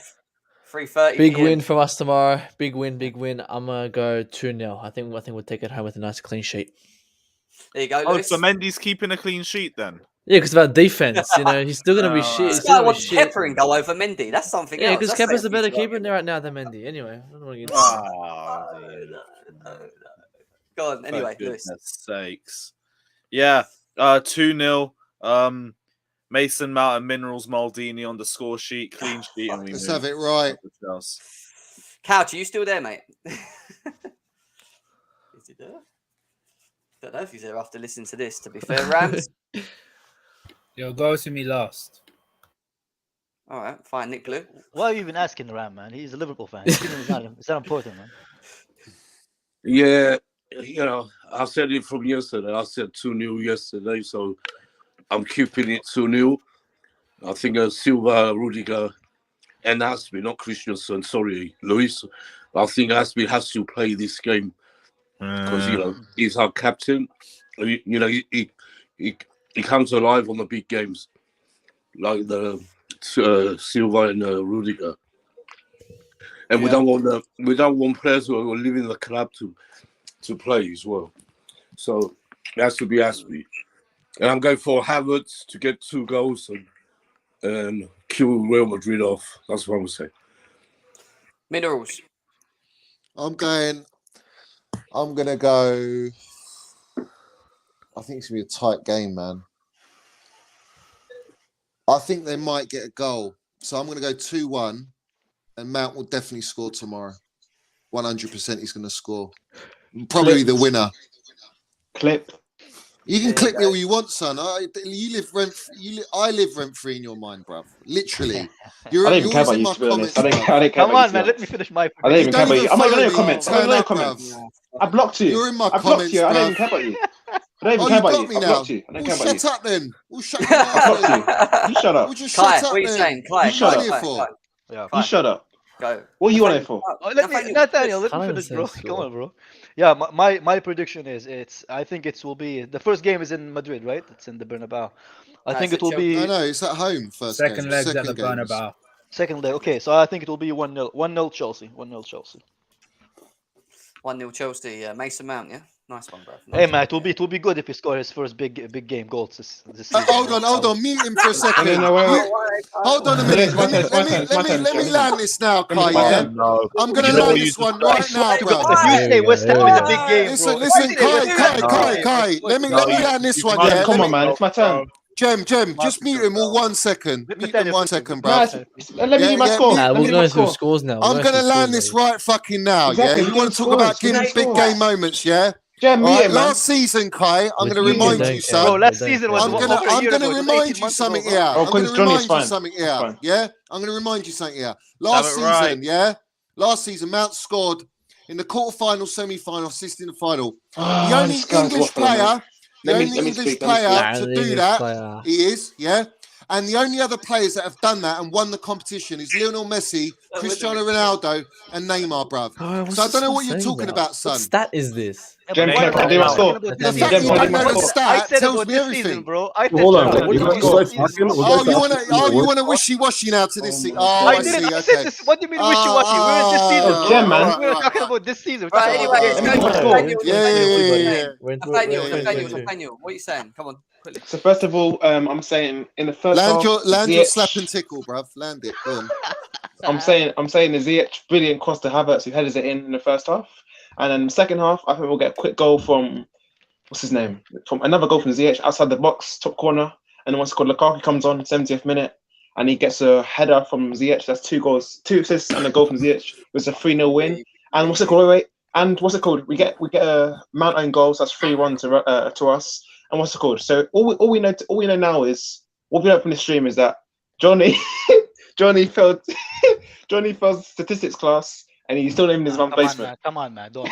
3:30 Big PM. win from us tomorrow. Big win, big win. I'm gonna go 2-0. I think we'll take it home with a nice clean sheet. There you go, Oh, Lewis. so Mendy's keeping a clean sheet then? Yeah, because about defense, he's still gonna be shit. This He's still guy gonna be wants shit. Kepa and go over Mendy. That's something Yeah, else. because That's Kepa's the saying better things about keeper him. right now than Mendy. Anyway, I don't want to get into Oh, No. Go on. Anyway, for Lewis. goodness sakes. Yeah, 2-0. Mason Mount and Minerals Maldini on the score sheet, clean sheet, and we Let's move have it right. to Chelsea. Couch, are you still there, mate? Is he there? Don't know if he's there after listening to this, to be fair, Rams. Yo, go to me last. All right, fine, Nick Blue. Why are you even asking Ram, man? He's a Liverpool fan. It's not important, man. Yeah, I said it from yesterday. I said 2-0 yesterday, so I'm keeping it 2-0. I think Silva, Rudiger, and Aspi, not Christensen. Sorry, Luis. I think Aspi has to play this game because he's our captain. He comes alive on the big games, like the Silva and Rudiger. And we don't want players who are leaving the club to play as well. So it has to be Aspi. And I'm going for Havertz to get 2 goals and kill Real Madrid off. That's what I would say. Minerals. I'm gonna go. I think it's gonna be a tight game, man. I think they might get a goal, so I'm gonna go 2-1, and Mount will definitely score tomorrow. 100%, he's gonna score. Probably the winner. Clip. You can click me all you want, son. I live rent free in your mind, bruv. Literally. You're I don't even care always about in you, my to be honest. comments. I don't care Come about on, you. man. Let me finish my I don't even care about you. I'm not even in your follow me, comments. I'm not even in your turn up, comments. I blocked you. You're in my I blocked comments, you. I don't even bruv. care about you. I don't even Oh, care you about blocked you. me I now. blocked you. I don't Well, care about you. shut up then. Well, shut your I mouth then. blocked you. You shut up. Well, just Kai, shut up what are you then. saying? Kai, You shut What are up. you here for? Yeah. You shut up. Go. What are you on it for? Oh, Nathaniel, let me Haaland finish, bro. says Come so. on, bro. Yeah, my prediction is I think it will be the first game is in Madrid, right? It's in the Bernabeu. I think it will No, be no, it's at home first Second game. leg's at the Second game. Bernabeu. second leg. Okay, so I think it will be 1-0. 1-0 Chelsea. 1-0 Chelsea. 1-0 Chelsea. Mason Mount, yeah? Nice one, bro. Hey man, it will be good if he scores his first big game goals this season. Hold on. Mute him for a second. No, wait. Hold on a No, minute. it's my turn, it's my turn, it's my turn, Let me Jim. land this now, Let me Kai. my Yeah, turn. No. I'm gonna You know land what this you one just right now, To bro. God, if you There say we West go, Ham there in we a go. big game, bro. Listen, Kai. Let No, me land this one. can't- Yeah, Come on, man. It's my turn. Jem, just mute him all 1 second. Mute him 1 second, bro. No, let me do my score. mute- Let me We're do my going through score. scores now. I'm gonna land this right fucking now. Exactly, Yeah, you we're want to doing talk about scores, we're getting doing big scores. game moments? Yeah. Jam, All meet right, him, man. last season, Kai, I'm going to We remind don't you, care. son. Bro, last We don't season care. was I'm over gonna a year ago. It was remind 18 you months something ago, here. bro. Oh, I'm gonna because Johnny's remind you fine. something That's here. fine. Yeah, I'm gonna remind you something here. Last Have it right. season, yeah, last season, Mount scored in the quarterfinal, semi-final, assist in the final. The only This guy's English waffling, man. player, the Let me only English speak. player to the do English that, player. he is, yeah. And the only other players that have done that and won the competition is Lionel Messi, Cristiano Ronaldo, and Neymar, bruv. Oh, what's So I don't this know one what you're saying talking about, What son. stat is this? Yeah, Jam, but can I do my I'm score? talking about The this fact Jam, you can I don't do my know the score? I stat said tells about me this everything. season, bro. I said Hold on. Jam, Was can I do my I score? talking? Was Oh, I you wanna talking? wishy-washy now to this season? Oh, I I didn't. see. I said Okay. this. What do you mean wishy-washy? We're in this season, bro. Jam, man. We're talking about this season. We're Right, talking anyway, about let's the go Let to me game. score. Nathaniel. We're in Nathaniel, 22. what are you saying? Come on, quickly. So first of all, I'm saying in the first Land half, your Ziyech, slap and tickle, bruv. Land it. Go on. I'm saying the Ziyech brilliant cross to Havertz who headers it in the first half, and then the second half, I think we'll get a quick goal from what's his name? From another goal from Ziyech outside the box, top corner, and then what's it called? Lukaku comes on 70th minute, and he gets a header from Ziyech. That's 2 goals, 2 assists, and a goal from Ziyech. It's a 3-0 win. And what's it called? Wait. And what's it called? We get a Mount own goals. That's 3-1 to us. And what's it called? So all we know now is what we know from the stream is that Johnny failed statistics class, and he's still living in his mum's basement. Come on, man. Don't.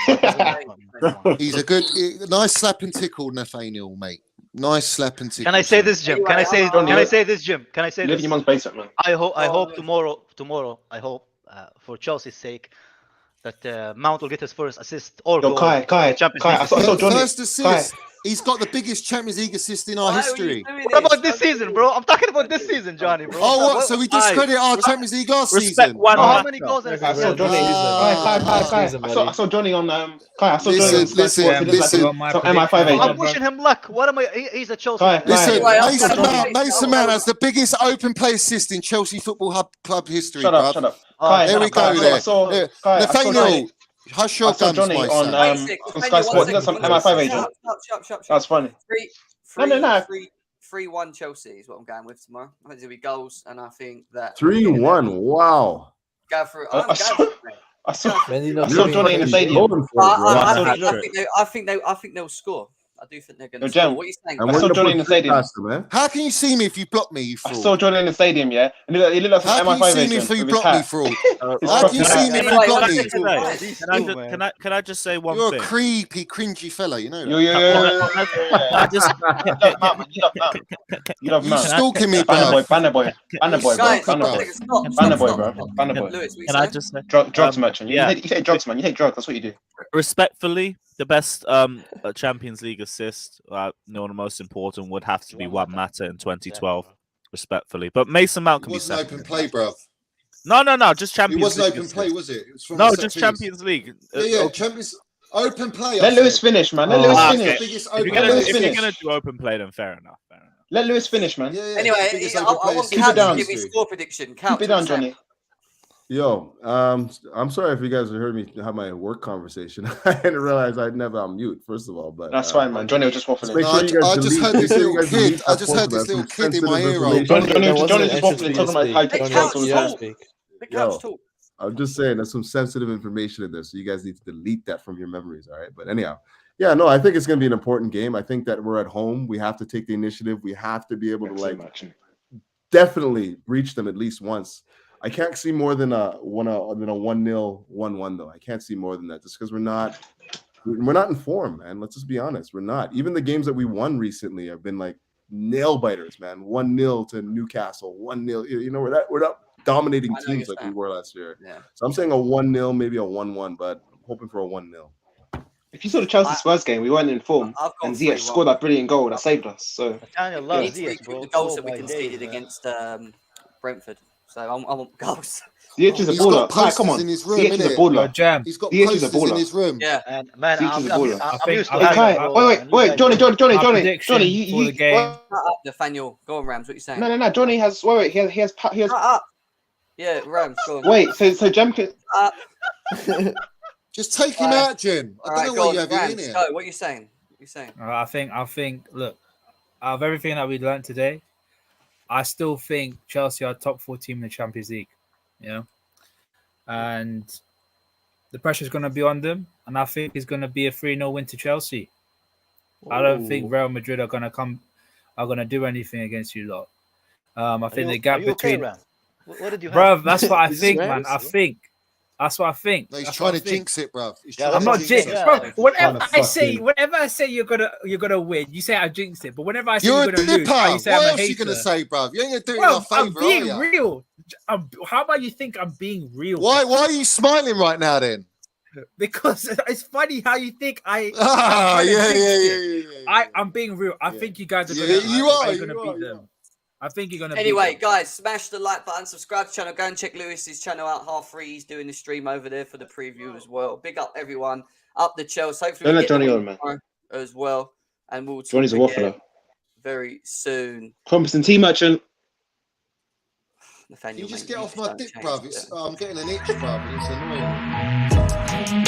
He's a nice slap and tickle, Nathaniel, mate. Nice slap and tickle. Can I say this, Jim? Can I say this, Jim? Can I say Live in this? your mum's basement, man. I hope tomorrow. I hope for Chelsea's sake that Mount will get his first assist or Yo, goal Kai, in the Champions League. I saw Johnny. First assist. He's got the biggest Champions League assist in our history. What about this season, bro? I'm talking about this season, Johnny, bro. Oh, what? So we discredit our Champions League last season? How many goals in I saw Johnny. I saw Johnny on Kai. I saw Johnny on Sky Sports. Listen. MI5 agent. I'm wishing him luck. What am I? He's a Chelsea. Listen, Mason Mount has the biggest open play assist in Chelsea Football Club history. Shut up. There we go. Nathaniel, hush your guns, Johnny on Sky Sports. That's on MI5 agent. That's funny. 3-1 Chelsea is what I'm going with tomorrow. I think there'll be goals, and I think that 3-1. Wow. Go for it. I saw Johnny in the stadium. I think they'll score. I do think they're going to score. What are you saying? I saw Johnny in the stadium. How can you see me if you block me, you fraud? I saw Johnny in the stadium, yeah. And he looked like an MI5 agent. How can you see me if you block me, fraud? How can you see me if you block me? Can I just say one thing? You're a creepy, cringy fella, you know that? You love Matt. You're stalking me, Banner boy, bro. Can I just say drugs merchant? You take drugs, man. You take drugs. That's what you do. Respectfully, the best Champions League assist, one of the most important, would have to be Juan Mata in 2012. Respectfully, but Mason Mount can be second. It wasn't open play, bro. No, just Champions League. It wasn't open play, was it? It was from no, just Champions League. Champions open play. Let Lewis finish, man. Let Lewis finish. If you're gonna do open play, then fair enough. Let Lewis finish, man. Anyway, I want Cam to give his score prediction. Keep it down, Johnny. Yo, I'm sorry if you guys heard me have my work conversation. I didn't realize I'd never on mute, first of all. But that's fine, man. Johnny was just waffling. I just heard this little kid. I just heard this little kid in my ear. Johnny just waffling, talking about how the couch talk. I'm just saying there's some sensitive information in there, so you guys need to delete that from your memories, all right? But anyhow, yeah, no, I think it's going to be an important game. I think that we're at home. We have to take the initiative. We have to be able to definitely reach them at least once. I can't see more than a 1-0, 1-1 though. I can't see more than that just because we're not in form, man. Let's just be honest. We're not. Even the games that we won recently have been like nail biters, man. 1-0 to Newcastle, 1-0. You know, we're not dominating teams like we were last year. Yeah. So I'm saying a 1-0, maybe a 1-1, but I'm hoping for a 1-0. If you saw the Chelsea Spurs game, we weren't in form, and Ziyech scored that brilliant goal that saved us. So Daniel loves Ziyech, bro. The goals that we conceded against Brentford. So I want goals. Ziyech is a baller. Come on, in his room, Ziyech is a baller. Jam. He's got posters in his room. Yeah, and man, I'm used to wait, Johnny, you Nathaniel, go on, Rams. What you saying? No. Johnny has he has. Yeah, Rams. Go on. Wait, so Jam can. Just take him out, Jim. I don't know why you have him in here. What are you saying? I think. Look, out of everything that we learned today, I still think Chelsea are top 4 team in the Champions League, you know, and the pressure is going to be on them, and I think it's going to be a 3-0 win to Chelsea. Ooh. I don't think Real Madrid are going to do anything against you lot. I think the gap between, what did you bruv, that's what I think, man. That's what I think. No, he's trying to jinx it, bruv. I'm not jinxed, bro. Whenever I say you're gonna win, you say I jinxed it. But whenever I say you're gonna lose, you say I'm a hater. What else are you gonna say, bruv? You ain't gonna do it in our favor, I'm being real. How about you think I'm being real? Why are you smiling right now then? Because it's funny how you think I. I'm being real. I think you guys are gonna beat them. I think you're gonna. Anyway, guys, smash the like button, subscribe to the channel, go and check Lewis's channel out. 3:30, he's doing the stream over there for the preview as well. Big up everyone, up the Chelsea. Hopefully, don't let Johnny on, man, as well. And we'll talk Johnny's a waffler very soon. Competent team merchant. Nathaniel, you just get off my dick, bruv. I'm getting an itch, bruv. It's annoying.